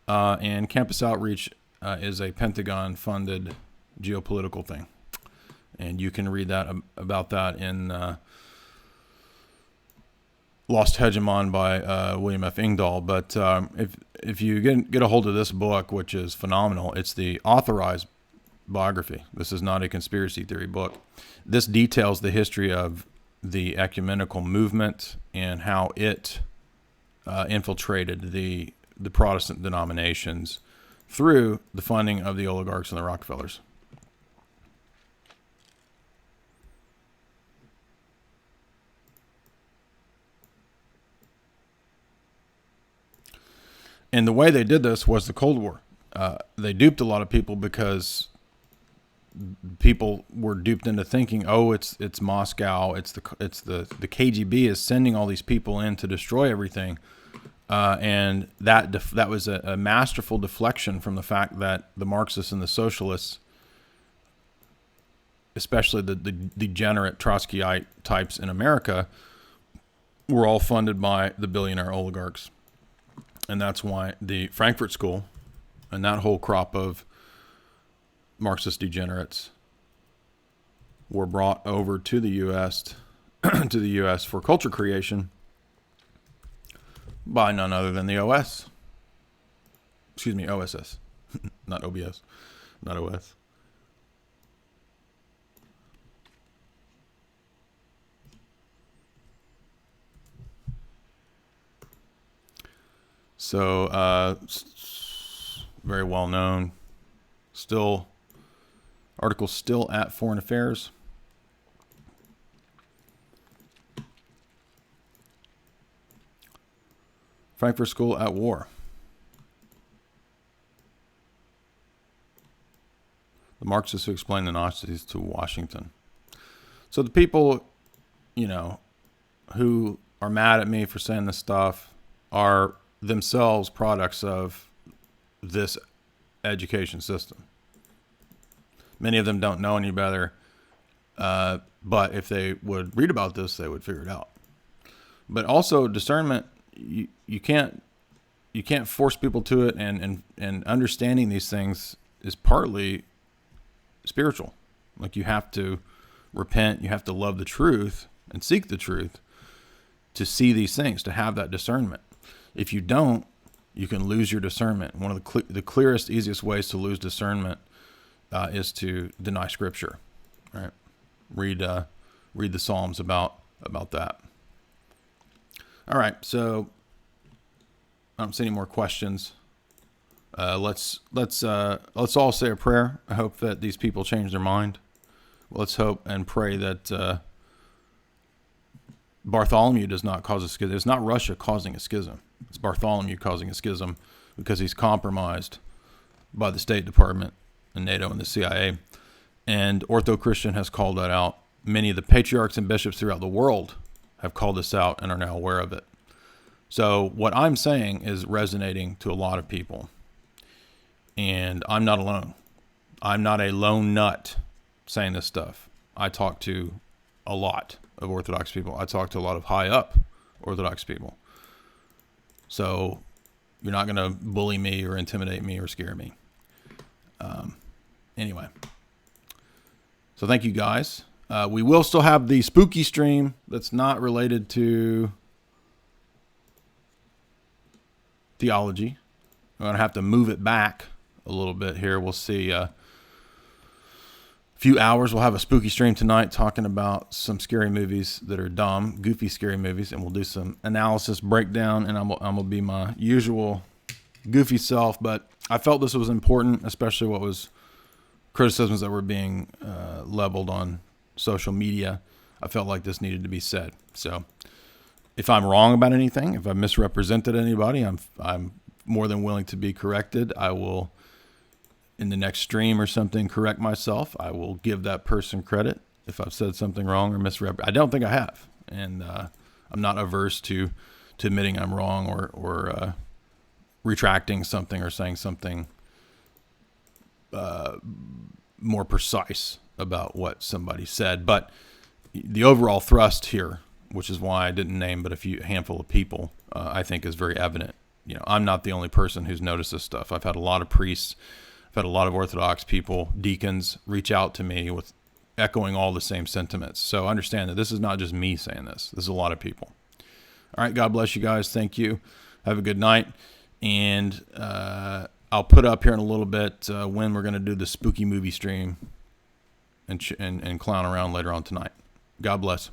And Campus Outreach is a Pentagon-funded geopolitical thing. And you can read that about that in Lost Hegemon by William F. Engdahl. But if you get a hold of this book, which is phenomenal, it's the authorized biography. This is not a conspiracy theory book. This details the history of the ecumenical movement and how it infiltrated the Protestant denominations through the funding of the oligarchs and the Rockefellers. And the way they did this was the Cold War. They duped a lot of people because people were duped into thinking, oh, it's Moscow, it's the KGB is sending all these people in to destroy everything, and that was a masterful deflection from the fact that the Marxists and the socialists, especially the degenerate Trotskyite types in America, were all funded by the billionaire oligarchs. And that's why the Frankfurt School and that whole crop of Marxist degenerates were brought over to the U.S. to the U.S. for culture creation by none other than the OSS, not OBS, not OS. So, very well known. Article still at Foreign Affairs. Frankfurt School at war. The Marxists who explained the Nazis to Washington. So the people, who are mad at me for saying this stuff are themselves products of this education system. Many of them don't know any better, but if they would read about this, they would figure it out. But also discernment, you can't force people to it, and understanding these things is partly spiritual. Like, you have to repent, you have to love the truth and seek the truth to see these things, to have that discernment. If you don't, you can lose your discernment. One of the clearest, easiest ways to lose discernment is to deny Scripture. Right? Read the Psalms about that. All right, so I don't see any more questions. Let's all say a prayer. I hope that these people change their mind. Let's hope and pray that Bartholomew does not cause a schism. It's not Russia causing a schism. It's Bartholomew causing a schism because he's compromised by the State Department and NATO and the CIA. And Ortho Christian has called that out. Many of the patriarchs and bishops throughout the world have called this out and are now aware of it. So what I'm saying is resonating to a lot of people. And I'm not alone. I'm not a lone nut saying this stuff. I talk to a lot of Orthodox people. I talk to a lot of high up Orthodox people. So you're not going to bully me or intimidate me or scare me. Anyway. So thank you guys. We will still have the spooky stream that's not related to theology. We're going to have to move it back a little bit here. We'll see. Few hours. We'll have a spooky stream tonight talking about some scary movies that are dumb, goofy, scary movies, and we'll do some analysis breakdown. And I'm gonna be my usual goofy self, but I felt this was important, especially what was criticisms that were being leveled on social media. I felt like this needed to be said. So, if I'm wrong about anything, if I've misrepresented anybody, I'm more than willing to be corrected. I will, in the next stream or something, correct myself. I will give that person credit if I've said something wrong or misrepresented. I don't think I have. And I'm not averse to admitting I'm wrong or retracting something or saying something more precise about what somebody said. But the overall thrust here, which is why I didn't name but a handful of people, I think is very evident. I'm not the only person who's noticed this stuff. I've had a lot of priests, I've had a lot of Orthodox people, deacons, reach out to me with echoing all the same sentiments. So understand that this is not just me saying this. This is a lot of people. All right. God bless you guys. Thank you. Have a good night. And I'll put up here in a little bit when we're going to do the spooky movie stream and clown around later on tonight. God bless.